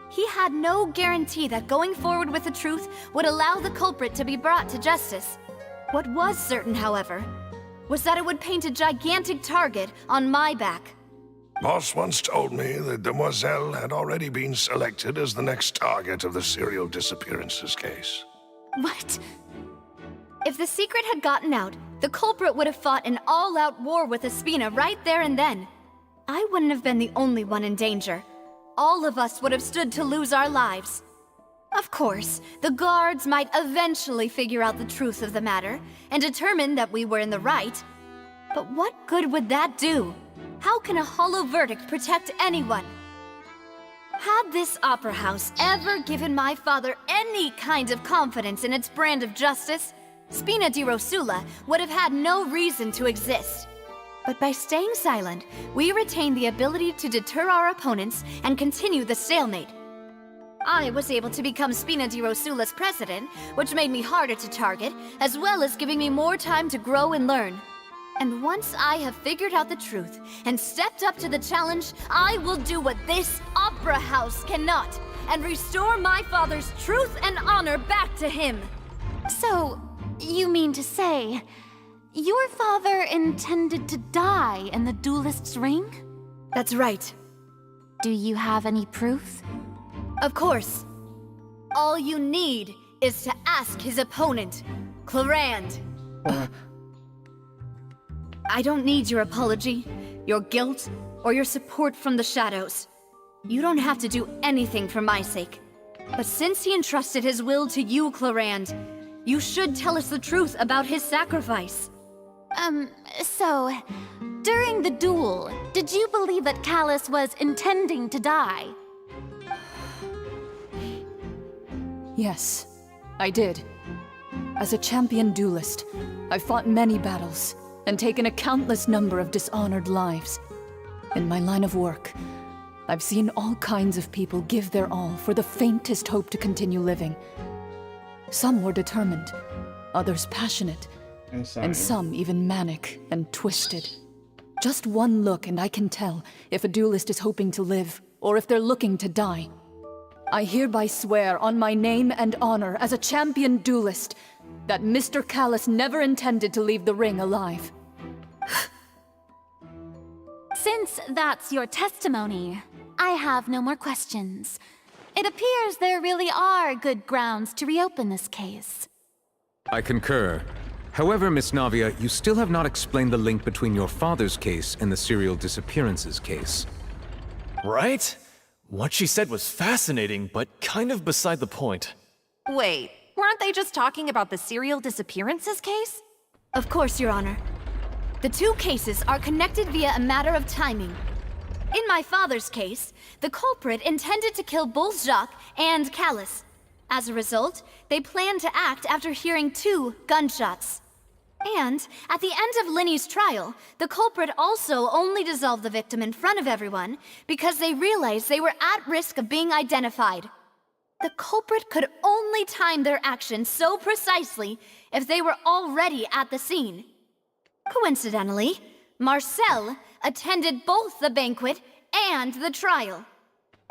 He had no guarantee that going forward with the truth would allow the culprit to be brought to justice. What was certain, however, was that it would paint a gigantic target on my back. Boss once told me that Demoiselle had already been selected as the next target of the serial disappearances case. What? If the secret had gotten out, the culprit would have fought an all-out war with Espina right there and then. I wouldn't have been the only one in danger. All of us would have stood to lose our lives. Of course, the guards might eventually figure out the truth of the matter and determine that we were in the right. But what good would that do? How can a hollow verdict protect anyone? Had this opera house ever given my father any kind of confidence in its brand of justice, Spina di Rosula would have had no reason to exist. But by staying silent, we retain the ability to deter our opponents and continue the stalemate. I was able to become Spina di Rosula's president, which made me harder to target, as well as giving me more time to grow and learn. And once I have figured out the truth and stepped up to the challenge, I will do what this opera house cannot, and restore my father's truth and honor back to him. So, you mean to say, your father intended to die in the duelist's ring? That's right. Do you have any proof? Of course. All you need is to ask his opponent, Clarand. I don't need your apology, your guilt, or your support from the shadows. You don't have to do anything for my sake. But since he entrusted his will to you, Clarand, you should tell us the truth about his sacrifice. So, during the duel, did you believe that Callus was intending to die? Yes, I did. As a champion duelist, I've fought many battles and taken a countless number of dishonored lives. In my line of work, I've seen all kinds of people give their all for the faintest hope to continue living. Some were determined, others passionate, and some even manic and twisted. Just one look and I can tell if a duelist is hoping to live or if they're looking to die. I hereby swear on my name and honor as a champion duelist that Mr. Callus never intended to leave the ring alive. Since that's your testimony, I have no more questions. It appears there really are good grounds to reopen this case. I concur. However, Miss Navia, you still have not explained the link between your father's case and the serial disappearances case. Right? What she said was fascinating, but kind of beside the point. Wait, weren't they just talking about the serial disappearances case? Of course, Your Honor. The two cases are connected via a matter of timing. In my father's case, the culprit intended to kill both Jacques and Callus. As a result, they planned to act after hearing 2 gunshots. And at the end of Linny's trial, the culprit also only dissolved the victim in front of everyone because they realized they were at risk of being identified. The culprit could only time their actions so precisely if they were already at the scene. Coincidentally, Marcel attended both the banquet and the trial.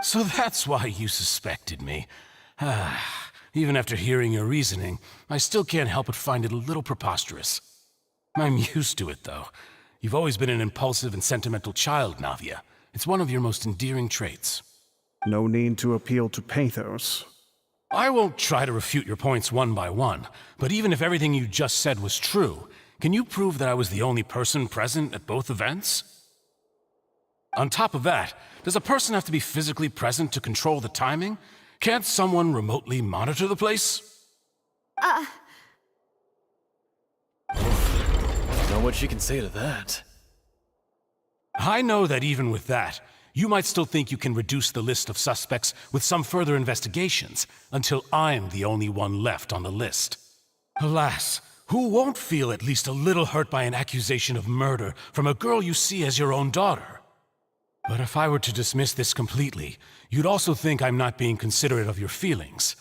So that's why you suspected me. Even after hearing your reasoning, I still can't help but find it a little preposterous. I'm used to it, though. You've always been an impulsive and sentimental child, Navia. It's one of your most endearing traits. No need to appeal to pathos. I won't try to refute your points one by one, but even if everything you just said was true, can you prove that I was the only person present at both events? On top of that, does a person have to be physically present to control the timing? Can't someone remotely monitor the place? Know what she can say to that. I know that even with that, You might still think you can reduce the list of suspects with some further investigations, until I'm the only one left on the list. Alas, who won't feel at least a little hurt by an accusation of murder from a girl you see as your own daughter? But if I were to dismiss this completely, you'd also think I'm not being considerate of your feelings.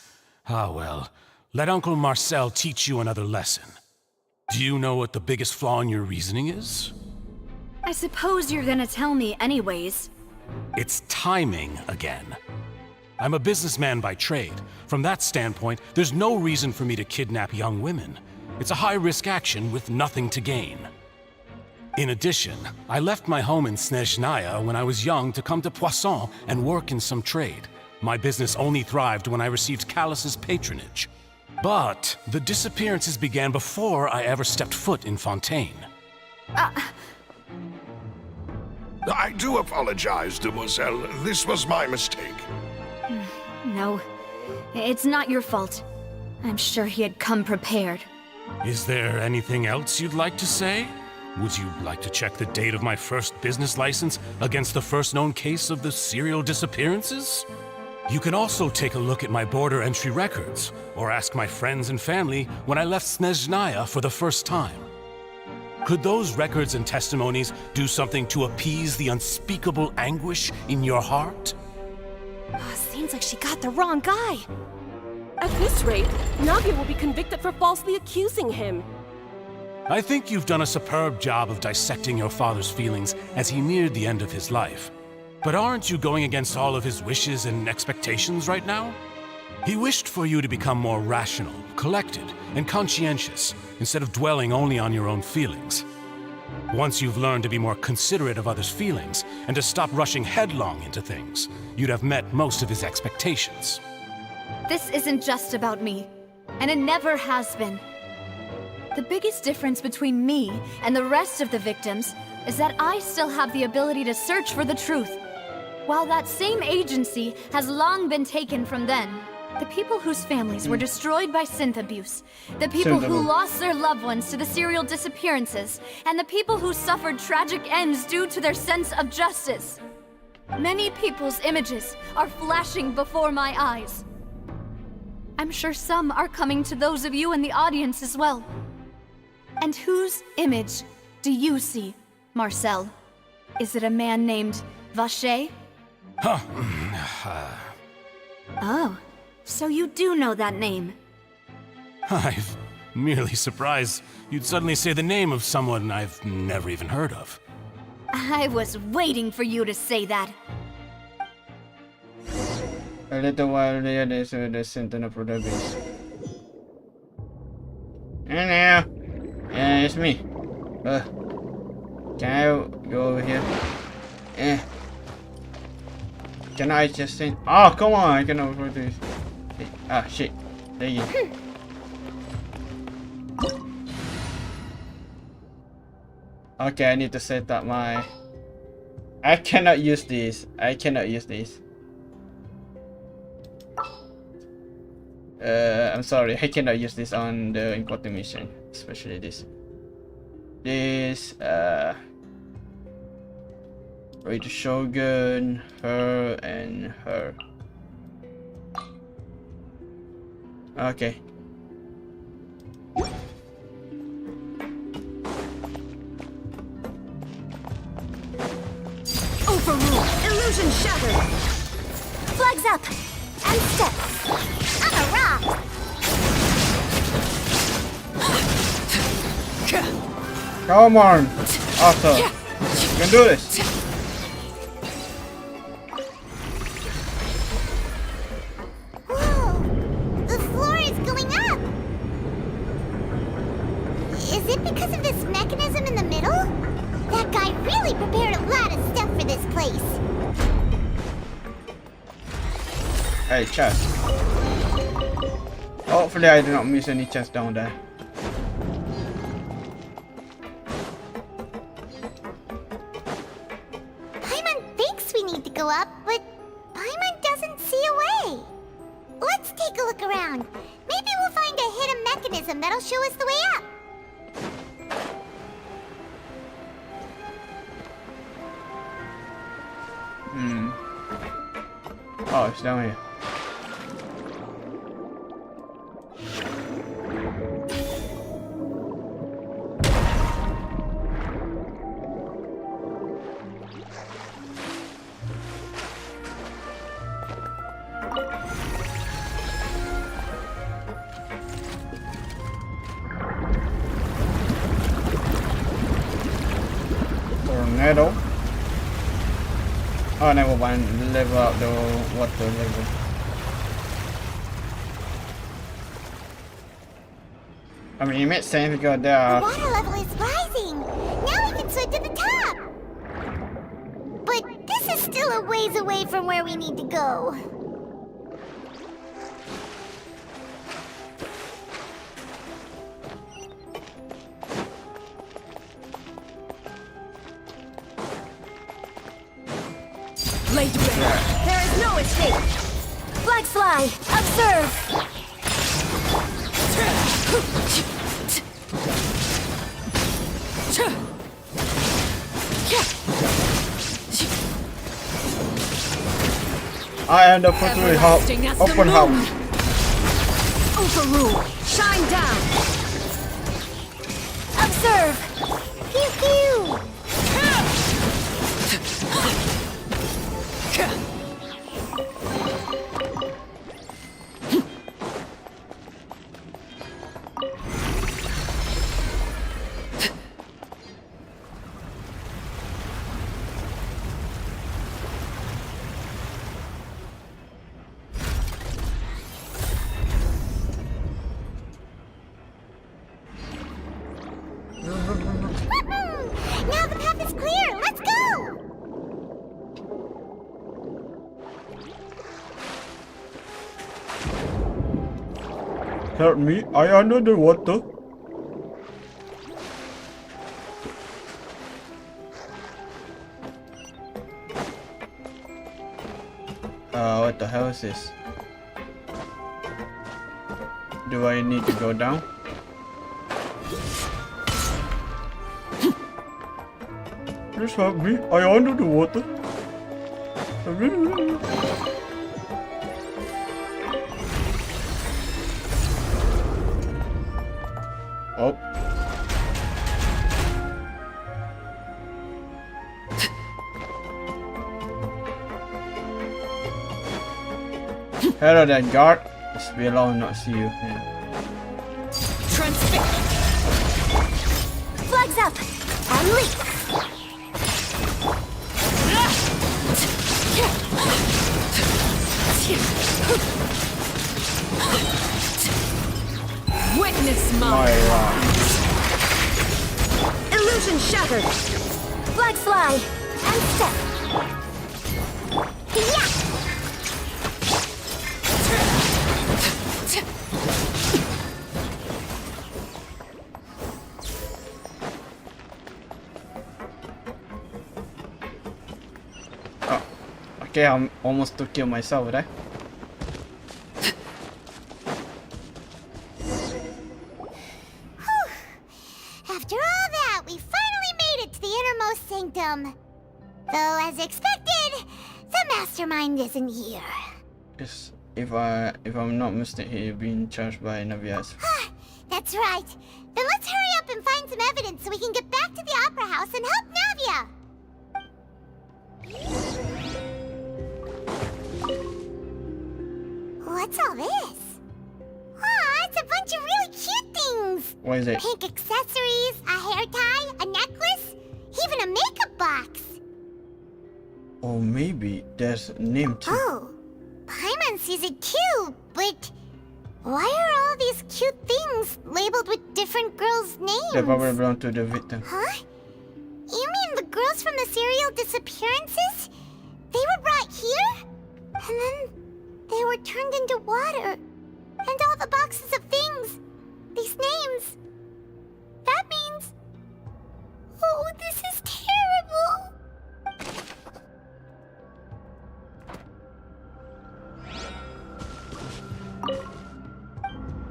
Ah well, let Uncle Marcel teach you another lesson. Do you know what the biggest flaw in your reasoning is? I suppose you're gonna tell me anyways. It's timing again. I'm a businessman by trade. From that standpoint, there's no reason for me to kidnap young women. It's a high-risk action with nothing to gain. In addition, I left my home in Snezhnaya when I was young to come to Poisson and work in some trade. My business only thrived when I received Callus's patronage. But the disappearances began before I ever stepped foot in Fontaine. I do apologize, demoiselle. This was my mistake. No, it's not your fault. I'm sure he had come prepared. Is there anything else you'd like to say? Would you like to check the date of my first business license against the first known case of the serial disappearances? You can also take a look at my border entry records, or ask my friends and family when I left Snezhnaya for the first time. Could those records and testimonies do something to appease the unspeakable anguish in your heart? Seems like she got the wrong guy. At this rate, Navia will be convicted for falsely accusing him. I think you've done a superb job of dissecting your father's feelings as he neared the end of his life. But aren't you going against all of his wishes and expectations right now? He wished for you to become more rational, collected, and conscientious, instead of dwelling only on your own feelings. Once you've learned to be more considerate of others' feelings, and to stop rushing headlong into things, you'd have met most of his expectations. This isn't just about me, and it never has been. The biggest difference between me and the rest of the victims is that I still have the ability to search for the truth, while that same agency has long been taken from them. The people whose families were destroyed by synth abuse, the people who lost their loved ones to the serial disappearances, and the people who suffered tragic ends due to their sense of justice. Many people's images are flashing before my eyes. I'm sure some are coming to those of you in the audience as well. And whose image do you see, Marcel? Is it a man named Vacher? Oh, so you do know that name. I'm merely surprised you'd suddenly say the name of someone I've never even heard of. I was waiting for you to say that. A little while later, they saw the sentinel for the base. Hello. Yeah, it's me. Can I go over here? Can I just send? Oh, come on! I can afford this. Ah, shit. There you go. Okay, I need to set up my. I cannot use this. I cannot use this. I'm sorry, I cannot use this on the important mission, especially this. Raid Shogun, her, and her. Okay. Overrule! Illusion shattered! Flags up! And step! On a rock! Come on, Arthur. You can do this. Whoa! The floor is going up! Is it because of this mechanism in the middle? That guy really prepared a lot of stuff for this place. Hey, chest. Hopefully I do not miss any chests down there. Paimon thinks we need to go up, but Paimon doesn't see a way. Let's take a look around. Maybe we'll find a hidden mechanism that'll show us the way up. Oh, it's down here. Tornado. Oh, never mind. Level up the water level. I mean, it makes sense because there The are. water level is rising. Now we can swim to the top. But this is still a ways away from where we need to go. Blade Red. There is no escape. Flag slide. Observe. I am the Futuri open house. Overrule. Shine down. Observe. Pew pew. Now the path is clear. Let's go. Help me, I am under the water. What the hell is this? Do I need to go down? Please help me, I am under the water. Oh. Hello there, guard. It's been long not see you. Yeah. Transfix. Flags up. And leap. Witness my wrongs. Illusion shattered. Flag slide and step. Yeah. Oh, okay, I'm almost to kill myself, right? After all that, we finally made it to the innermost sanctum. Though, as expected, the mastermind isn't here. Yes, if I'm not mistaken, he's being charged by Navias. That's right. Then let's hurry up and find some evidence so we can get back to the Opera House and help Navia. What's all this? Aw, it's a bunch of really cute things. What is it? Pink accessories, a hair tie, a necklace, even a makeup box. Or maybe there's a name too. Oh, Paimon sees it too, but why are all these cute things labeled with different girls' names? They probably belong to the victim. Huh? You mean the girls from the serial disappearances? They were brought here? And then they were turned into water. And all the boxes of things. These names. That means... Oh, this is terrible.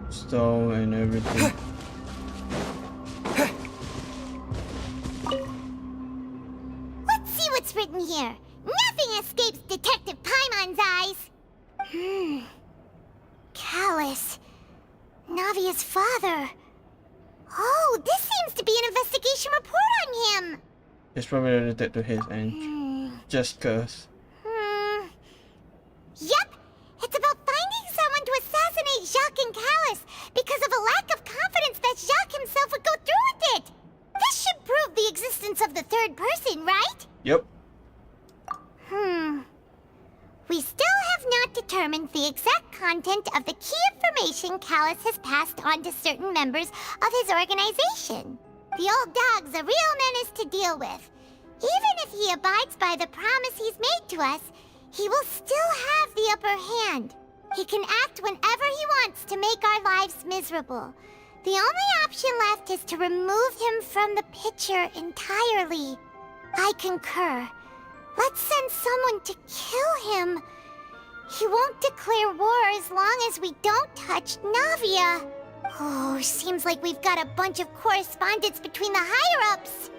Stone and everything. Let's see what's written here. Nothing nothing escapes Detective Paimon's eyes. Callus. Navia's father. Oh, this seems to be an investigation report on him. It's probably related to his end. Just cause. Yep. It's about finding someone to assassinate Jacques and Callus because of a lack of confidence that Jacques himself would go through with it. This should prove the existence of the third person, right? Yep. We still have not determined the exact content of the key information Callus has passed on to certain members of his organization. The old dog's a real menace to deal with. Even if he abides by the promise he's made to us, he will still have the upper hand. He can act whenever he wants to make our lives miserable. The only option left is to remove him from the picture entirely. I concur. Let's send someone to kill him. He won't declare war as long as we don't touch Navia. Oh, seems like we've got a bunch of correspondence between the higher-ups.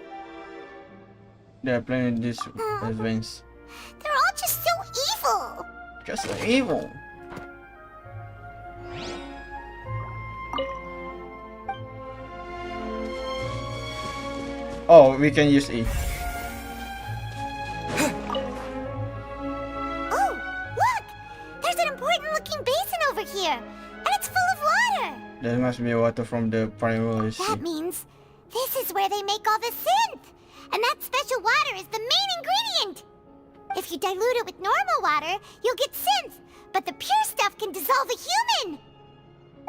They're planning this events. They're all just so evil. Just so evil. Oh, we can use E. Oh, look! There's an important-looking basin over here, and it's full of water. There must be water from the primary sea. That means this is where they make all the synth, and that special water is the main ingredient. If you dilute it with normal water, you'll get synth, but the pure stuff can dissolve a human.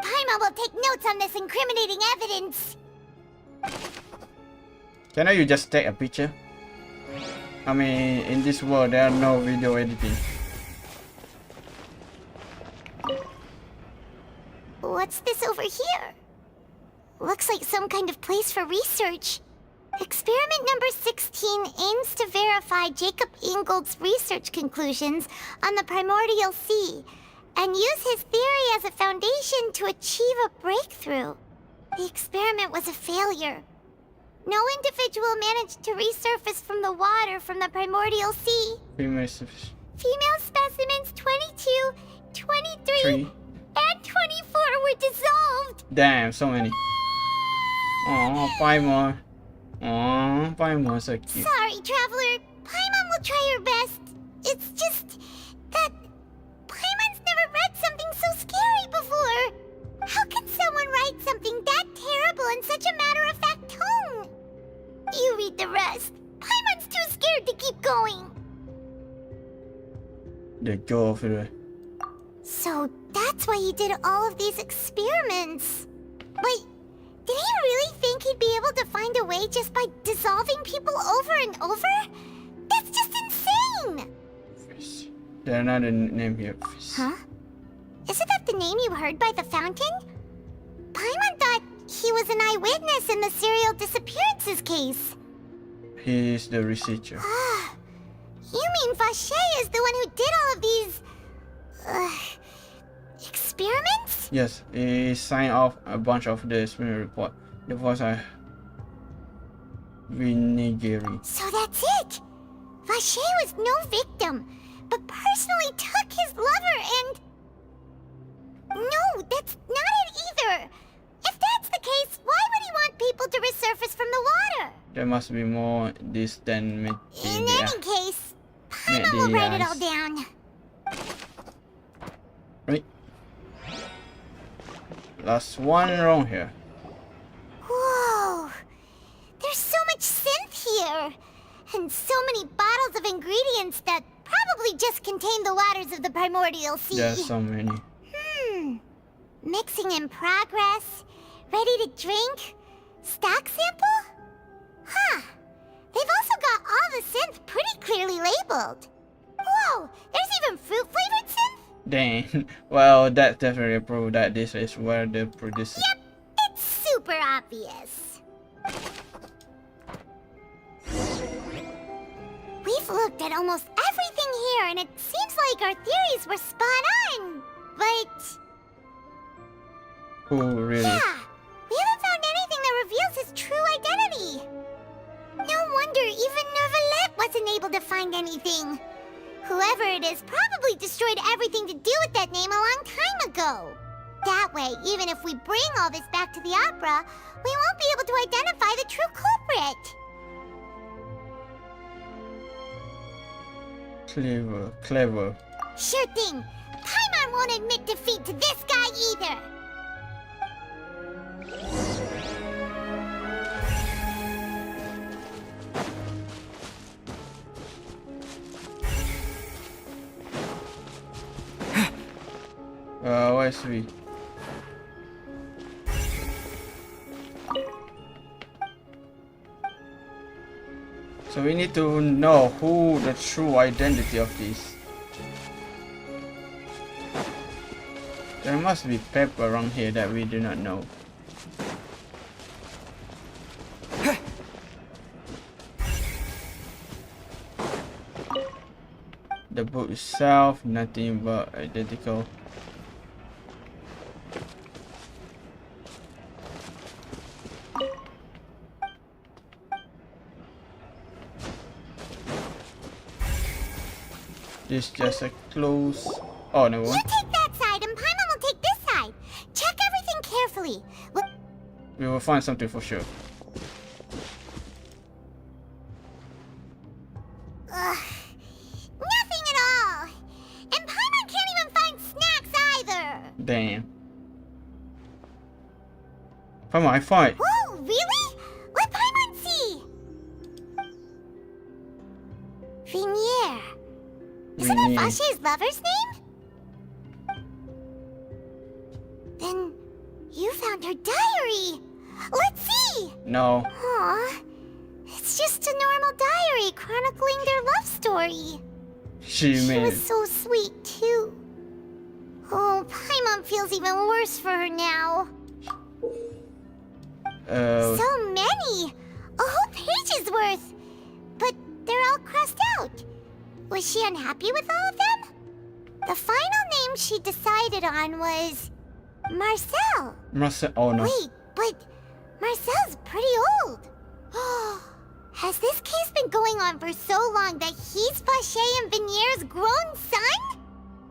Paimon will take notes on this incriminating evidence. Can you just take a picture? I mean, in this world, there are no video editing. What's this over here? Looks like some kind of place for research. Experiment number 16 aims to verify Jacob Ingold's research conclusions on the primordial sea and use his theory as a foundation to achieve a breakthrough. The experiment was a failure. No individual managed to resurface from the water from the primordial sea. Female specimens 22, 23, and 24 were dissolved. Damn, so many. Oh, Paimon. Oh, Paimon's so cute. Sorry, Traveler. Paimon will try her best. It's just that Paimon's never read something so scary before. How can someone write something that terrible in such a matter-of-fact tone? You read the rest. Paimon's too scared to keep going. They go over there. So that's why he did all of these experiments. Wait, did he really think he'd be able to find a way just by dissolving people over and over? That's just insane! There's another name here. Huh? Isn't that the name you heard by the fountain? Paimon thought he was an eyewitness in the serial disappearances case. He is the researcher. You mean Vache is the one who did all of these... experiments? Yes, he signed off a bunch of the experiment report. The voice are vinegary. So that's it! Vache was no victim, but personally took his lover and... No, that's not it either! If that's the case, why would he want people to resurface from the water? There must be more this than meet In any case, Paimon will write it all down. Right. Last one wrong here. Whoa! There's so much synth here! And so many bottles of ingredients that probably just contain the waters of the primordial sea. There's so many. Mixing in progress, ready to drink, stock sample? Huh. They've also got all the synth pretty clearly labeled. Whoa, there's even fruit-flavored synth? Dang. Well, that definitely proves that this is where they produce it. Yep, it's super obvious. We've looked at almost everything here, and it seems like our theories were spot on. But... Who really? Yeah, we haven't found anything that reveals his true identity. No wonder even Neuvillette wasn't able to find anything. Whoever it is probably destroyed everything to do with that name a long time ago. That way, even if we bring all this back to the opera, we won't be able to identify the true culprit. Clever, clever. Sure thing. Paimon won't admit defeat to this guy either. Where's we? So we need to know who the true identity of this. There must be paper around here that we do not know. The book itself, nothing but identical. This just a close. Oh, no one. You take that side and Paimon will take this side. Check everything carefully. We will find something for sure. Ugh. Nothing at all. And Paimon can't even find snacks either. Damn. Come on, I find. Whoa, really? Let Paimon see. Vinier. Isn't it Vache's lover's name? Then you found her diary. Let's see. No. Aw, it's just a normal diary chronicling their love story. She made was it. so sweet too. Oh, Paimon feels even worse for her now. So many! A whole page's worth! But they're all crossed out. Was she unhappy with all of them? The final name she decided on was... Marcel. Marcel, oh no. Wait, but Marcel's pretty old. Has this case been going on for so long that he's Vache and Vinier's grown son?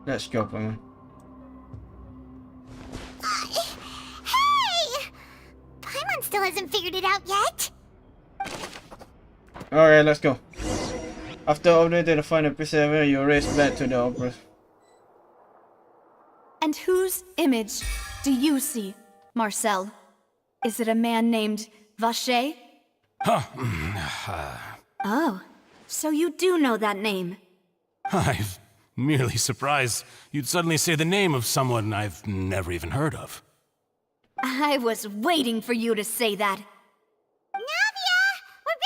Let's go, Paimon. Hey! Paimon still hasn't figured it out yet. Alright, let's go. After updating the final episode, you race back to the opera. And whose image do you see, Marcel? Is it a man named Vache? Oh, so you do know that name. I'm merely surprised you'd suddenly say the name of someone I've never even heard of. I was waiting for you to say that. Navia! We're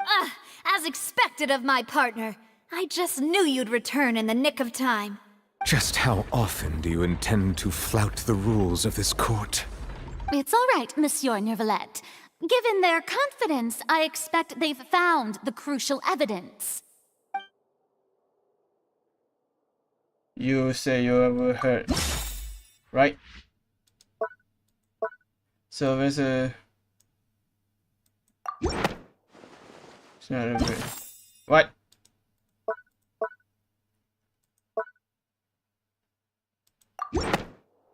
back! As expected of my partner. I just knew you'd return in the nick of time. Just how often do you intend to flout the rules of this court? It's all right, Monsieur Neuvillette. Given their confidence, I expect they've found the crucial evidence. You say you ever heard, right? So there's a... It's not a bit... What?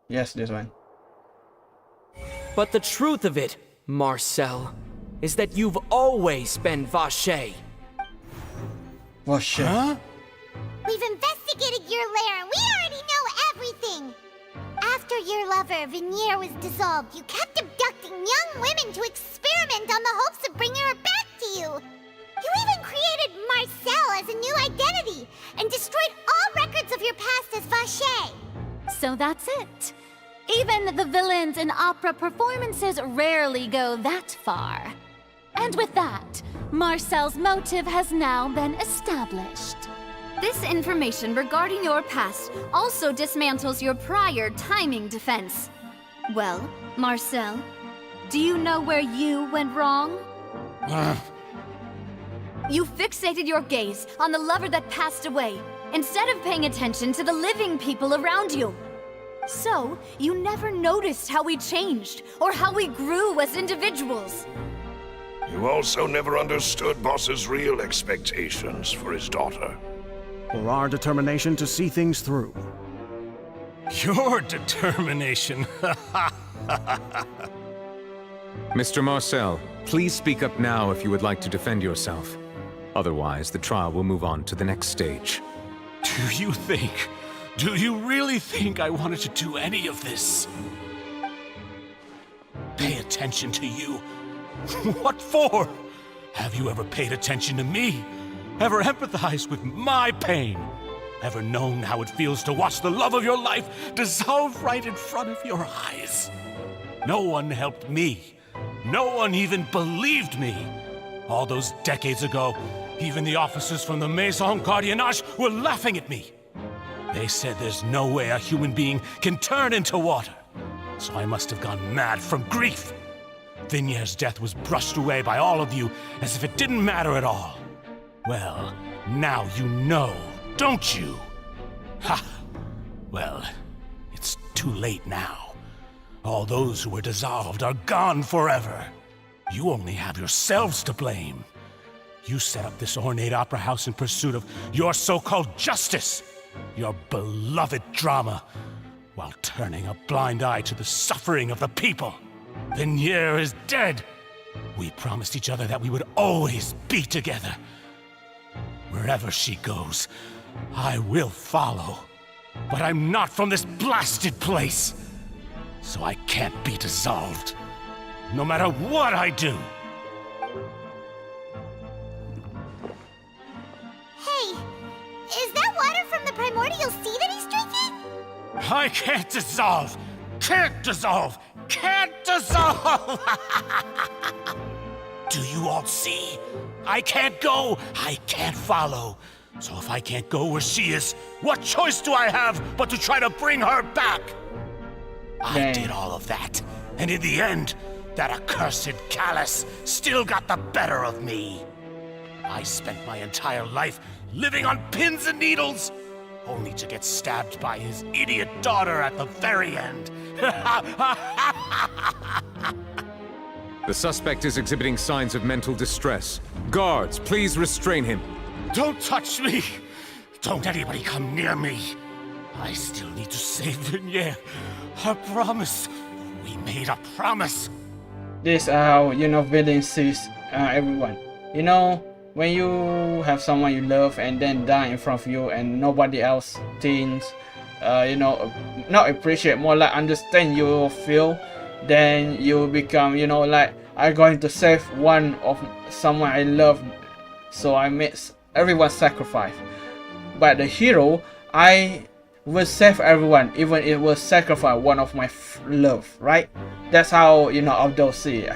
Yes, this one. But the truth of it, Marcel, is that you've always been Vache. Vache? Huh? We've investigated your lair and we already know everything. After your lover, Vinier, was dissolved, you kept abducting young women to experiment on the hopes of bringing her back to you. You even created Marcel as a new identity and destroyed all records of your past as Vache. So that's it. Even the villains in opera performances rarely go that far. And with that, Marcel's motive has now been established. This information regarding your past also dismantles your prior timing defense. Well, Marcel, do you know where you went wrong? You fixated your gaze on the lover that passed away, instead of paying attention to the living people around you. So, you never noticed how we changed, or how we grew as individuals. You also never understood Boss's real expectations for his daughter. or our determination to see things through. Your determination. Mr. Marcel, please speak up now if you would like to defend yourself. Otherwise, the trial will move on to the next stage. Do you really think I wanted to do any of this? Pay attention to you? What for? Have you ever paid attention to me? Ever empathized with my pain? Ever known how it feels to watch the love of your life dissolve right in front of your eyes? No one helped me. No one even believed me. All those decades ago, even the officers from the Maison Gardiennage were laughing at me. They said there's no way a human being can turn into water. So I must have gone mad from grief. Vignier's death was brushed away by all of you as if it didn't matter at all. Well, now you know, don't you? Ha! Well, it's too late now. All those who were dissolved are gone forever. You only have yourselves to blame. You set up this ornate opera house in pursuit of your so-called justice, your beloved drama, while turning a blind eye to the suffering of the people. Vignier is dead. We promised each other that we would always be together. Wherever she goes, I will follow. But I'm not from this blasted place, so I can't be dissolved, no matter what I do. Hey, is that water from the primordial sea that he's drinking? I can't dissolve! Can't dissolve! Can't dissolve! Do you all see? I can't go! I can't follow! So if I can't go where she is, what choice do I have but to try to bring her back? I did all of that, and in the end, that accursed Callus still got the better of me. I spent my entire life living on pins and needles, only to get stabbed by his idiot daughter at the very end. The suspect is exhibiting signs of mental distress. Guards, please restrain him. Don't touch me! Don't anybody come near me! I still need to save Vignier. A promise. We made a promise. This is how, villain sees everyone. When you have someone you love and then die in front of you and nobody else thinks, not appreciate, more like understand your feel, then you become, like, I'm going to save one of someone I love, so I made everyone sacrifice. But the hero, I will save everyone, even it will sacrifice one of my love, right? That's how, Abdul see it.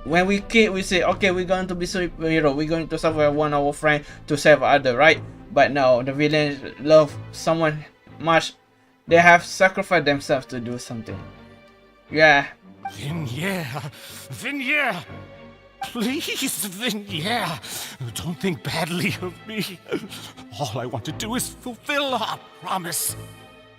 When we kid, we say, okay, we're going to be superhero, we're going to suffer one of our friend to save other, right? But no, the villains love someone much. They have sacrificed themselves to do something. Yeah. Vignier! Please, Vignier! Don't think badly of me. All I want to do is fulfill our promise.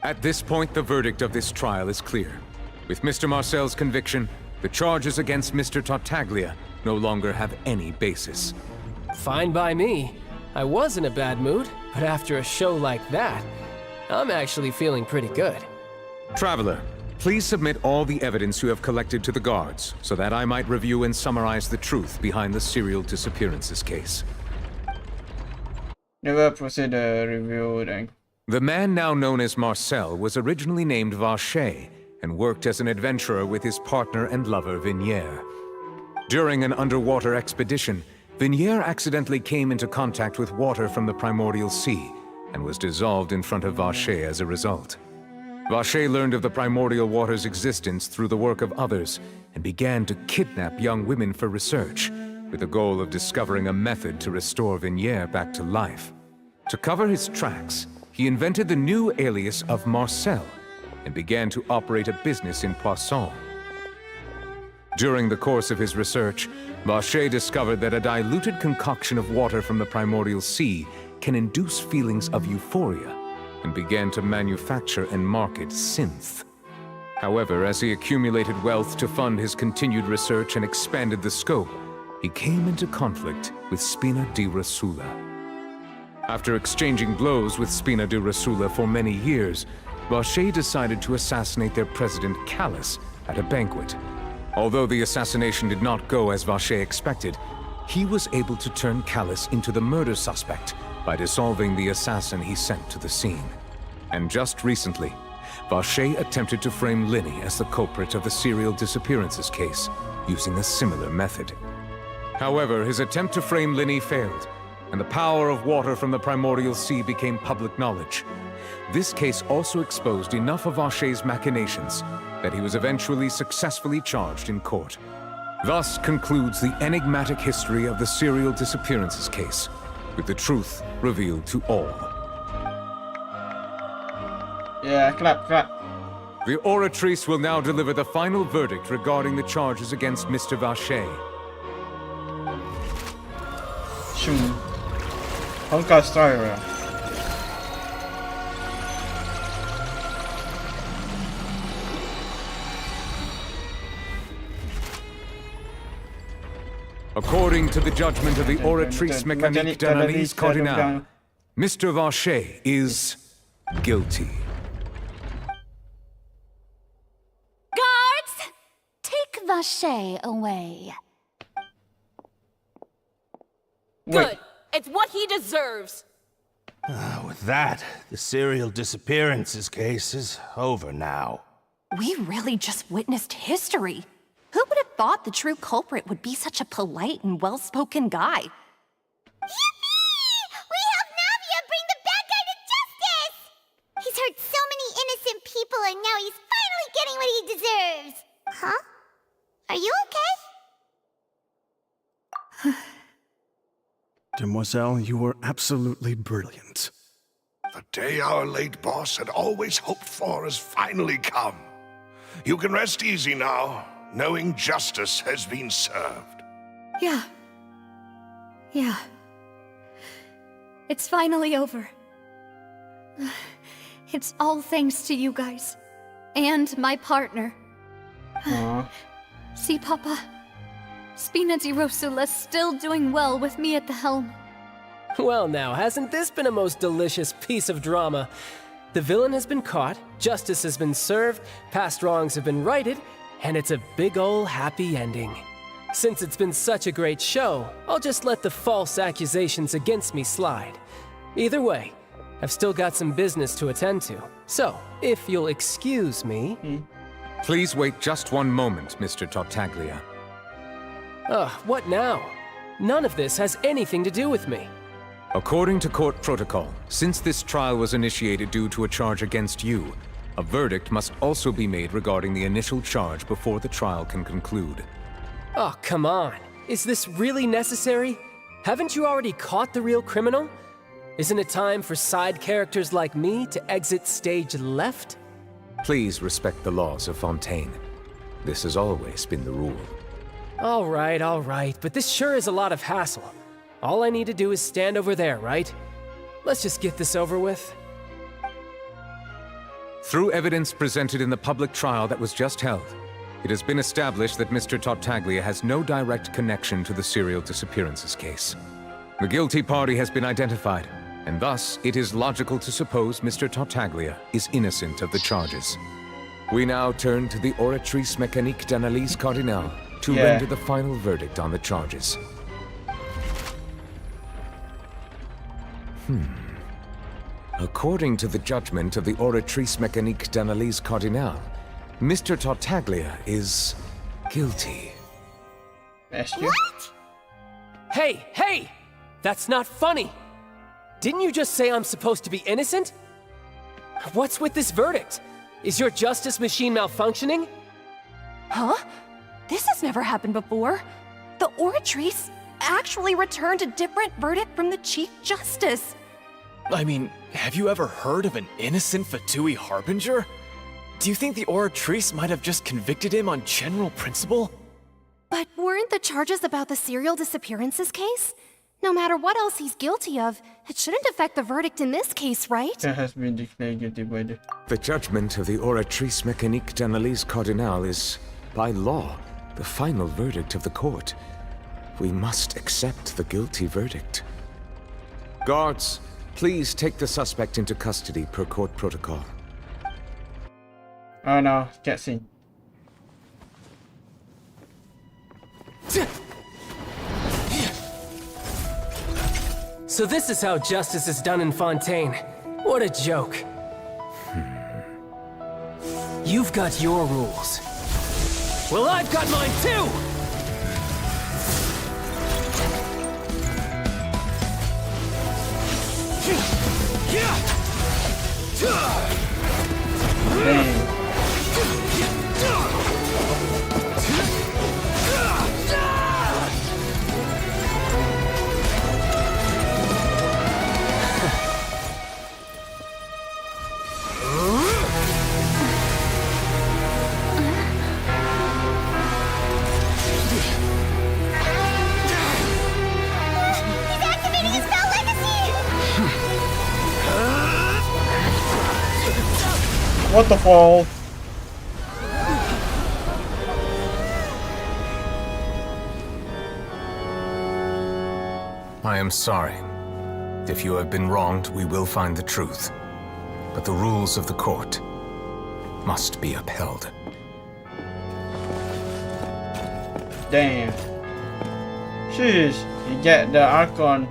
At this point, the verdict of this trial is clear. With Mr. Marcel's conviction, the charges against Mr. Tartaglia no longer have any basis. Fine by me. I was in a bad mood, but after a show like that, I'm actually feeling pretty good. Traveler, please submit all the evidence you have collected to the guards, so that I might review and summarize the truth behind the serial disappearances case. Never proceed the review then. The man now known as Marcel was originally named Vacher, and worked as an adventurer with his partner and lover Vignier. During an underwater expedition, Vignier accidentally came into contact with water from the primordial sea, and was dissolved in front of Vacher as a result. Vacher learned of the primordial water's existence through the work of others, and began to kidnap young women for research, with the goal of discovering a method to restore Vignier back to life. To cover his tracks, he invented the new alias of Marcel, and began to operate a business in Poisson. During the course of his research, Vacher discovered that a diluted concoction of water from the primordial sea can induce feelings of euphoria, and began to manufacture and market synth. However, as he accumulated wealth to fund his continued research and expanded the scope, he came into conflict with Spina di Rosula. After exchanging blows with Spina di Rosula for many years, Vache decided to assassinate their president Callus at a banquet. Although the assassination did not go as Vache expected, he was able to turn Callus into the murder suspect by dissolving the assassin he sent to the scene. And just recently, Vache attempted to frame Linny as the culprit of the serial disappearances case, using a similar method. However, his attempt to frame Linny failed, and the power of water from the primordial sea became public knowledge. This case also exposed enough of Vache's machinations that he was eventually successfully charged in court. Thus concludes the enigmatic history of the serial disappearances case, with the truth revealed to all. Yeah, clap. The Oratrice will now deliver the final verdict regarding the charges against Mr. Vache. Honka style. According to the judgment of the Oratrice Mécanique d'Analyse Cardinale, Mr. Vache is guilty. Guards! Take Vache away. Good. It's what he deserves. With that, the serial disappearances case is over now. We really just witnessed history. Who would have thought the true culprit would be such a polite and well-spoken guy? Yippee! We helped Navia bring the bad guy to justice! He's hurt so many innocent people and now he's finally getting what he deserves. Huh? Are you okay? Demoiselle, you were absolutely brilliant. The day our late boss had always hoped for has finally come. You can rest easy now, knowing justice has been served. Yeah. It's finally over. It's all thanks to you guys. And my partner. See, Papa? Spina di Rosula's still doing well with me at the helm. Well now, hasn't this been a most delicious piece of drama? The villain has been caught, justice has been served, past wrongs have been righted, and it's a big ol' happy ending. Since it's been such a great show, I'll just let the false accusations against me slide. Either way, I've still got some business to attend to. So, if you'll excuse me... Please wait just one moment, Mr. Tartaglia. What now? None of this has anything to do with me. According to court protocol, since this trial was initiated due to a charge against you, a verdict must also be made regarding the initial charge before the trial can conclude. Oh, come on. Is this really necessary? Haven't you already caught the real criminal? Isn't it time for side characters like me to exit stage left? Please respect the laws of Fontaine. This has always been the rule. All right, but this sure is a lot of hassle. All I need to do is stand over there, right? Let's just get this over with. Through evidence presented in the public trial that was just held, it has been established that Mr. Tartaglia has no direct connection to the serial disappearances case. The guilty party has been identified, and thus it is logical to suppose Mr. Tartaglia is innocent of the charges. We now turn to the Oratrice Mécanique d'Analyse Cardinale to render the final verdict on the charges. According to the judgment of the Oratrice Mécanique d'Analyse Cardinale, Mr. Tartaglia is guilty. What? Hey! That's not funny! Didn't you just say I'm supposed to be innocent? What's with this verdict? Is your justice machine malfunctioning? Huh? This has never happened before. The Oratrice actually returned a different verdict from the Chief Justice. I mean, have you ever heard of an innocent Fatui Harbinger? Do you think the Oratrice might have just convicted him on general principle? But weren't the charges about the serial disappearances case? No matter what else he's guilty of, it shouldn't affect the verdict in this case, right? That has been declared guilty by The judgment of the Oratrice Mécanique d'Analyse Cardinale is, by law, the final verdict of the court. We must accept the guilty verdict. Guards, Please take the suspect into custody per court protocol. Oh no, cutscene. So this is how justice is done in Fontaine. What a joke. You've got your rules. Well, I've got mine too! Dang. Waterfall. I am sorry. If you have been wronged, we will find the truth. But the rules of the court must be upheld. Damn. Sheesh. You get the Archon.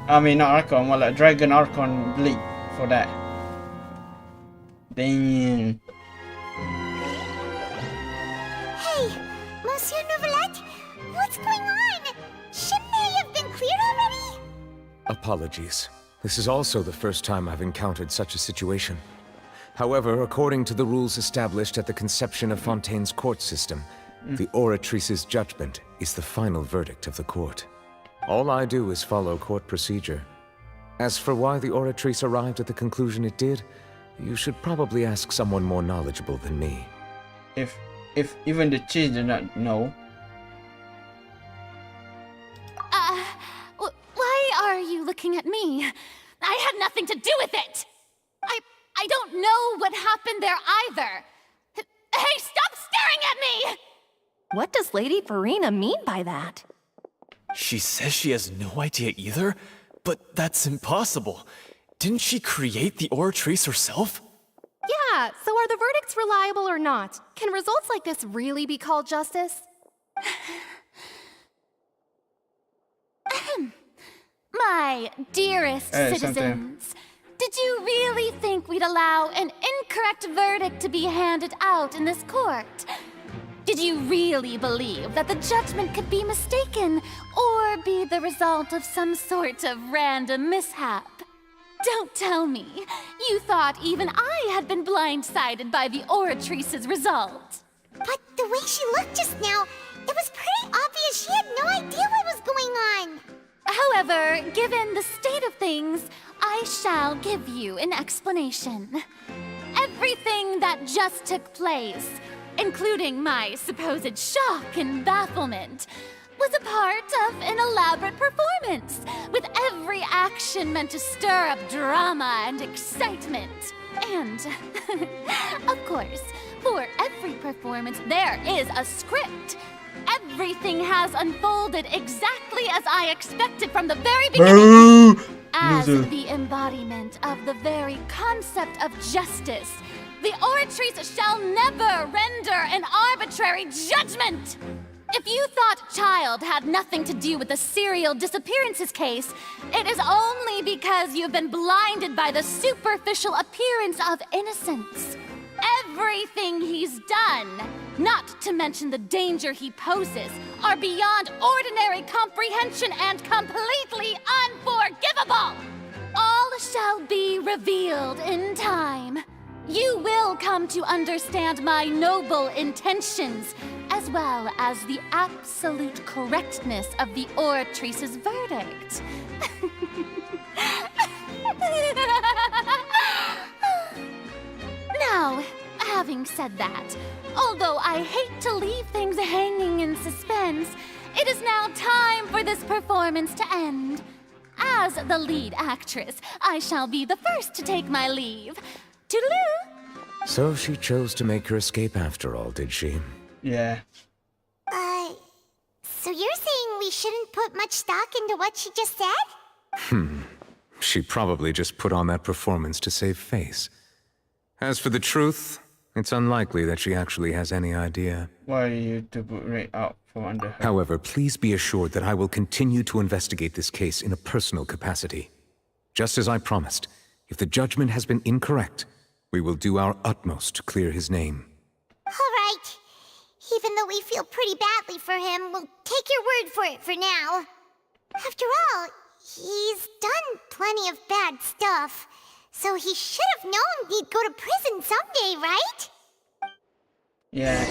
I mean, not Archon, more like Dragon Archon Bleed for that. Damn. Hey, Monsieur Novelette, what's going on? Shouldn't they have been cleared already? Apologies. This is also the first time I've encountered such a situation. However, according to the rules established at the conception of Fontaine's court system, the Oratrice's judgment is the final verdict of the court. All I do is follow court procedure. As for why the Oratrice arrived at the conclusion it did, you should probably ask someone more knowledgeable than me. If even the chief did not know. Why are you looking at me? I had nothing to do with it! I don't know what happened there either! Hey, stop staring at me! What does Lady Farina mean by that? She says she has no idea either, but that's impossible. Didn't she create the Oratrice herself? Yeah, so are the verdicts reliable or not? Can results like this really be called justice? My dearest citizens, did you really think we'd allow an incorrect verdict to be handed out in this court? Did you really believe that the judgment could be mistaken or be the result of some sort of random mishap? Don't tell me you thought even I had been blindsided by the Oratrice's result. But the way she looked just now, it was pretty obvious she had no idea what was going on. However, given the state of things, I shall give you an explanation. Everything that just took place, including my supposed shock and bafflement, was a part of an elaborate performance, with every action meant to stir up drama and excitement. And, of course, for every performance, there is a script. Everything has unfolded exactly as I expected from the very beginning. As the embodiment of the very concept of justice, the Oratrice shall never render an arbitrary judgment! If you thought Child had nothing to do with the serial disappearances case, it is only because you've been blinded by the superficial appearance of innocence. Everything he's done, not to mention the danger he poses, are beyond ordinary comprehension and completely unforgivable! All shall be revealed in time. You will come to understand my noble intentions, as well as the absolute correctness of the Oratrice's verdict. Now, having said that, although I hate to leave things hanging in suspense, it is now time for this performance to end. As the lead actress, I shall be the first to take my leave. Toodaloo! So she chose to make her escape after all, did she? Yeah. So you're saying we shouldn't put much stock into what she just said? She probably just put on that performance to save face. As for the truth, it's unlikely that she actually has any idea. Why are you to put Ray out from under her? However, please be assured that I will continue to investigate this case in a personal capacity. Just as I promised, if the judgment has been incorrect, we will do our utmost to clear his name. Alright. Even though we feel pretty badly for him, we'll take your word for it for now. After all, he's done plenty of bad stuff, so he should have known he'd go to prison someday, right? Yeah.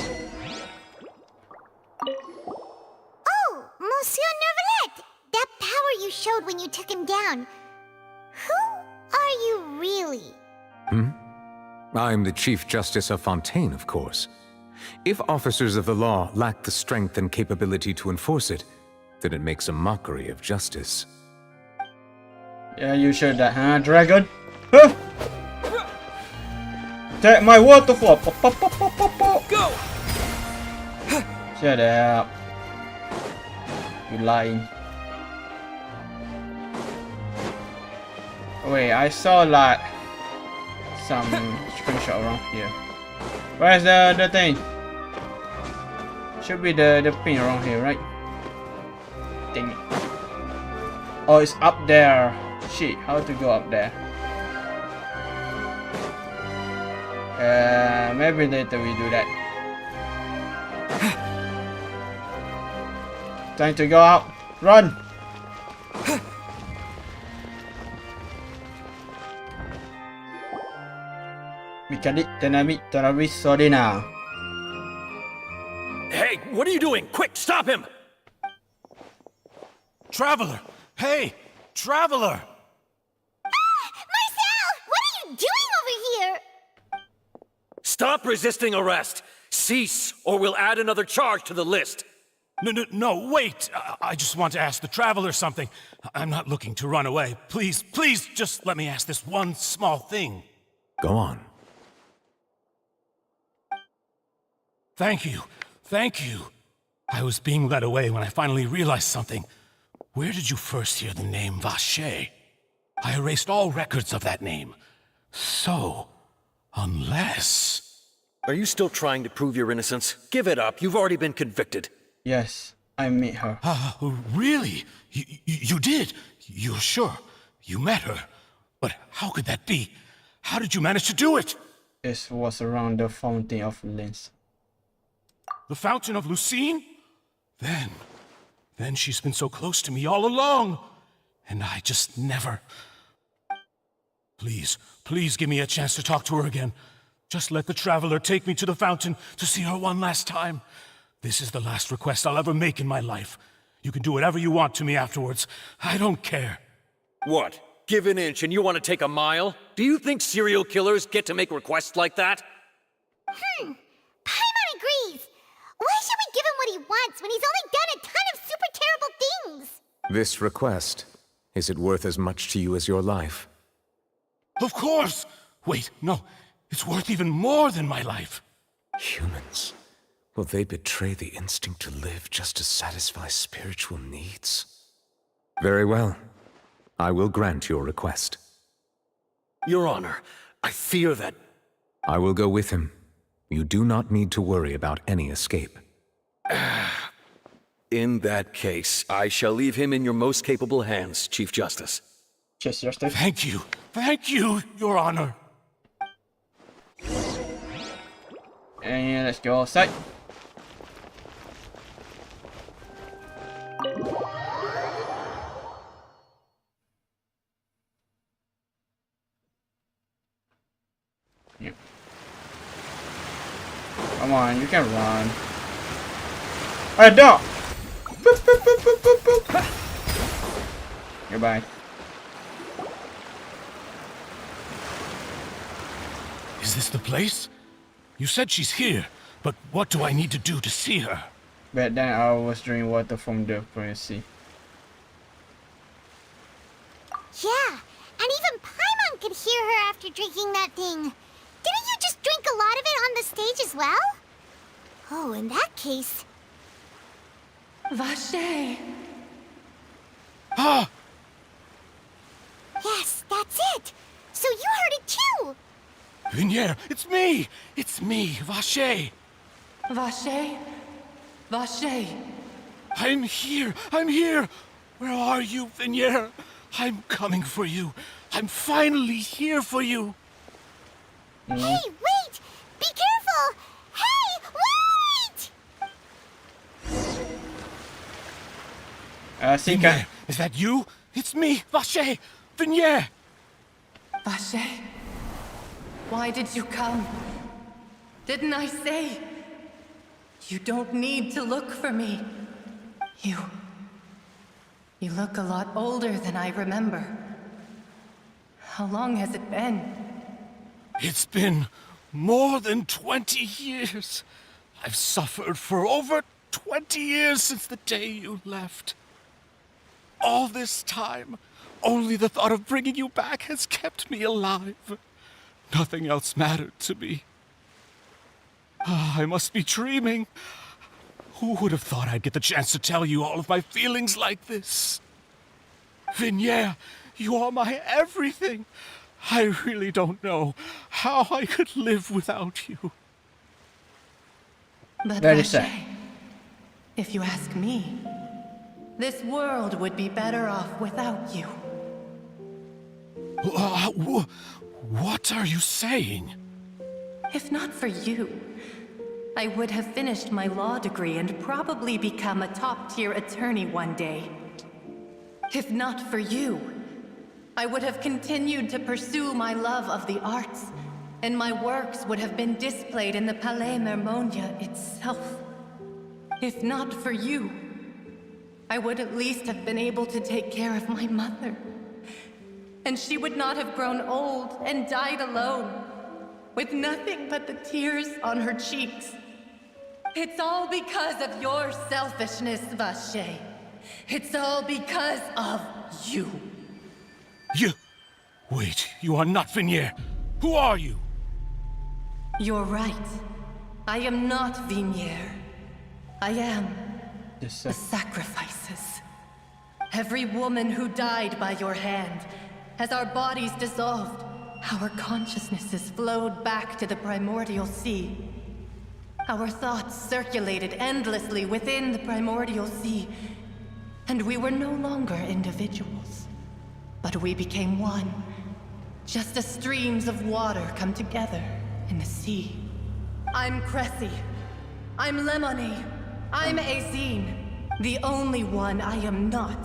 Oh, Monsieur Neuvillette! That power you showed when you took him down. Who are you really? I'm the Chief Justice of Fontaine, of course. If officers of the law lack the strength and capability to enforce it, then it makes a mockery of justice. Yeah, you showed that, huh, dragon? Huh? Take my waterfall! Pop, pop, pop, pop, pop, pop. Go! Shut up. You lying. Wait, I saw like some screenshot around here. Where's the thing? Should be the pin around here, right? Dang it. Oh, it's up there. Shit, how to go up there? Maybe later we do that. Time to go out. Run! Hey, what are you doing? Quick, stop him! Traveler! Hey! Traveler! Marcel! What are you doing over here? Stop resisting arrest! Cease, or we'll add another charge to the list. No, wait! I just want to ask the Traveler something. I'm not looking to run away. Please, just let me ask this one small thing. Go on. Thank you. I was being led away when I finally realized something. Where did you first hear the name Vacher? I erased all records of that name. So, unless... Are you still trying to prove your innocence? Give it up. You've already been convicted. Yes, I met her. Really? You did? You're sure? You met her? But how could that be? How did you manage to do it? It was around the Fountain of Lens. The Fountain of Lucine? Then she's been so close to me all along. And I just never... Please give me a chance to talk to her again. Just let the Traveler take me to the fountain to see her one last time. This is the last request I'll ever make in my life. You can do whatever you want to me afterwards. I don't care. What? Give an inch and you want to take a mile? Do you think serial killers get to make requests like that? Paimon agrees. Why should we give him what he wants when he's only done a ton of super terrible things? This request, is it worth as much to you as your life? Of course! Wait, no. It's worth even more than my life. Humans. Will they betray the instinct to live just to satisfy spiritual needs? Very well. I will grant your request. Your Honor, I fear that... I will go with him. You do not need to worry about any escape. In that case, I shall leave him in your most capable hands, Chief Justice. Chief Justice. Thank you, Your Honor. And let's go outside. Yep. Come on, you can run. Hey, dog! Boop, boop, boop, boop, boop, boop. Goodbye. Is this the place? You said she's here, but what do I need to do to see her? Back then I was drinking water from the sea. Yeah, and even Paimon could hear her after drinking that thing. Didn't you just drink a lot of it on the stage as well? Oh, in that case... Vacher! Ah! Yes, Vignier, it's me! It's me, Vache! Vache? Vache? I'm here! I'm here! Where are you, Vignier? I'm coming for you. I'm finally here for you. Hey, wait! Be careful! Hey, wait! Vignier, is that you? It's me, Vache! Vignier! Vache? Why did you come? Didn't I say? You don't need to look for me. You look a lot older than I remember. How long has it been? It's been more than 20 years. I've suffered for over 20 years since the day you left. All this time, only the thought of bringing you back has kept me alive. Nothing else mattered to me. I must be dreaming. Who would have thought I'd get the chance to tell you all of my feelings like this? Vignier, you are my everything. I really don't know how I could live without you. But Very sad. Vache, if you ask me, this world would be better off without you. What are you saying? If not for you, I would have finished my law degree and probably become a top-tier attorney one day. If not for you, I would have continued to pursue my love of the arts, and my works would have been displayed in the Palais Mermonia itself. If not for you, I would at least have been able to take care of my mother. And she would not have grown old and died alone, with nothing but the tears on her cheeks. It's all because of your selfishness, Vache. It's all because of you. Wait, you are not Vignier. Who are you? You're right. I am not Vignier. I am the sacrifices. Every woman who died by your hand, as our bodies dissolved, our consciousnesses flowed back to the primordial sea. Our thoughts circulated endlessly within the primordial sea, and we were no longer individuals, but we became one, just as streams of water come together in the sea. I'm Cressy. I'm Lemony. I'm Azine. The only one I am not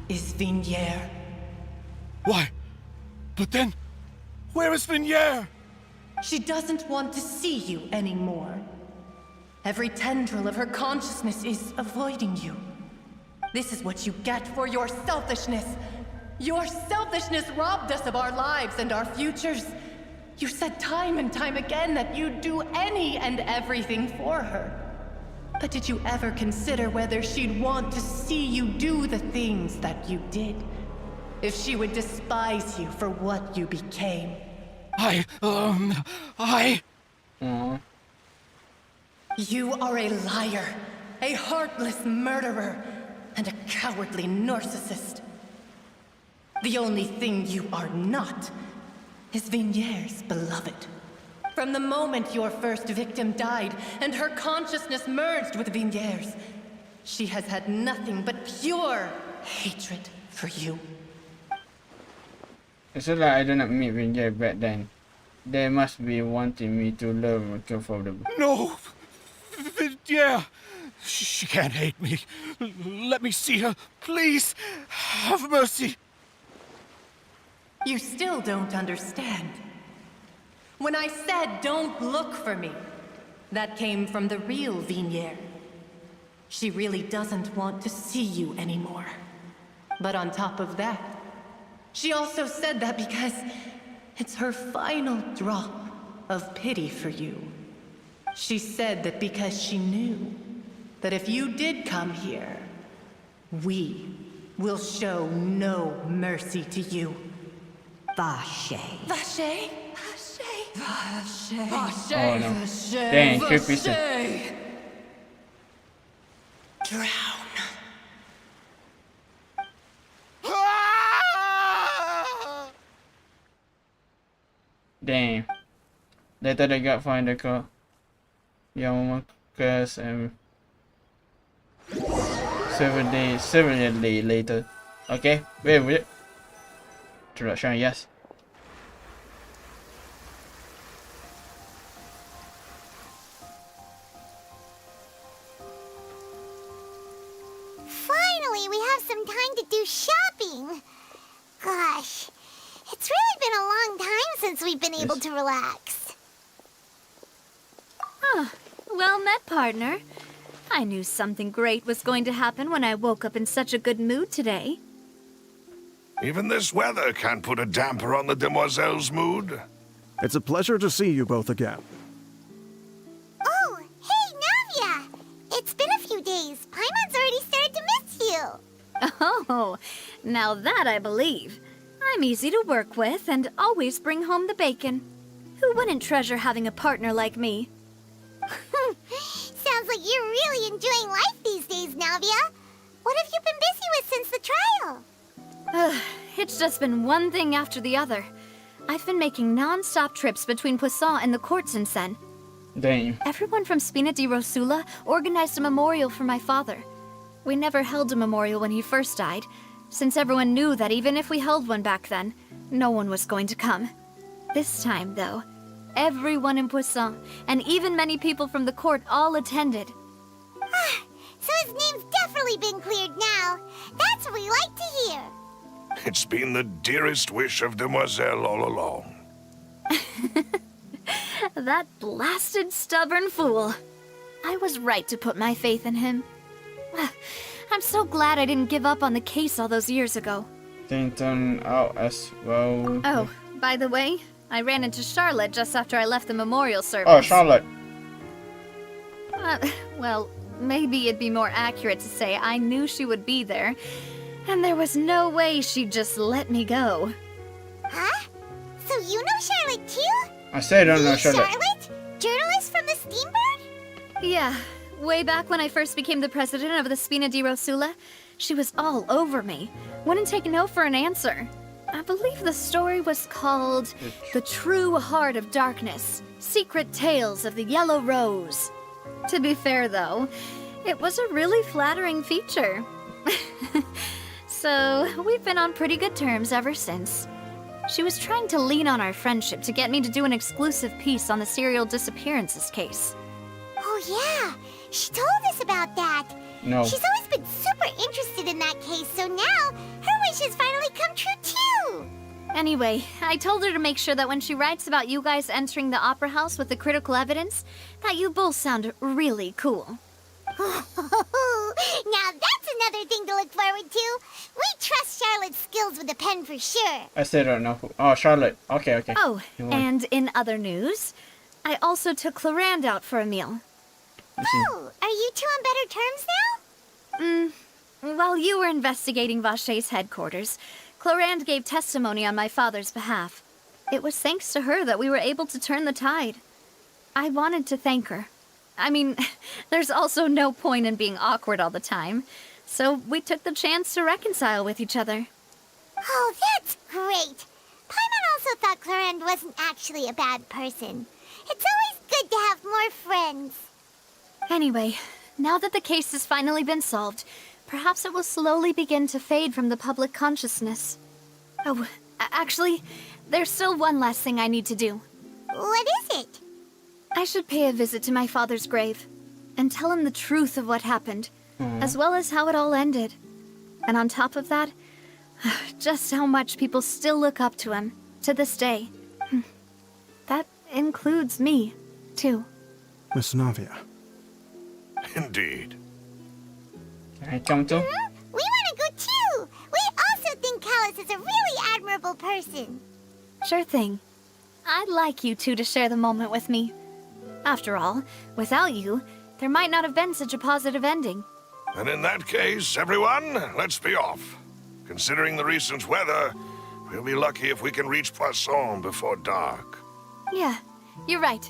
is Vignier. Why? But then, where is Vignier? She doesn't want to see you anymore. Every tendril of her consciousness is avoiding you. This is what you get for your selfishness. Your selfishness robbed us of our lives and our futures. You said time and time again that you'd do any and everything for her. But did you ever consider whether she'd want to see you do the things that you did? If she would despise you for what you became? You are a liar, a heartless murderer, and a cowardly narcissist. The only thing you are not is Vignier's beloved. From the moment your first victim died and her consciousness merged with Vignier's, she has had nothing but pure hatred for you. So that I do not meet Vignier back then. They must be wanting me to love and care for them. No! Vignier! She can't hate me. Let me see her, please. Have mercy. You still don't understand. When I said don't look for me, that came from the real Vignier. She really doesn't want to see you anymore. But on top of that, she also said that because it's her final drop of pity for you. She said that because she knew that if you did come here, we will show no mercy to you. Vache. Vache? Vache? Vache? Vache? Oh no. Vache? Dang, creepy shit. Vache? Drown. Damn. Later they got find the car. Young Marcus and 7 days later. Okay, wait. Introduction, yes. Finally, we have some time to do shopping. Gosh, it's really been a long time since we've been able to relax. Huh. Well met, partner. I knew something great was going to happen when I woke up in such a good mood today. Even this weather can't put a damper on the demoiselle's mood. It's a pleasure to see you both again. Oh, hey, Navia! It's been a few days. Paimon's already started to miss you. Oh, now that I believe. I'm easy to work with and always bring home the bacon. Who wouldn't treasure having a partner like me? Sounds like you're really enjoying life these days, Navia. What have you been busy with since the trial? It's just been one thing after the other. I've been making non-stop trips between Poisson and the courts in Sen. Damn. Everyone from Spina di Rosula organized a memorial for my father. We never held a memorial when he first died, since everyone knew that even if we held one back then, no one was going to come. This time, though, everyone in Poisson, and even many people from the court, all attended. So his name's definitely been cleared now. That's what we like to hear. It's been the dearest wish of Demoiselle all along. That blasted stubborn fool. I was right to put my faith in him. I'm so glad I didn't give up on the case all those years ago. Didn't turn out as well. Oh, by the way, I ran into Charlotte just after I left the memorial service. Oh, Charlotte. Well, maybe it'd be more accurate to say I knew she would be there, and there was no way she'd just let me go. Huh? So you know Charlotte too? I said I don't know Charlotte. Charlotte? Journalist from the Steambird? Yeah, way back when I first became the president of the Spina di Rosula, she was all over me. Wouldn't take no for an answer. I believe the story was called The True Heart of Darkness, Secret Tales of the Yellow Rose. To be fair, though, it was a really flattering feature. So, we've been on pretty good terms ever since. She was trying to lean on our friendship to get me to do an exclusive piece on the serial disappearances case. Oh yeah, she told us about that. No. She's always been super interested in that case, so now her wish has finally come true too. Anyway, I told her to make sure that when she writes about you guys entering the opera house with the critical evidence, that you both sound really cool. Now that's another thing to look forward to. We trust Charlotte's skills with a pen for sure. I still don't know who. Oh, Charlotte. Okay. Oh, and in other news, I also took Clorand out for a meal. Oh, are you two on better terms now? While you were investigating Vaché's headquarters, Clorand gave testimony on my father's behalf. It was thanks to her that we were able to turn the tide. I wanted to thank her. I mean, there's also no point in being awkward all the time, so we took the chance to reconcile with each other. Oh, that's great. Paimon also thought Clorand wasn't actually a bad person. It's always good to have more friends. Anyway, now that the case has finally been solved, perhaps it will slowly begin to fade from the public consciousness. Oh, actually, there's still one last thing I need to do. What is it? I should pay a visit to my father's grave and tell him the truth of what happened, as well as how it all ended. And on top of that, just how much people still look up to him to this day. That includes me, too. Miss Navia. Indeed. Can I come too? We want to go too. We also think Callus is a really admirable person. Sure thing. I'd like you two to share the moment with me. After all, without you, there might not have been such a positive ending. And in that case, everyone, let's be off. Considering the recent weather, we'll be lucky if we can reach Poisson before dark. Yeah, you're right.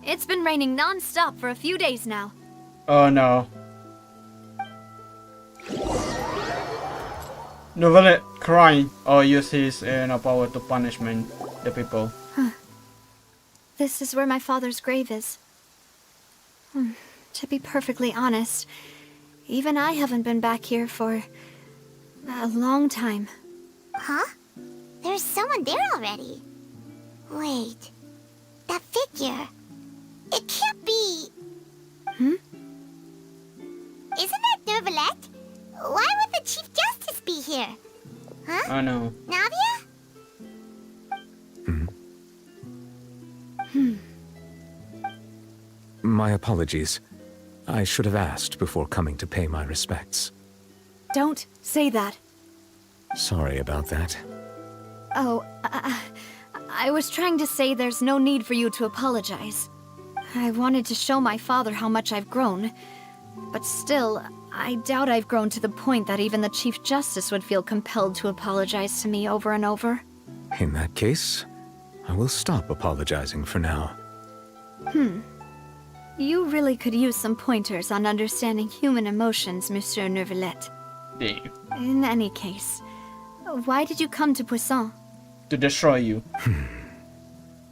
It's been raining non-stop for a few days now. Oh no. Novelet crying or use his power to punishment the people. This is where my father's grave is. To be perfectly honest, even I haven't been back here for a long time. Huh? There's someone there already. Wait. That figure. It can't be... Hmm? Isn't that Neuvillette? Why would the Chief Justice be here? Huh? Oh no. Navia? My apologies. I should have asked before coming to pay my respects. Don't say that. Sorry about that. Oh, I was trying to say there's no need for you to apologize. I wanted to show my father how much I've grown. But still, I doubt I've grown to the point that even the Chief Justice would feel compelled to apologize to me over and over. In that case, I will stop apologizing for now. You really could use some pointers on understanding human emotions, Monsieur Neuvillette. Dave. In any case, why did you come to Poisson? To destroy you.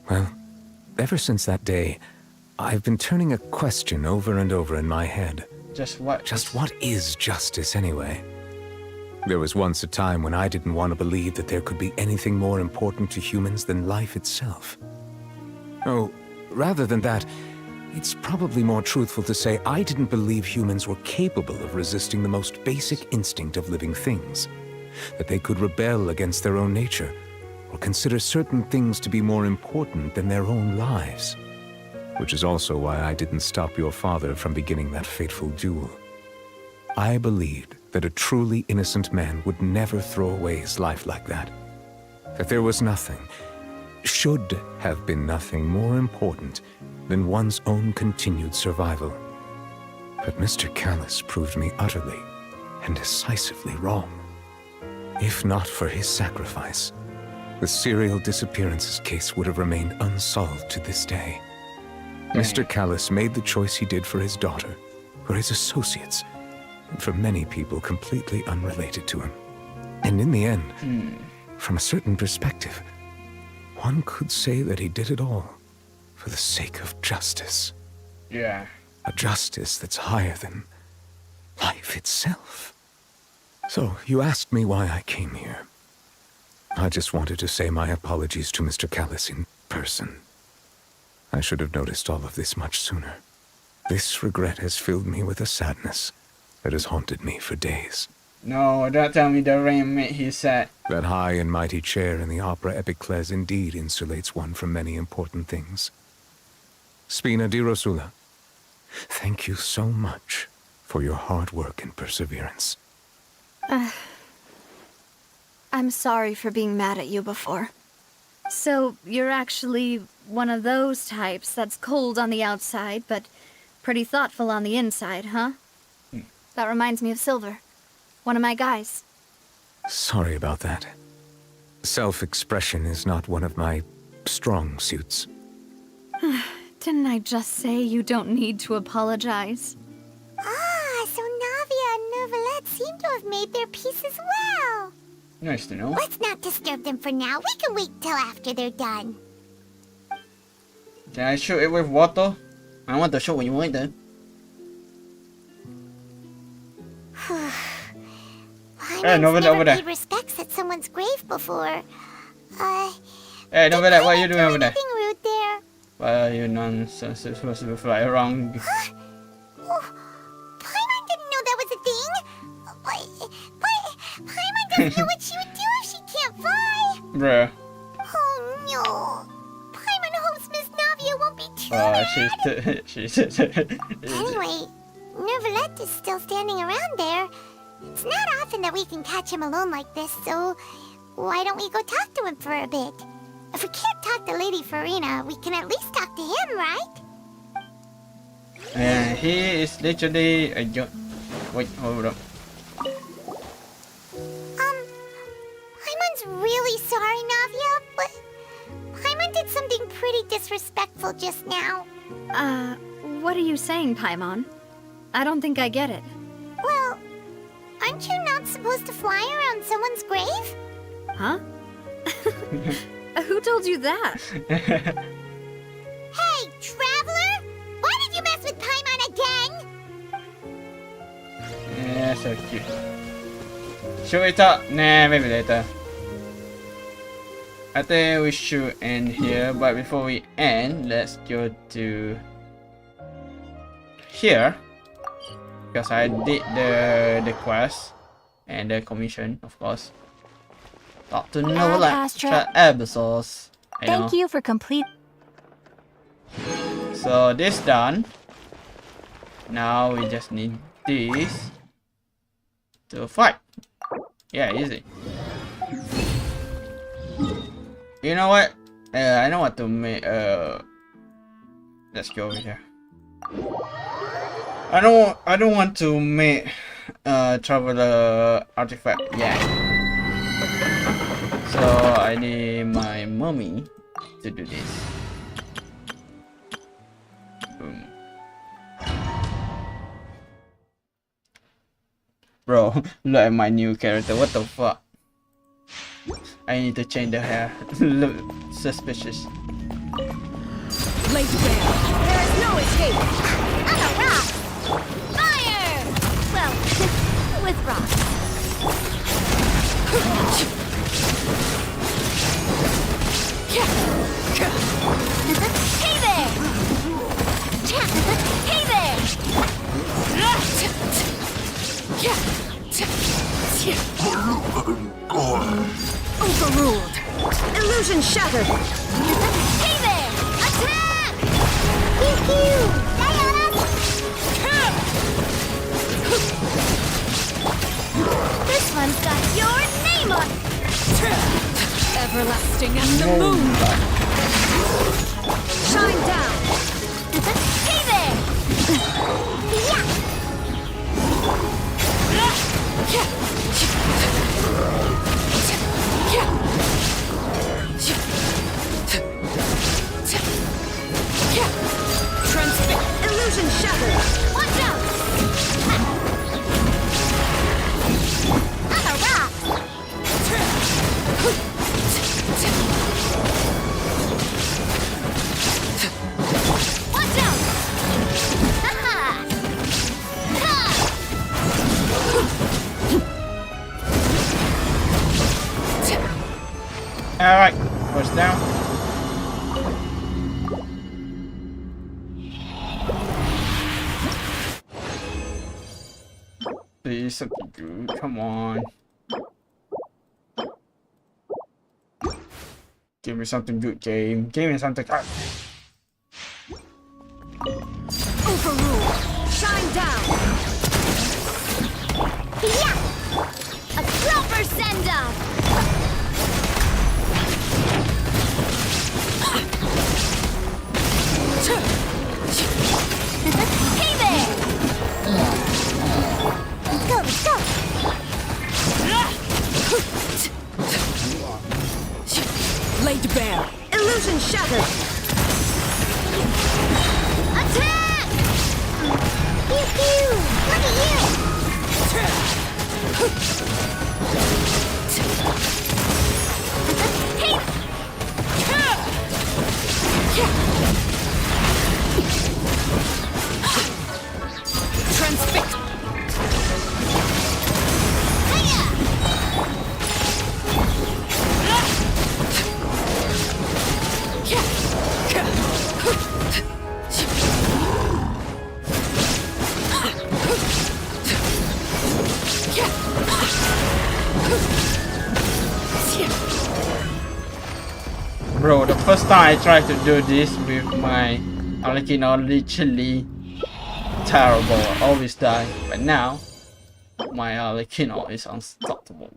Well, ever since that day, I've been turning a question over and over in my head. Just what? Just what is justice anyway? There was once a time when I didn't want to believe that there could be anything more important to humans than life itself. Oh, rather than that, it's probably more truthful to say I didn't believe humans were capable of resisting the most basic instinct of living things. That they could rebel against their own nature, or consider certain things to be more important than their own lives. Which is also why I didn't stop your father from beginning that fateful duel. I believed that a truly innocent man would never throw away his life like that. That there was nothing, should have been nothing more important than one's own continued survival. But Mr. Callus proved me utterly and decisively wrong. If not for his sacrifice, the serial disappearances case would have remained unsolved to this day. Mr. Callus made the choice he did for his daughter, for his associates, and for many people completely unrelated to him. And in the end, from a certain perspective, one could say that he did it all for the sake of justice. Yeah. A justice that's higher than life itself. So, you asked me why I came here. I just wanted to say my apologies to Mr. Callus in person. I should have noticed all of this much sooner. This regret has filled me with a sadness that has haunted me for days. No, don't tell me the rain made he sad. That high and mighty chair in the Opera Epiclese indeed insulates one from many important things. Spina di Rosula, thank you so much for your hard work and perseverance. I'm sorry for being mad at you before. So, you're actually one of those types that's cold on the outside, but pretty thoughtful on the inside, huh? That reminds me of Silver, one of my guys. Sorry about that. Self-expression is not one of my strong suits. Didn't I just say you don't need to apologize? Ah, so Navia and Neuvillette seem to have made their peace as well. Nice to know. Let's not disturb them for now. We can wait till after they're done. Can I shoot it with water? I want to shoot when you want it. Hey, Neuvillette over there. Paid respects at someone's grave before. Hey, Neuvillette, what are you doing over there? Nothing rude there. Well, you nonsense. It's supposed to fly around. Oh, Paimon didn't know that was a thing. But Paimon doesn't know what she would do if she can't fly. Bruh. Oh no. Paimon hopes Miss Navia won't be too mad. She's Anyway, Neuvillette is still standing around there. It's not often that we can catch him alone like this, so why don't we go talk to him for a bit? If we can't talk to Lady Farina, we can at least talk to him, right? And he is literally a wait, hold up. Paimon's really sorry, Navia, but Paimon did something pretty disrespectful just now. What are you saying, Paimon? I don't think I get it. Well, aren't you not supposed to fly around someone's grave? Huh? Who told you that? That's so cute. Should we talk? Nah, maybe later. I think we should end here, but before we end, let's go to here. Because I did the quest and the commission, of course. Talk to Nola. Astra. Episodes. Thank you for complete. So this done. Now we just need this to fight. Yeah, easy. You know what? I know what to make. Let's go over here. I don't want to make traveler artifact yet. So I need my mummy to do this. Boom. Bro, look at my new character. What the fuck? I need to change the hair. Look suspicious. Laser bear. There is no escape. On a rock. Fire! Well, with rocks. Hey there! Hey there! Overruled. Illusion shattered. Hey there! Attack! Pew-pew! This one's got your name on it. Everlasting and the moon. Shine down. Hey there! Transmit. Illusion shattered. Watch out! I'm a rock. Watch out! Ha-ha! Alright, push down. Please, something good. Come on. Give me something good, game. Give me something good. Overruled. Shine down. Yeah! A proper send-off! Hey there! Go, let's go! Laid bare. Illusion shattered. Attack! Pew pew! Look at you! Hey! Transfix! Bro, the first time I tried to do this with my Arlecchino, literally terrible. I always die. But now, my Arlecchino is unstoppable.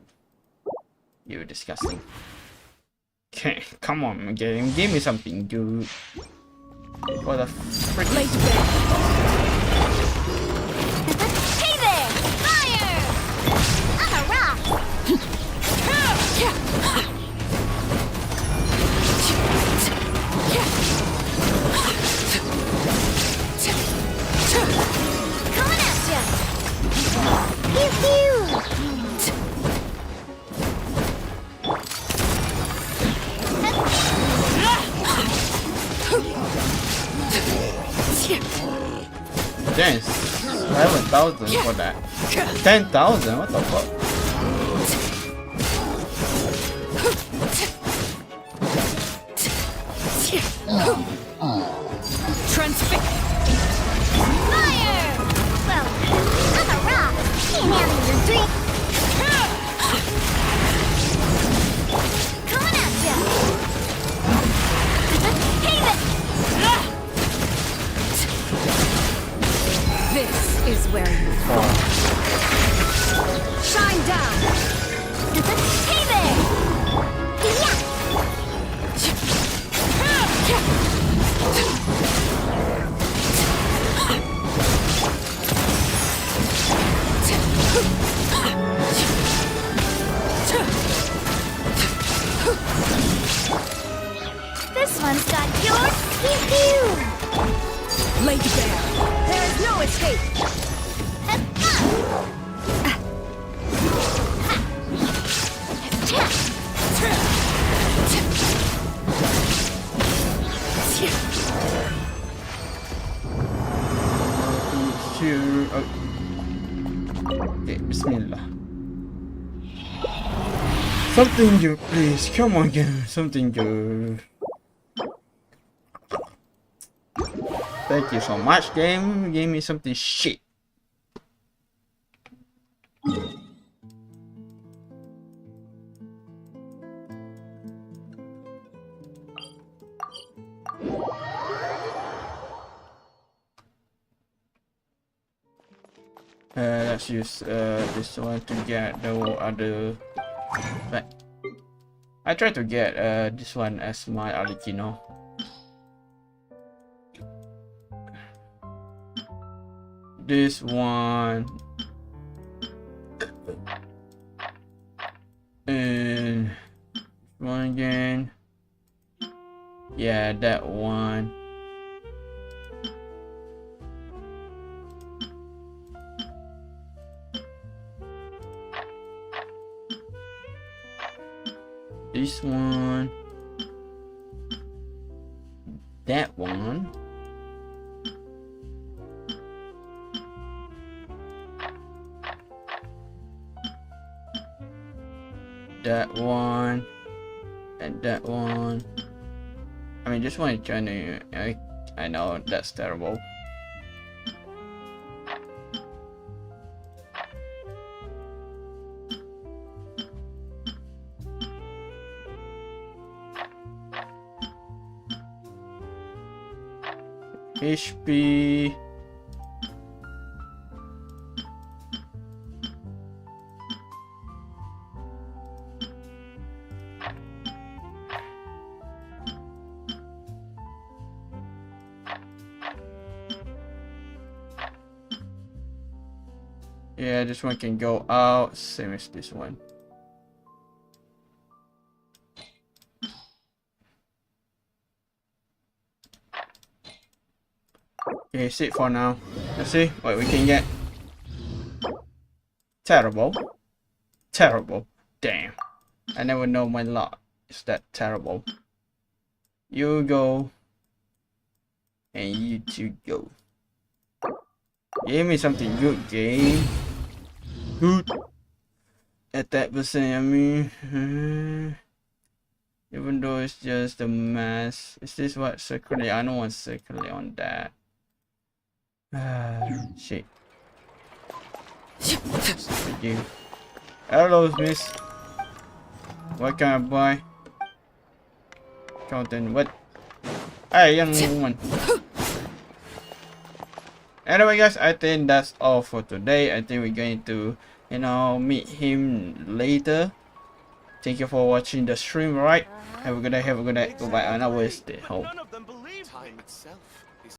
You're disgusting. Okay, come on, game. Give me something good. What the frick? Hey there! Fire! I'm a rock! Coming at ya! Pew pew! Yes, 11,000 for that. 10,000? What the fuck? Transfix. Fire! Well, I'm a rock. Can't handle your drink. Coming at ya. Haven! This is where you fall. Shine down! Haven! Yeah! This one's got your pew-pew! Lay bare. There is no escape. Okay, Bismillah. Something good, please. Come on, game. Something good. Thank you so much, game. You gave me something shit. Let's use this one to get the other. But I try to get this one as my Alikino. This one and one again. Yeah, that one. This one, that one, that one, and that one. I mean, this one is trying to. I know that's terrible. HP. Yeah, this one can go out, same as this one. Okay, sit for now. Let's see what we can get. Terrible. Terrible. Damn. I never know my luck is that terrible. You go. And you two go. Give me something good, game. Good. At that percent, I mean. Even though it's just a mess. Is this what circularly? I don't want circularly on that. Shit. Thank you. Hello, miss. What can I buy? Content, what? Hey, young woman. Anyway, guys, I think that's all for today. I think we're going to, you know, meet him later. Thank you for watching the stream, right? Have a good day, have a good day. Goodbye, and I will stay home. Time itself.